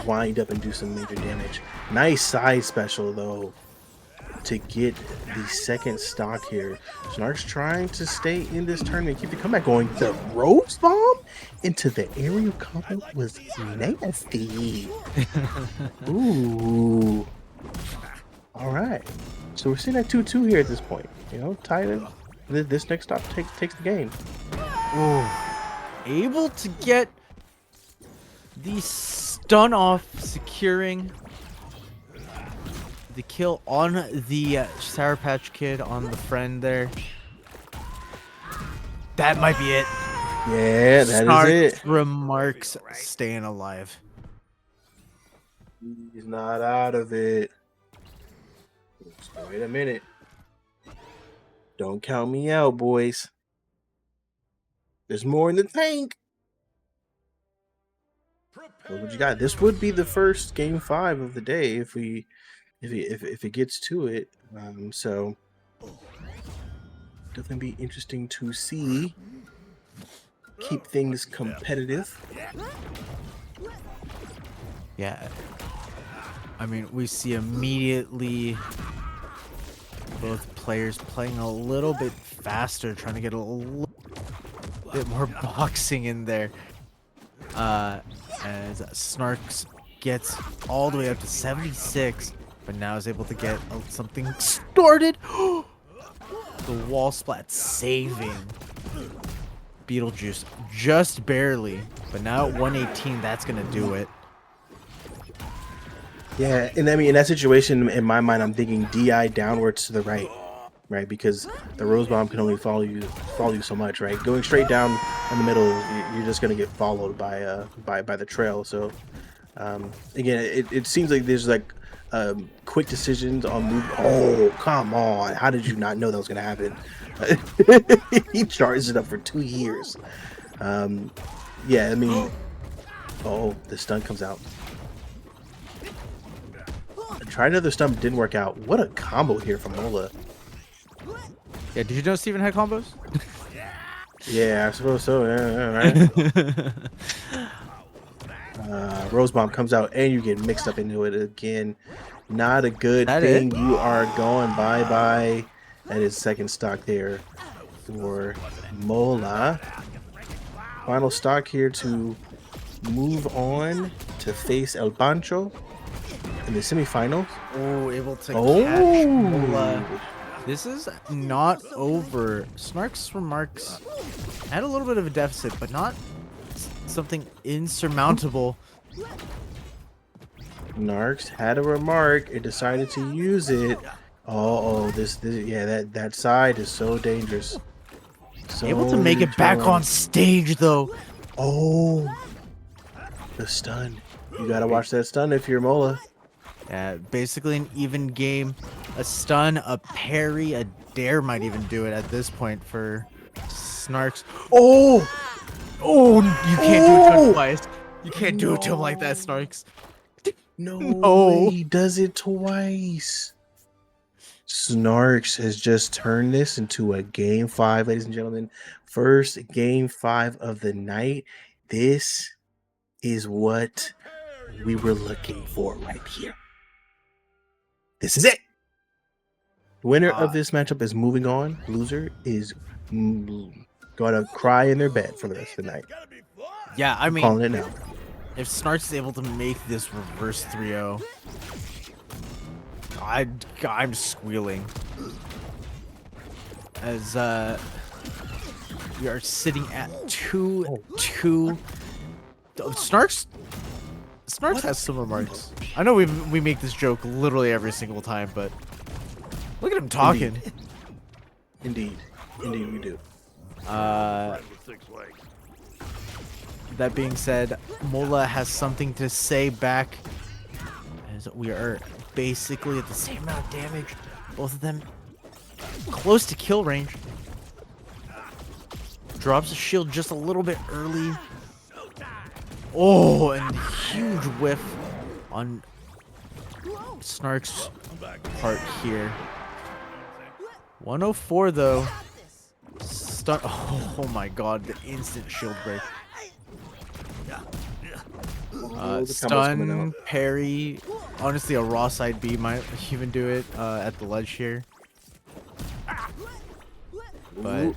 C: wind up and do some major damage. Nice side special though to get the second stock here. Snark's trying to stay in this tournament, keep the comeback going. The Rose Bomb into the aerial combo was nasty. Ooh. All right. So we're sitting at 2-2 here at this point. You know, tied in. This next stop takes the game.
B: Ooh. Able to get the stun off, securing the kill on the Sour Patch Kid on the friend there. That might be it.
C: Yeah, that
B: Snark
C: is it.
B: remarks staying alive.
C: He's not out of it. Wait a minute. Don't count me out, boys. There's more in the tank. Look what you got. This would be the first game 5 of the day if it gets to it. So definitely be interesting to see. Keep things competitive.
B: Yeah. I mean, we see immediately both players playing a little bit faster, trying to get a little bit more boxing in there. As Snarks gets all the way up to 76, but now is able to get something started. The wall splat saving Beetlejuice just barely, but now at 118, that's gonna do it.
C: Yeah, and I mean, in that situation, in my mind, I'm thinking DI downwards to the right, because the Rose Bomb can only follow you so much, right? Going straight down in the middle, you're just gonna get followed by the trail. So, again, it seems like there's like quick decisions on move. Oh, come on! How did you not know that was gonna happen? He charged it up for 2 years. Yeah, I mean, oh, the stun comes out. Try another stun, didn't work out. What a combo here from Mola.
B: Yeah, did you know Steven had combos?
C: Yeah, I suppose so. Yeah, right. Rose Bomb comes out and you get mixed up into it again. Not a good thing. You are going bye-bye. That is second stock there for Mola. Final stock here to move on to face El Pancho in the semifinals.
B: Oh, able to catch Mola. This is not over. Snark's remarks had a little bit of a deficit, but not something insurmountable.
C: Narks had a remark and decided to use it. Oh, this yeah, that side is so dangerous. So
B: Able to make it back on stage though.
C: Oh, the stun. You gotta watch that stun if you're Mola.
B: Yeah, basically an even game. A stun, a parry, a dare might even do it at this point for Snarks. Oh! Oh, you can't do it to him twice. You can't do it to him like that, Snarks.
C: No, he does it twice. Snarks has just turned this into a game 5, ladies and gentlemen. First game 5 of the night. This is what we were looking for right here. This is it. Winner of this matchup is moving on. Loser is gonna cry in their bed for the rest of the night.
B: Yeah, I mean,
C: Calling it now.
B: if Snarks is able to make this reverse 3-0, I'm squealing. As we are sitting at 2-2. Snarks has some remarks. I know we make this joke literally every single time, but look at him talking.
C: Indeed we do.
B: That being said, Mola has something to say back, as we are basically at the same amount of damage. Both of them close to kill range. Drops a shield just a little bit early. Oh, and huge whiff on Snark's part here. 104 though. Stun. Oh my god, the instant shield break. Stun, parry. Honestly, a raw side B might even do it at the ledge here. But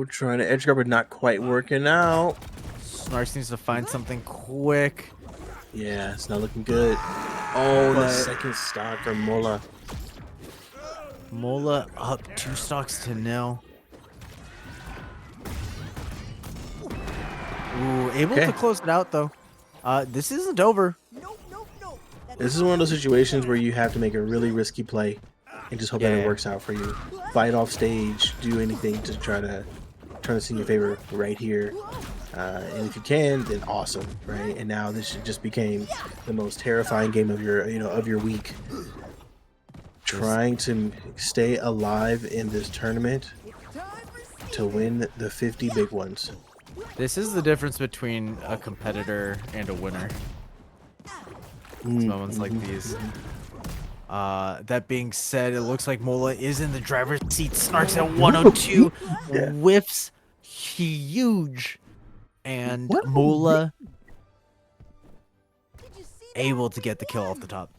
C: Trying to edge guard, but not quite working out.
B: Snarks needs to find something quick.
C: Yeah, it's not looking good. Oh, and the
B: But
C: second stock for Mola.
B: Mola up 2 stocks to 0. Ooh, able
C: Okay.
B: to close it out though. This isn't over.
G: Nope, nope, nope. That's
C: This is one of those situations where you have to make a really risky play and just hope that it
B: Yeah.
C: works out for you. Fight off stage, do anything to try to turn this in your favor right here. And if you can, then awesome, right? And now this just became the most terrifying game of your, of your week. Trying to stay alive in this tournament to win the 50 big ones.
B: This is the difference between a competitor and a winner. It's moments like these. That being said, it looks like Mola is in the driver's seat. Snarks at 102,
C: Yeah.
B: whiffs huge, and
C: What?
B: Mola
G: Did you see that?
B: able to get the kill off the top.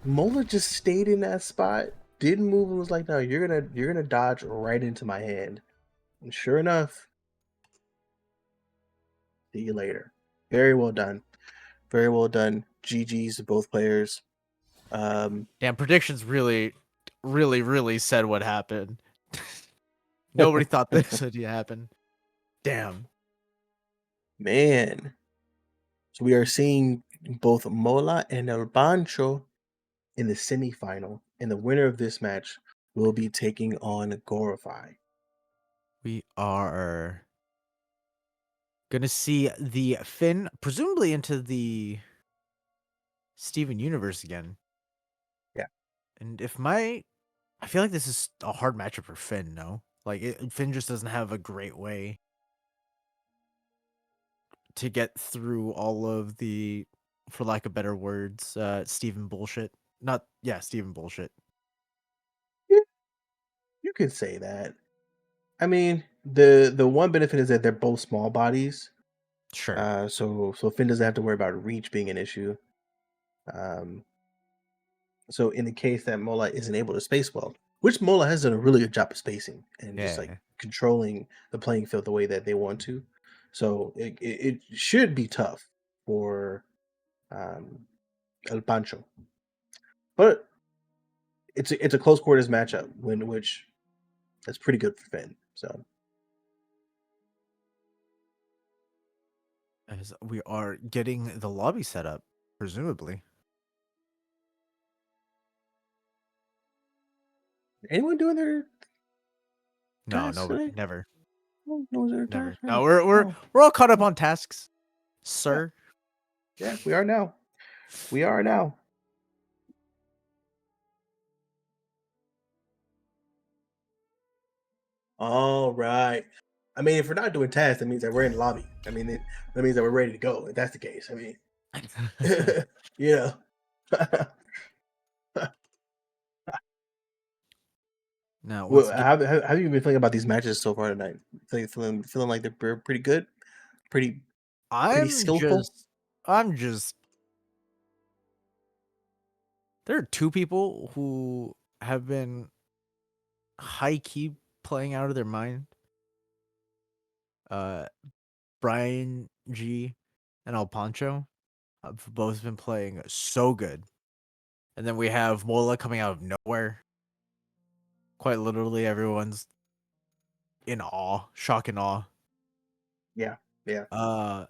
C: Mola just stayed in that spot, didn't move, and was like, "No, you're gonna dodge right into my hand." And sure enough, see you later. Very well done. Very well done. GG's to both players.
B: Damn, predictions really said what happened. Nobody thought this would happen. Damn.
C: Man. So we are seeing both Mola and El Bancho in the semifinal, and the winner of this match will be taking on Gorify.
B: We are gonna see the Finn, presumably into the Steven universe again.
C: Yeah.
B: And I feel like this is a hard matchup for Finn, no? Like, Finn just doesn't have a great way to get through all of the, for lack of better words, Steven bullshit. Steven bullshit.
C: You could say that. I mean, the one benefit is that they're both small bodies.
B: Sure.
C: So Finn doesn't have to worry about reach being an issue. So in the case that Mola isn't able to space well, which Mola has done a really good job of spacing and just like
B: Yeah.
C: controlling the playing field the way that they want to. So it should be tough for El Pancho. But it's a close quarters matchup, which that's pretty good for Finn. So
B: As we are getting the lobby set up, presumably.
C: anyone doing their
B: No,
C: tasks
B: nobody,
C: today?
B: never,
C: No one's doing their
B: never.
C: tasks?
B: No,
C: Oh,
B: we're
C: oh.
B: we're all caught up on tasks, sir.
C: Yeah, we are now. We are now. All right. I mean, if we're not doing tasks, that means that we're in the lobby. I mean, that means that we're ready to go. If that's the case, I mean, you know.
B: Now,
C: Well,
B: let's get.
C: how have you been feeling about these matches so far tonight? Feeling like they're pretty good, pretty skillful.
B: I'm just. There are 2 people who have been high key playing out of their mind. Brian G and El Pancho have both been playing so good. And then we have Mola coming out of nowhere. Quite literally, everyone's in awe, shock and awe.
C: Yeah, yeah.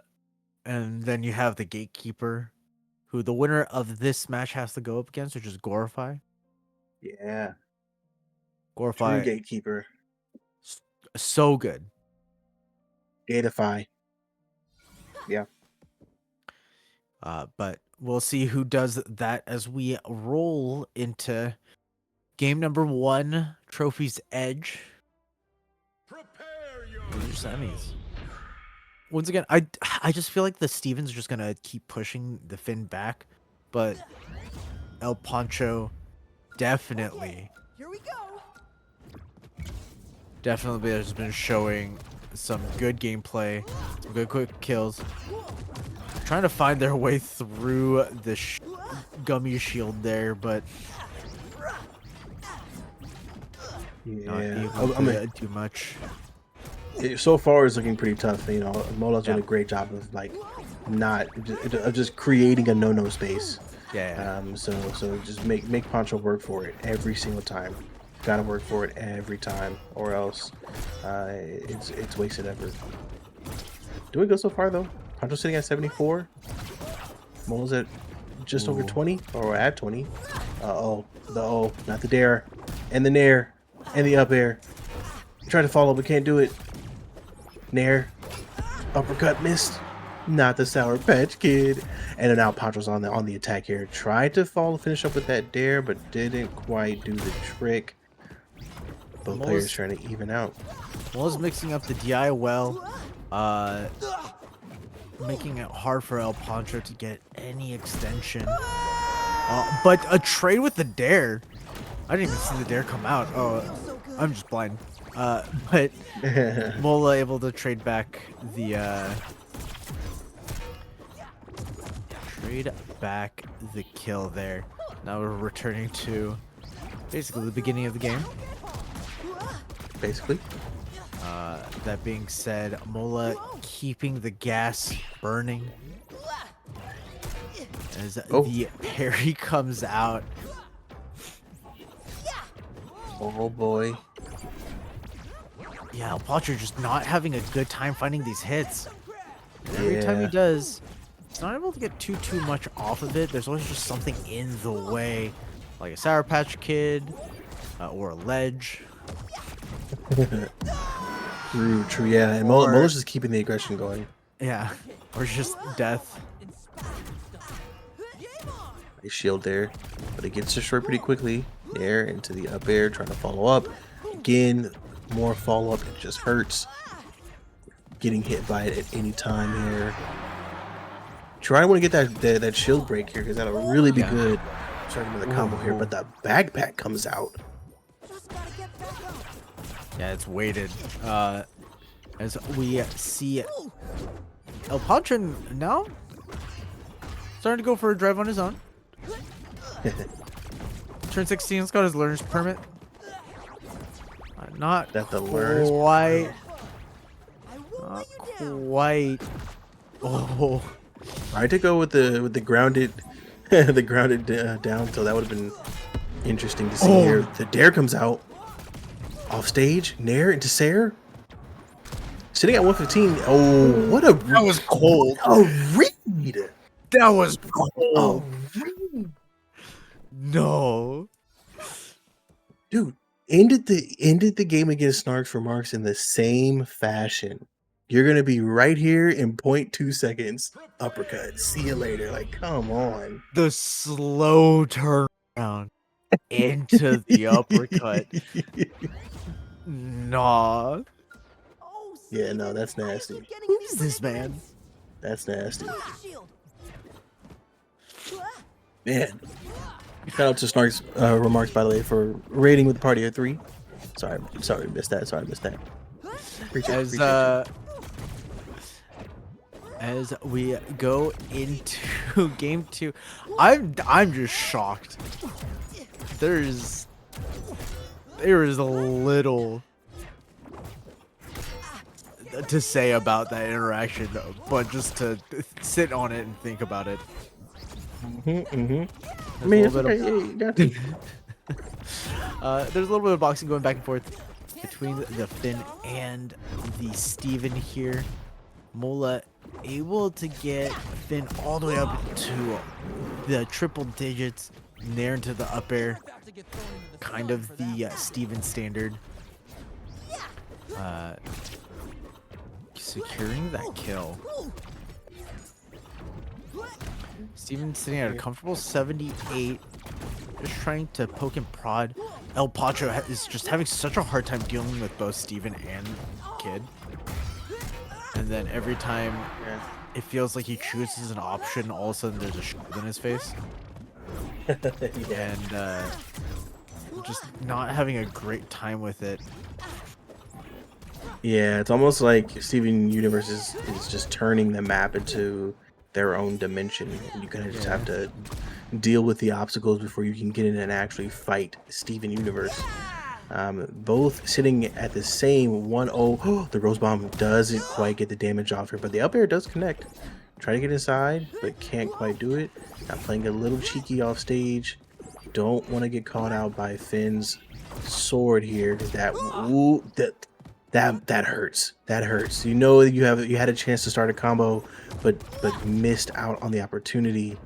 B: And then you have the gatekeeper, who the winner of this match has to go up against, which is Gorify.
C: Yeah. True
B: Gorify,
C: gatekeeper.
B: so good.
C: Gatify. Yeah.
B: But we'll see who does that as we roll into game number 1, Trophy's Edge.
E: Prepare
B: These are semis. Once again, I just feel like the Stevens are just gonna keep pushing the Finn back, but El Pancho definitely
G: Here we go.
B: has been showing some good gameplay, some good quick kills, trying to find their way through the gummy shield there, but not
C: Yeah.
B: able to do much.
C: So far it's looking pretty tough. You know, Mola's doing
B: Yeah.
C: a great job of like not of just creating a no space.
B: Yeah.
C: So just make Pancho work for it every single time. Gotta work for it every time, or else it's wasted effort. Doing good so far though. Pancho's sitting at 74. Mola's at just over
B: Ooh.
C: 20, or at 20. Not the dare, and the nair, and the up air. Try to follow but can't do it. Nair, uppercut missed. Not the Sour Patch Kid. And then now Pancho's on the attack here. Tried to finish up with that dare, but didn't quite do the trick. Both players trying to even out.
B: Mola's mixing up the DI well, making it hard for El Pancho to get any extension. But a trade with the dare. I didn't even see the dare come out. Oh, I'm just blind. But Mola able to trade back the kill there. Now we're returning to basically the beginning of the game.
C: Basically.
B: That being said, Mola keeping the gas burning as the parry comes out.
C: Oh boy.
B: Yeah, El Pancho just not having a good time finding these hits. Every time he does, he's not able to get too much off of it. There's always just something in the way, like a Sour Patch Kid or a ledge.
C: True, yeah. And Mola's just keeping the aggression going.
B: Yeah, or just death.
C: Nice shield there, but it gets destroyed pretty quickly. There into the up air, trying to follow up. Again, more follow up. It just hurts. Getting hit by it at any time here. Try to want to get that shield break here because that'll really be good. Starting with a combo here, but the backpack comes out.
B: Yeah, it's weighted. As we see El Pancho now starting to go for a drive on his own. Turn 16's got his learner's permit. Not
C: That the learner's
B: quite. Not quite. Oh.
C: Tried to go with the grounded, the grounded down. So that would have been interesting to see here. The dare comes out off stage. Nair into Sair. Sitting at 115. Oh, what a
B: That was cold.
C: a read.
B: That was cold.
C: Oh,
B: No.
C: dude, ended the game against Snarks for Marks in the same fashion. You're gonna be right here in 0.2 seconds. Uppercut. See you later. Like, come on.
B: The slow turnaround into the uppercut. Nah.
C: Yeah, no, that's nasty.
B: Who's this man?
C: That's nasty. Man. Shout out to Snark's remarks, by the way, for rating with the party of 3. Sorry, missed that. Appreciate you.
B: As we go into game 2, I'm just shocked. There is a little to say about that interaction, but just to sit on it and think about it.
C: I mean, it's okay. You got to.
B: There's a little bit of boxing going back and forth between the Finn and the Steven here. Mola able to get Finn all the way up to the triple digits, there into the up air, kind of the Steven standard. Securing that kill. Steven sitting at a comfortable 78, just trying to poke and prod. El Pancho is just having such a hard time dealing with both Steven and Kid. And then every time it feels like he chooses an option, all of a sudden there's a shield in his face. And just not having a great time with it.
C: Yeah, it's almost like Steven Universe is just turning the map into their own dimension. You kind of just have to deal with the obstacles before you can get in and actually fight Steven Universe. Both sitting at the same 1-0. The Rose Bomb doesn't quite get the damage off here, but the up air does connect. Try to get inside, but can't quite do it. Now playing a little cheeky off stage. Don't want to get caught out by Finn's sword here, because that hurts. That hurts. You know you had a chance to start a combo, but missed out on the opportunity.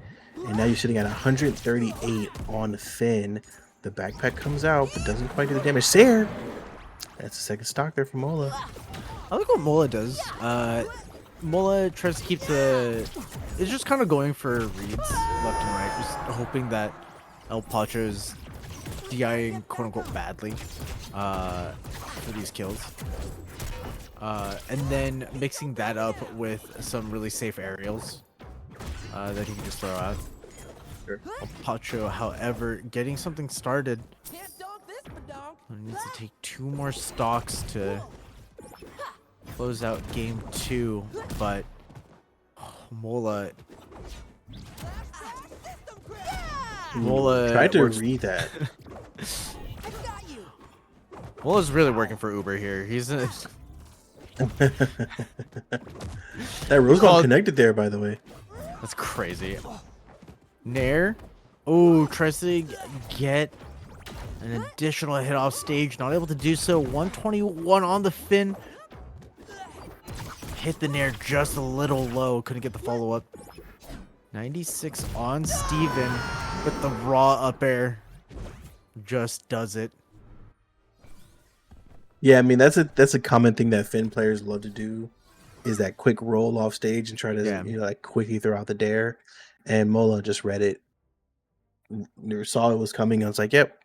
C: And now you're sitting at 138 on Finn. The backpack comes out, but doesn't quite do the damage. Sair! That's the second stock there for Mola.
B: I like what Mola does. Mola tries to keep the... It's just kind of going for reads left and right, just hoping that El Pacho's DIing quote-unquote badly for these kills. And then mixing that up with some really safe aerials that he can just throw out.
C: Sure.
B: El Pacho, however, getting something started.
G: Can't dog this, badonk.
B: Needs to take 2 more stocks to close out game 2, but Mola
C: Tried to
B: works-
C: read that.
G: I got you.
B: Mola's really working for Uber here. He's a,
C: That Rose Bomb
B: Called-
C: connected there, by the way.
B: that's crazy. Nair, oh, tries to get an additional hit off stage, not able to do so. 121 on the Finn. Hit the Nair just a little low, couldn't get the follow up. 96 on Steven with the raw up air. Just does it.
C: Yeah, I mean that's a common thing that Finn players love to do, is that quick roll off stage and try to
B: Yeah.
C: like quickly throw out the dare. And Mola just read it, saw it was coming. I was like, "Yep,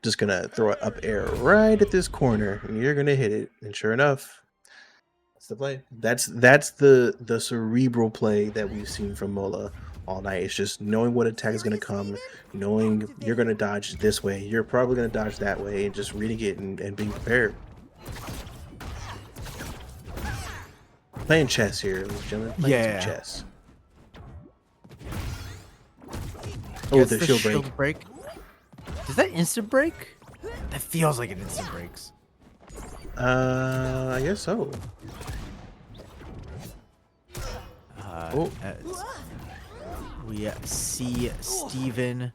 C: just gonna throw it up air right at this corner, and you're gonna hit it." And sure enough, that's the play. That's the cerebral play that we've seen from Mola all night. It's just knowing what attack is gonna come, knowing you're gonna dodge this way, you're probably gonna dodge that way, and just reading it and being prepared. Playing chess here, ladies and gentlemen. Playing some
B: Yeah.
C: chess. Oh,
B: Gets
C: the shield break.
B: Does that instant break? That feels like it instant breaks.
C: I guess so. Oh.
B: As we see Steven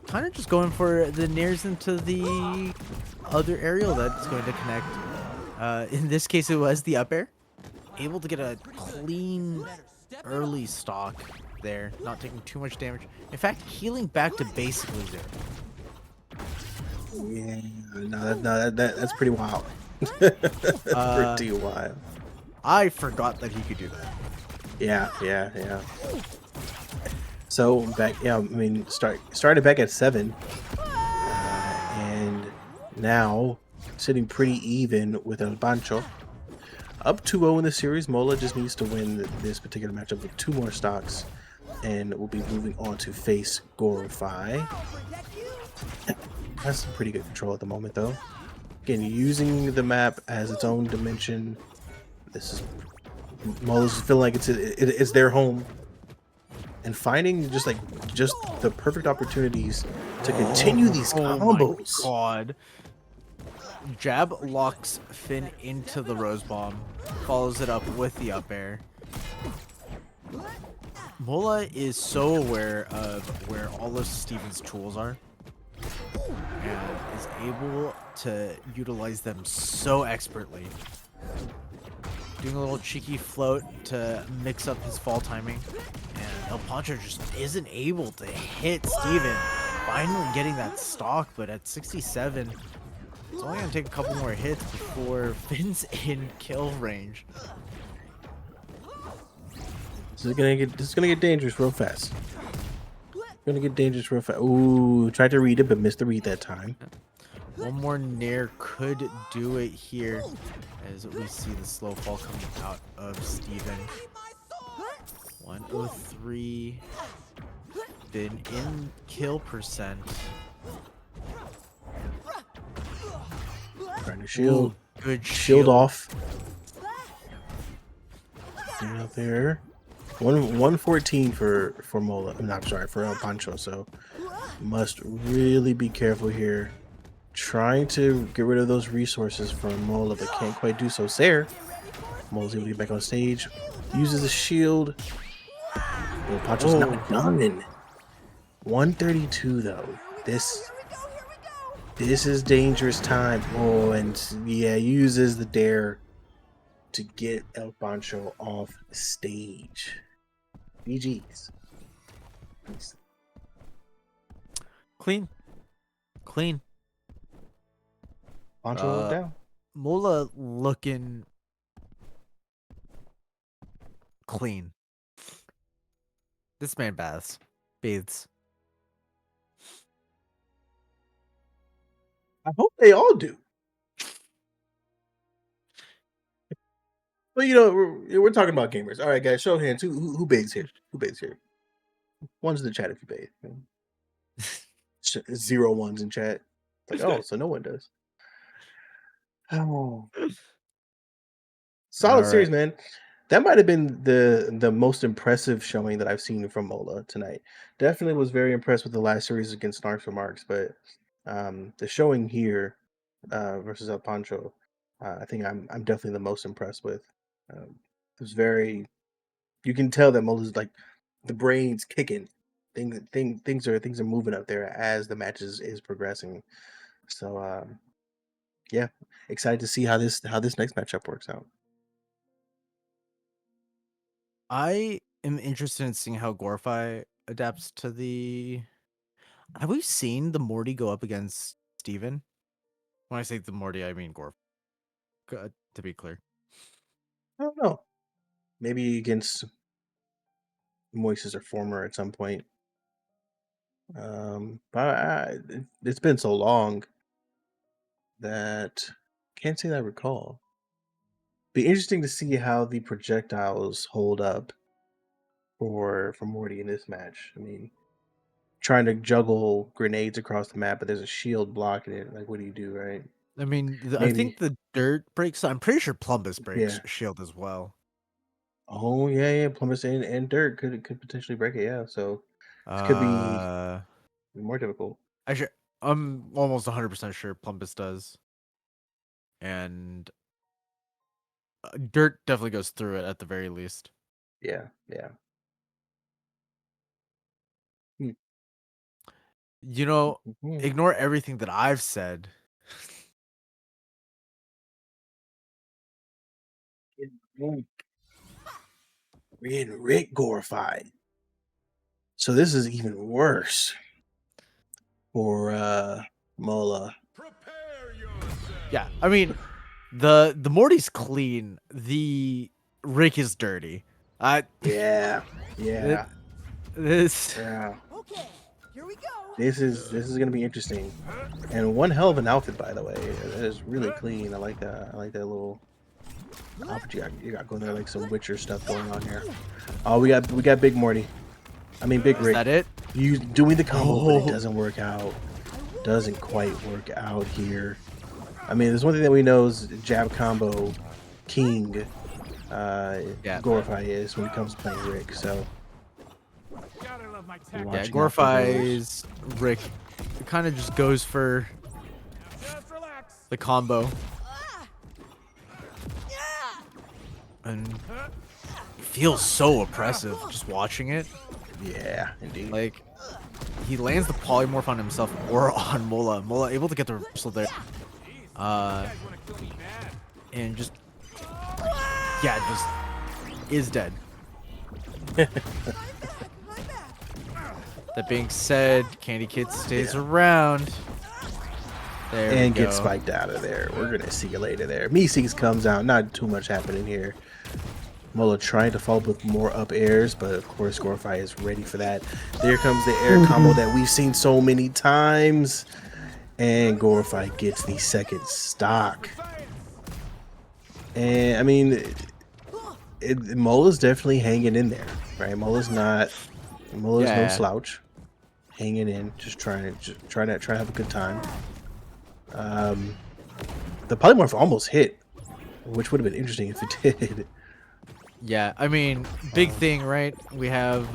B: kind of just going for the nairs into the other aerial that's going to connect. In this case, it was the up air. Able to get a clean early stock there, not taking too much damage. In fact, healing back to basically 0.
C: Yeah, no, that's pretty wild. Pretty wild.
B: I forgot that he could do that.
C: Yeah. So back, yeah, I mean, started back at 7, and now sitting pretty even with El Pancho. Up 2-0 in the series. Mola just needs to win this particular matchup with 2 more stocks, and we'll be moving on to face Gorify. Has some pretty good control at the moment, though. Again, using the map as its own dimension. This is Mola's feeling like it's their home, and finding just the perfect opportunities to continue these combos.
B: Oh my god. Jab locks Finn into the Rose Bomb, follows it up with the up air. Mola is so aware of where all of Steven's tools are, and is able to utilize them so expertly. Doing a little cheeky float to mix up his fall timing, and El Pancho just isn't able to hit Steven. Finally getting that stock, but at 67, it's only gonna take a couple more hits before Finn's in kill range.
C: This is gonna get dangerous real fast. Gonna get dangerous real fast. Ooh, tried to read it but missed the read that time.
B: One more Nair could do it here, as we see the slow fall coming out of Steven. 103. Finn in kill percent.
C: Trying to shield.
B: Ooh, good
C: Shield off. Get out there. 114 for Mola. I'm sorry, for El Pancho. So must really be careful here. trying to get rid of those resources from Mola, but can't quite do so. Sair, Mola's able to get back on stage, uses a shield. But Pancho's not done. 132 though. This is dangerous time. Oh, and yeah, uses the dare to get El Pancho off stage. BG's.
B: Clean. Clean.
C: Pancho down.
B: Mola looking clean. This man bathes.
C: I hope they all do. But you know, we're talking about gamers. All right, guys, show of hands. Who bathes here? Who bathes here? One's in the chat if you bathe. 0 ones in chat. Like, oh, so no one does. Oh, solid
B: All
C: series,
B: right.
C: man. That might have been the most impressive showing that I've seen from Mola tonight. Definitely was very impressed with the last series against Snarks Remarks, but the showing here versus El Pancho, I think I'm definitely the most impressed with. It was very. You can tell that Mola's like the brain's kicking. Things are moving up there as the match is progressing. So yeah, excited to see how this next matchup works out.
B: I am interested in seeing how Gorfai adapts to the. Have we seen the Morty go up against Steven? When I say the Morty, I mean Gorf. To be clear.
C: I don't know. Maybe against Moises or Former at some point. But it's been so long that can't say that I recall. Be interesting to see how the projectiles hold up for Morty in this match. I mean, trying to juggle grenades across the map, but there's a shield blocking it. Like, what do you do, right?
B: I mean, I
C: Maybe,
B: think the dirt breaks. I'm pretty sure Plumbus breaks
C: yeah.
B: shield as well.
C: Oh yeah. Plummet and Dirt could potentially break it. Yeah, so this could be
B: Uh,
C: more difficult.
B: Actually, I'm almost 100% sure Plumbus does, and Dirt definitely goes through it at the very least.
C: Yeah. Hmm.
B: You know,
C: Mhm.
B: ignore everything that I've said.
C: Mm. We're getting Rick glorified. So this is even worse for Mola.
B: Yeah, I mean, the Morty's clean. The Rick is dirty.
C: Yeah.
B: It, this
C: Yeah.
G: Okay, here we go.
C: This is gonna be interesting. And one hell of an outfit, by the way. It is really clean. I like that. I like that little outfit you got going there, like some Witcher stuff going on here. Oh, we got Big Morty. I mean Big
B: is
C: Rick.
B: that it?
C: You doing the combo, but it
B: Oh.
C: doesn't work out. Doesn't quite work out here. I mean, there's one thing that we know is jab combo king.
B: Yeah.
C: Gorify is when it comes to playing Rick. So
B: Yeah,
C: watching out for those.
B: Gorfai's Rick kind of just goes for the combo. And it feels so oppressive just watching it.
C: Yeah, indeed.
B: Like, he lands the polymorph on himself or on Mola. Mola able to get the reversal there. And just, yeah, just is dead. That being said, Candy Kid stays around. There
C: And
B: we go.
C: gets spiked out of there. We're gonna see you later there. Meeseeks comes out. Not too much happening here. Mola trying to follow up with more up airs, but of course Gorfai is ready for that. There comes the air combo that we've seen so many times. And Gorfai gets the second stock. And I mean, Mola's definitely hanging in there, right? Mola's no slouch. Hanging in, just trying to have a good time. The polymorph almost hit, which would have been interesting if it did.
B: Yeah, I mean, big thing, right? We have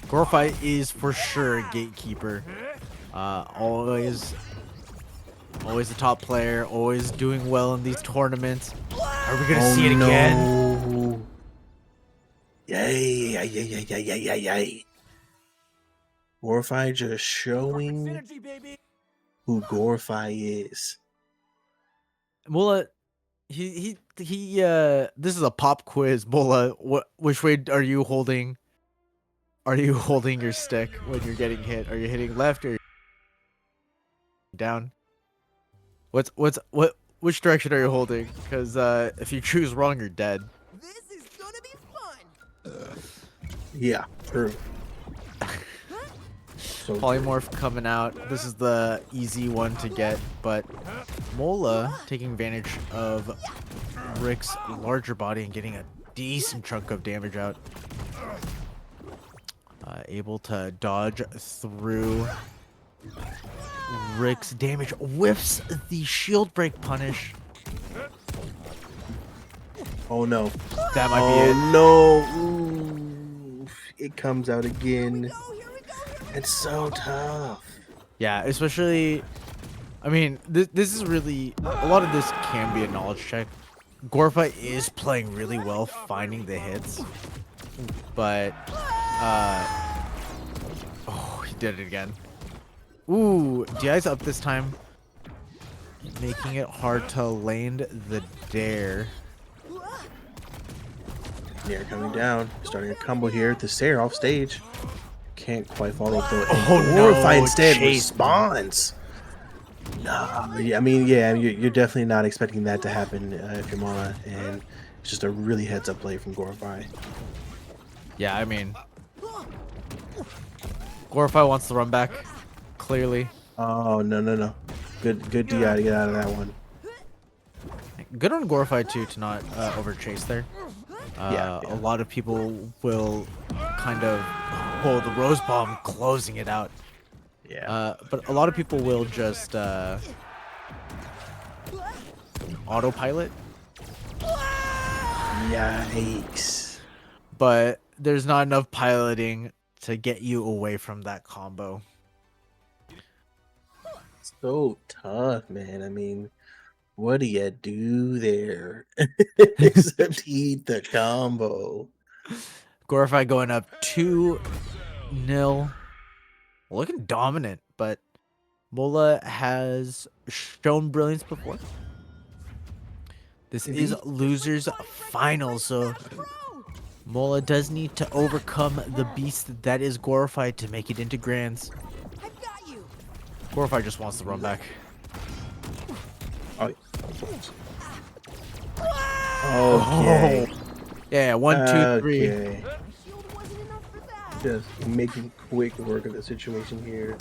B: Gorfai is for sure a gatekeeper. Always the top player, always doing well in these tournaments. Are we gonna see it again?
C: No. Yay, yay, yay, yay, yay, yay, yay, yay. Gorify just showing
D: Synergy, baby.
C: who Gorify is.
B: Mula, this is a pop quiz. Mula, which way are you holding? Are you holding your stick when you're getting hit? Are you hitting left or down? Which direction are you holding? Because if you choose wrong, you're dead.
G: This is gonna be fun.
C: Yeah, true. So true.
B: Polymorph coming out. This is the easy one to get, but Mola taking advantage of Rick's larger body and getting a decent chunk of damage out. Able to dodge through Rick's damage. Whiffs the shield break punish.
C: Oh no.
B: That might be it.
C: Oh no. Ooh, it comes out again. It's so tough.
B: Yeah, especially, I mean, this is really, a lot of this can be a knowledge check. Gorify is playing really well, finding the hits, but, oh, he did it again. Ooh, DI's up this time, making it hard to land the dare.
C: They're coming down, starting a combo here. The Sayer off stage. Can't quite follow through.
B: Oh,
C: Gorify
B: no,
C: instead
B: chase,
C: responds. No, I mean, yeah, you're definitely not expecting that to happen if you're Mana, and it's just a really heads-up play from Gorify.
B: Yeah, I mean, Gorify wants to run back, clearly.
C: Oh no. Good DI to get out of that one.
B: Good on Gorify too to not over chase there.
C: Yeah.
B: A lot of people will kind of hold the Rose Bomb, closing it out.
C: Yeah.
B: But a lot of people will just autopilot.
C: Yikes.
B: But there's not enough piloting to get you away from that combo.
C: So tough, man. I mean, what do you do there? Except eat the combo.
B: Gorify going up 2-0. Looking dominant, but Mola has shown brilliance before. This is losers final, so Mola does need to overcome the beast that is Gorify to make it into Grands.
G: I've got you.
B: Gorify just wants to run back.
C: Oh. Okay.
B: Yeah, 1, 2, 3.
C: Okay.
G: Shield wasn't enough for that.
C: Just making quick work of the situation here.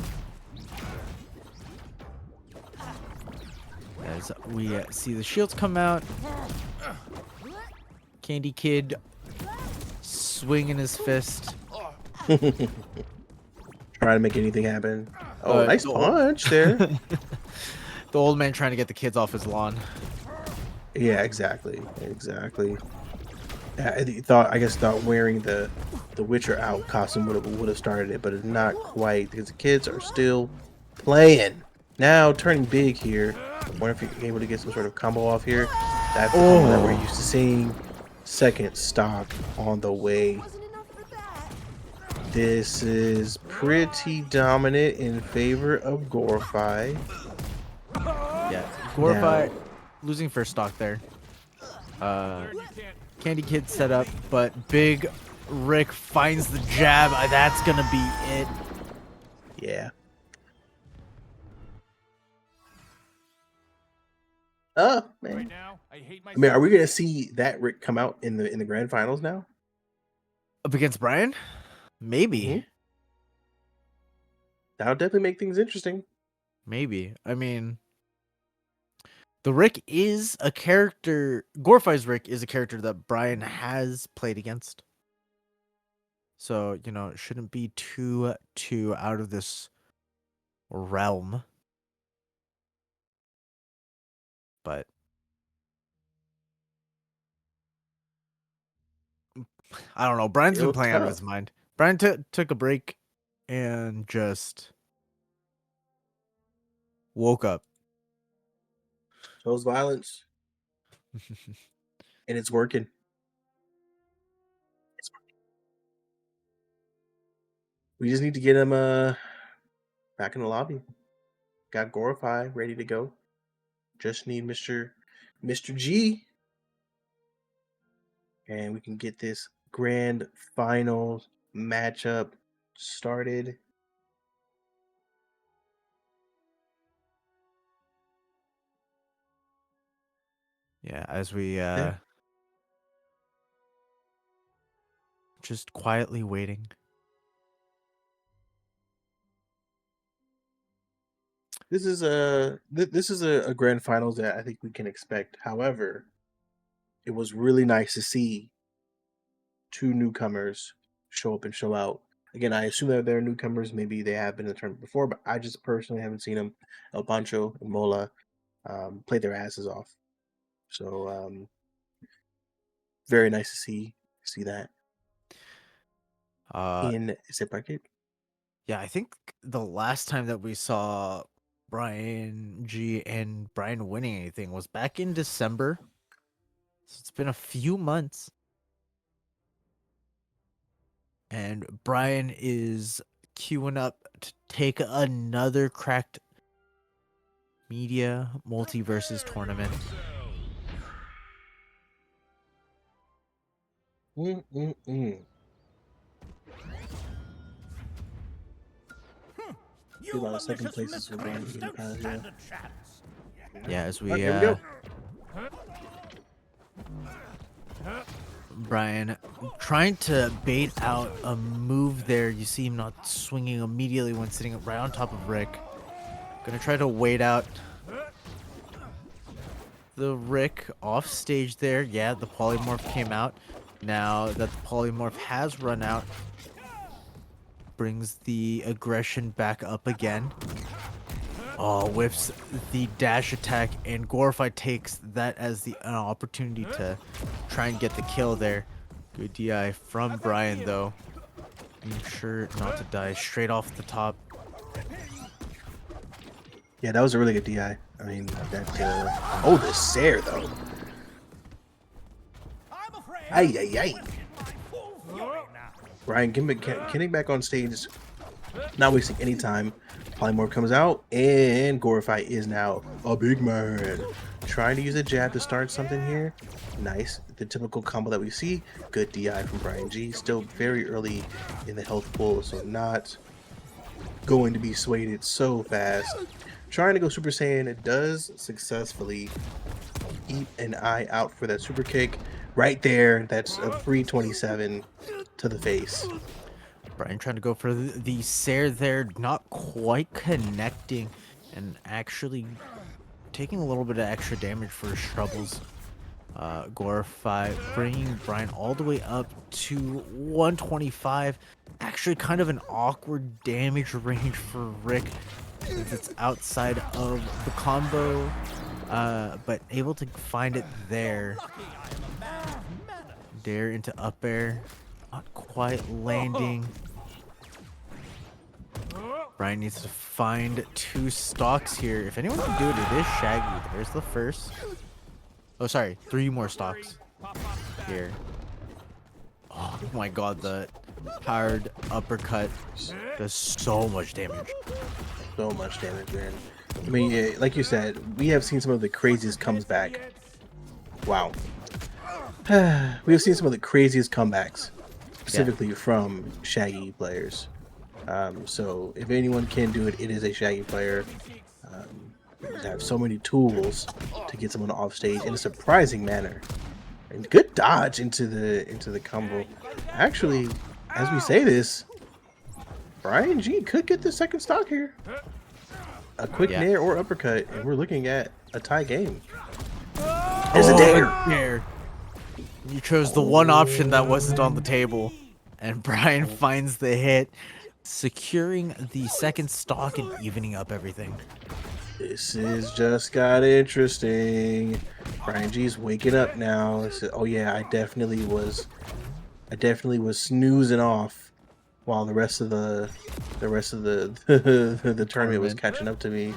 B: As we see the shields come out. Candy Kid swinging his fist.
C: Trying to make anything happen. Oh, nice
B: the
C: punch there.
B: The old man trying to get the kids off his lawn.
C: Yeah, exactly. I guess thought wearing the Witcher out costume would have started it, but it's not quite because the kids are still playing. Now turning big here. Wonder if you're able to get some sort of combo off here. That's the combo that we're used to seeing. Second stock on the way.
G: Wasn't enough for that.
C: This is pretty dominant in favor of Gorify.
B: Yeah, Gorify losing first stock there. Candy Kid set up, but Big Rick finds the jab. That's gonna be it.
C: Yeah. Oh man. I mean, are we gonna see that Rick come out in the grand finals now?
B: Up against Brian? Maybe.
C: Mhm. That'll definitely make things interesting.
B: Maybe. I mean, the Rick is a character. Gorify's Rick is a character that Brian has played against. So, it shouldn't be too out of this realm. But I don't know. Brian's been
C: Still
B: playing out of
C: tough.
B: his mind. Brian took a break and just woke up.
C: Shows violence, and it's working. We just need to get him back in the lobby. Got Gorify ready to go. Just need Mr. G, and we can get this grand final matchup started.
B: Yeah, as we just quietly waiting.
C: This is a grand finals that I think we can expect. However, it was really nice to see two newcomers show up and show out. Again, I assume that they're newcomers. Maybe they have been in the tournament before, but I just personally haven't seen them. El Pancho and Mola played their asses off. So very nice to see that in Zip Arcade.
B: Yeah, I think the last time that we saw Brian G and Brian winning anything was back in December. So it's been a few months. And Brian is queuing up to take another cracked media MultiVersus tournament.
C: A lot of second places for Brian G.
B: Yeah, as we
C: Right, here we go.
B: Brian trying to bait out a move there. You see him not swinging immediately when sitting right on top of Rick. Gonna try to wait out the Rick off stage there. Yeah, the polymorph came out. Now that the polymorph has run out, brings the aggression back up again. Oh, whips the dash attack, and Gorify takes that as an opportunity to try and get the kill there. Good DI from Brian, though. Being sure not to die straight off the top.
C: Yeah, that was a really good DI. I mean, that. Oh, the Sair, though. Ay, ay, ay. Brian, getting back on stage, not wasting any time. Polymorph comes out, and Gorify is now a big man. Trying to use a jab to start something here. Nice. The typical combo that we see. Good DI from Brian G. Still very early in the health pool, so not going to be swayed so fast. Trying to go Super Saiyan. It does successfully keep an eye out for that super kick. Right there. That's a 327 to the face.
B: Brian trying to go for the Sair there, not quite connecting, and actually taking a little bit of extra damage for his troubles. Gorify bringing Brian all the way up to 125. Actually kind of an awkward damage range for Rick, since it's outside of the combo, but able to find it there. Dare into up air. Not quite landing. Brian needs to find two stocks here. If anyone can do it, it is Shaggy. There's the first. Oh, sorry. 3 more stocks here. Oh my god, the powered uppercut does so much damage.
C: So much damage, man. I mean, yeah, like you said, we have seen some of the craziest comes back. Wow. We have seen some of the craziest comebacks, specifically from Shaggy players. So if anyone can do it, it is a Shaggy player. They have so many tools to get someone off stage in a surprising manner. And good dodge into the combo. Actually, as we say this, Brian G could get the second stock here. A quick nair or uppercut, and we're looking at a tie game. There's a dare.
B: You chose the one option that wasn't on the table, and Brian finds the hit, securing the second stock and evening up everything.
C: This is just got interesting. Brian G's waking up now. Oh yeah, I definitely was snoozing off while the rest of the the tournament was catching up to me.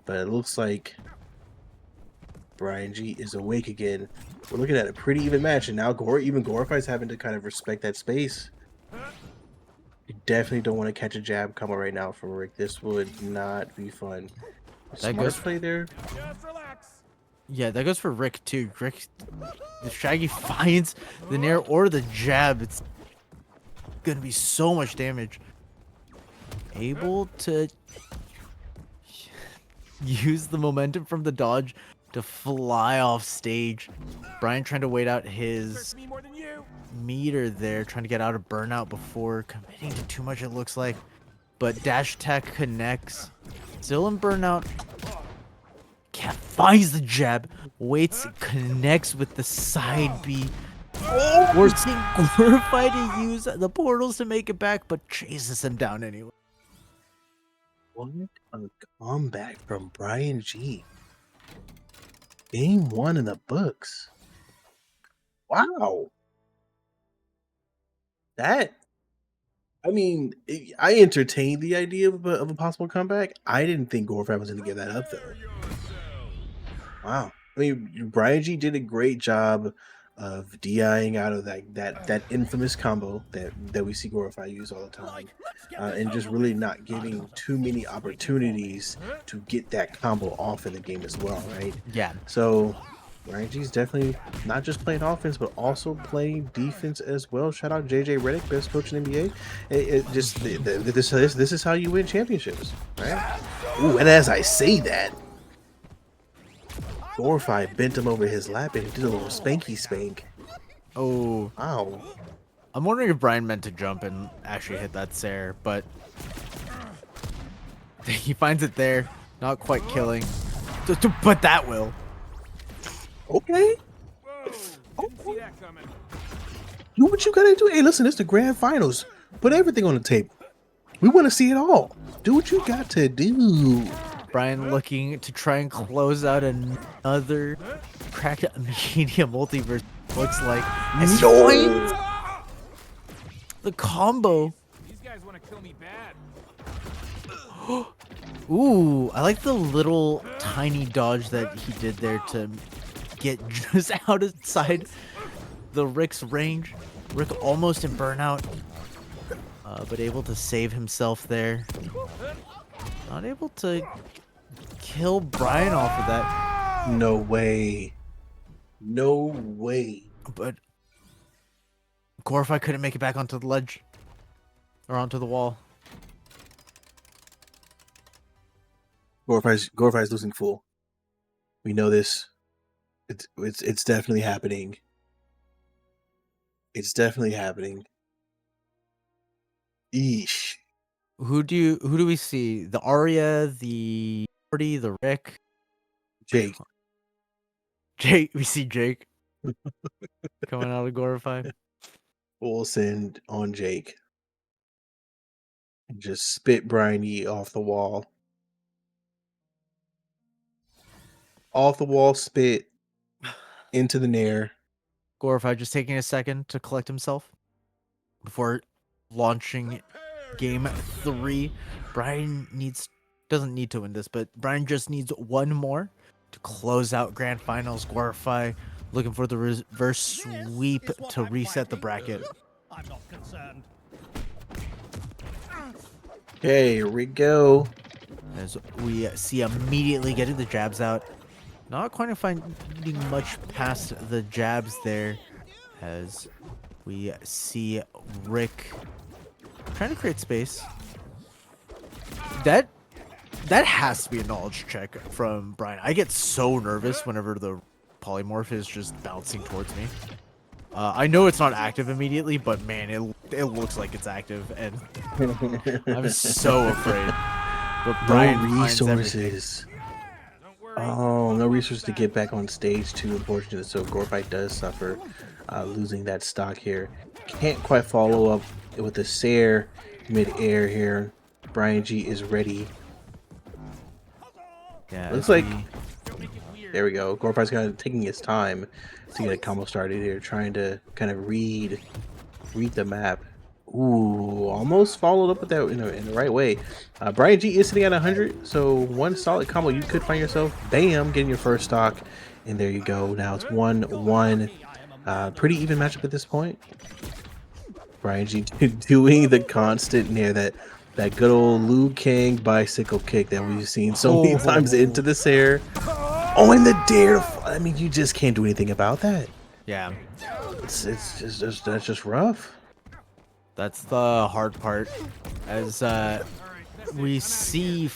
C: but it looks like Brian G is awake again. We're looking at a pretty even match, and now even Gorify's having to kind of respect that space. You definitely don't want to catch a jab combo right now from Rick. This would not be fun. Smart
B: goes
C: play there.
B: Yeah, that goes for Rick too. Rick, the Shaggy finds the nair or the jab. It's gonna be so much damage. Able to use the momentum from the dodge to fly off stage. Brian trying to wait out his meter there, trying to get out of burnout before committing to too much, it looks like. But dash tech connects. Still in burnout. Cat finds the jab, waits, connects with the side B. Forcing Glorify to use the portals to make it back, but chases him down anyway.
C: What a comeback from Brian G. Game 1 in the books. Wow. That, I mean, I entertained the idea of a possible comeback. I didn't think Gorfat was going to give that up, though. Wow. I mean, Brian G did a great job of DIing out of that infamous combo that we see Gorify use all the time, and just really not giving too many opportunities to get that combo off in the game as well, right?
B: Yeah.
C: So Brian G's definitely not just playing offense, but also playing defense as well. Shout out JJ Redick, best coach in NBA. This is how you win championships, right? Ooh, and as I say that, Gorify bent him over his lap and he did a little spanky spank.
B: Oh.
C: Wow.
B: I'm wondering if Brian meant to jump and actually hit that Sair, but he finds it there. Not quite killing. But that will.
C: Okay. Do what you gotta do. Hey, listen, it's the grand finals. Put everything on the table. We want to see it all. Do what you got to do.
B: Brian looking to try and close out another cracked media multiverse. Looks like as he finds the combo.
D: These guys want to kill me bad.
B: Ooh, I like the little tiny dodge that he did there to get just outside the Rick's range. Rick almost in burnout, but able to save himself there. Not able to kill Brian off of that.
C: No way. No way.
B: But Gorify couldn't make it back onto the ledge or onto the wall.
C: Gorify's losing full. We know this. It's definitely happening. It's definitely happening. Eesh.
B: Who do we see? The Arya, the Morty, the Rick,
C: Jake.
B: Jake. We see Jake coming out of Gorify.
C: Full send on Jake. And just spit Brian E off the wall. Off the wall spit into the nair.
B: Gorify just taking a second to collect himself before launching game 3. Brian doesn't need to win this, but Brian just needs one more to close out grand finals. Gorify looking for the reverse sweep to reset the bracket.
F: I'm not concerned.
C: Okay, here we go.
B: As we see immediately getting the jabs out. Not quite finding much past the jabs there, as we see Rick trying to create space. That has to be a knowledge check from Brian. I get so nervous whenever the polymorph is just bouncing towards me. I know it's not active immediately, but man, it looks like it's active, and I'm so afraid. But Brian
C: No
B: finds everything.
C: resources. Oh, no resources to get back on stage too, unfortunately. So Gorify does suffer losing that stock here. Can't quite follow up with the Sair mid-air here. Brian G is ready.
B: Yeah,
C: Looks like there we go. Gorify's kind of taking his time to get a combo started here, trying to kind of read the map. Ooh, almost followed up with that in the right way. Brian G is sitting at 100, so one solid combo you could find yourself. Bam, getting your first stock, and there you go. Now it's 1-1. Pretty even matchup at this point. Brian G doing the constant near that good old Liu Kang bicycle kick that we've seen so many times into this air. Oh, and the dare! I mean, you just can't do anything about that.
B: Yeah,
C: It's just that's just rough.
B: that's the hard part. As we see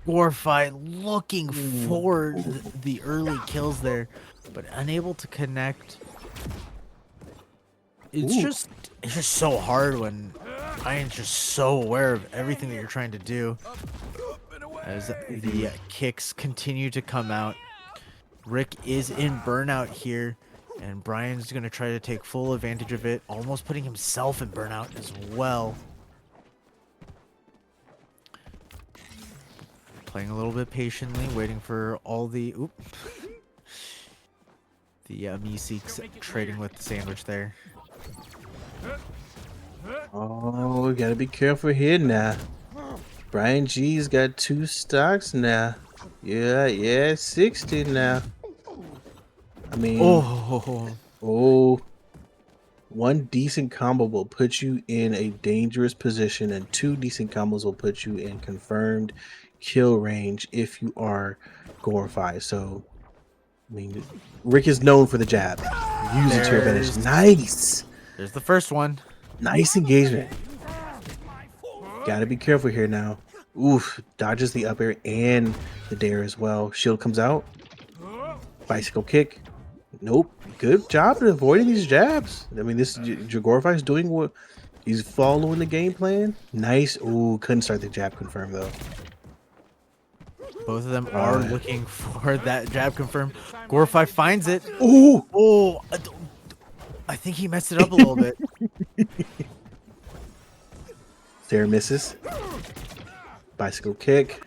B: Gorfai looking for the early kills there, but unable to connect. It's just so hard when Ryan's just so aware of everything that you're trying to do. As the kicks continue to come out, Rick is in burnout here, and Brian's gonna try to take full advantage of it, almost putting himself in burnout as well. Playing a little bit patiently, waiting for all the Meeseeks trading with the sandwich there.
C: Oh, we gotta be careful here now. Brian G's got 2 stocks now. Yeah, 60 now. I mean, oh, one decent combo will put you in a dangerous position, and 2 decent combos will put you in confirmed kill range if you are Gorfai. So, I mean, Rick is known for the jab. Use it to your advantage. Nice.
B: There's the first one.
C: Nice engagement. Gotta be careful here now. Oof, dodges the up air and the dare as well. Shield comes out. Bicycle kick. Nope. Good job at avoiding these jabs. I mean, this Jagorfai is doing what he's following the game plan. Nice. Ooh, couldn't start the jab confirm though.
B: Both of them are looking for that jab confirm. Gorfai finds it.
C: Ooh.
B: Oh, I think he messed it up a little bit.
C: There misses. Bicycle kick.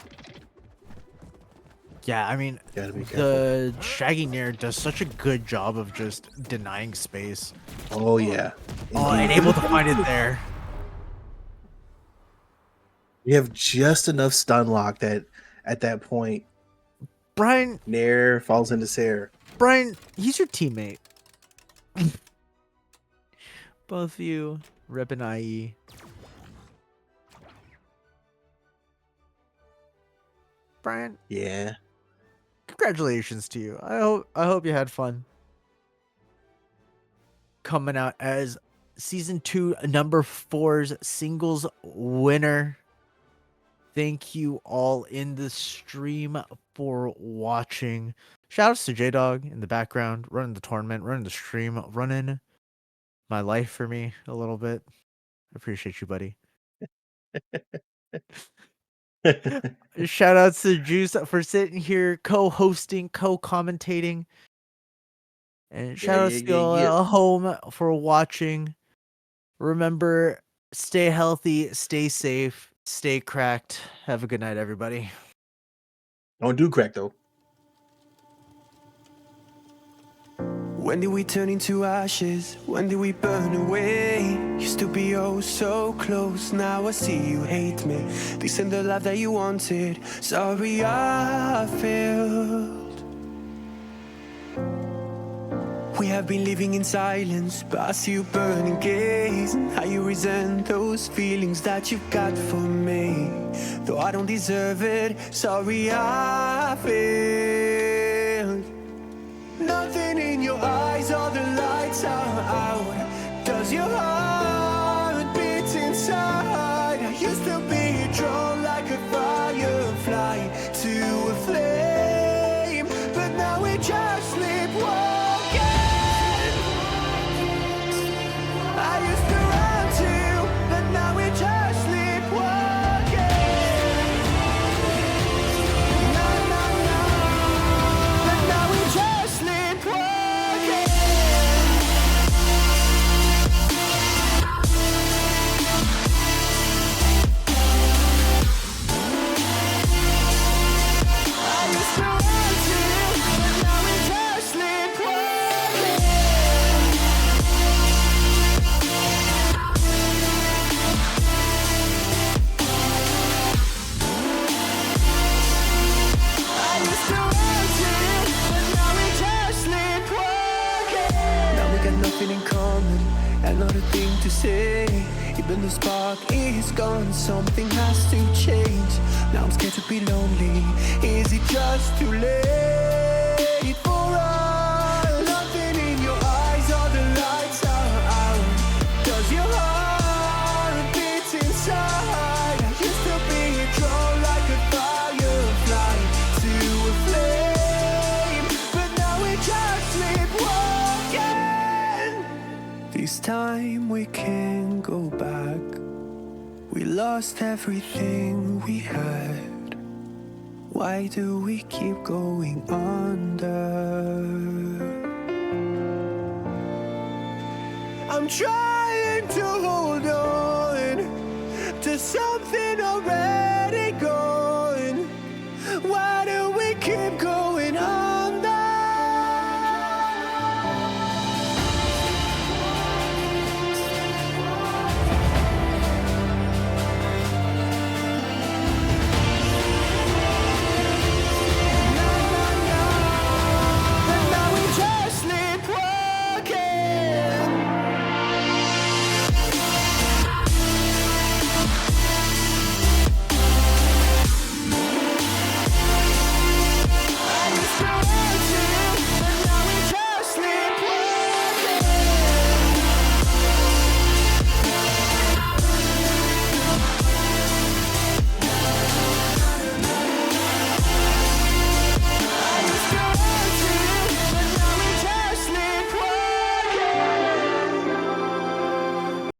B: Yeah, I mean,
C: Gotta be careful.
B: the Shaggy Nair does such a good job of just denying space.
C: Oh yeah.
B: Oh, and able to find it there.
C: We have just enough stun lock that at that point,
B: Brian,
C: Nair falls into Sair.
B: Brian, he's your teammate. Both of you, Rip and IE. Brian,
C: Yeah.
B: congratulations to you. I hope you had fun. Coming out as season 2 number 4's singles winner. Thank you all in the stream for watching. Shoutouts to J-Dog in the background, running the tournament, running the stream, running my life for me a little bit. I appreciate you, buddy. Shoutouts to Juice for sitting here, co-hosting, co-commentating. And shoutouts to y'all at home for watching. Remember, stay healthy, stay safe, stay cracked. Have a good night, everybody.
C: Don't do crack though.
H: When did we turn into ashes? When did we burn away? Used to be oh so close. Now I see you hate me. This ain't the life that you wanted. Sorry I failed. We have been living in silence, but I see you burning gaze, and how you resent those feelings that you got for me. Though I don't deserve it, sorry I failed. Nothing in your eyes, all the lights are out. Does your heart beat inside? I used to be drawn like a firefly to a flame, but now we just sleepwalking. I used to run too, but now we just sleepwalking. No, no, no, but now we just sleepwalking. moment, another thing to say. Even the spark is gone, something has to change. Now I'm scared to be lonely. Is it just too late for us? Nothing in your eyes, all the lights are out. Does your heart beat inside? I used to be drawn like a firefly to a flame, but now we just sleepwalking. This time we can't go back. We lost everything we had. Why do we keep going under? I'm trying to hold on to something already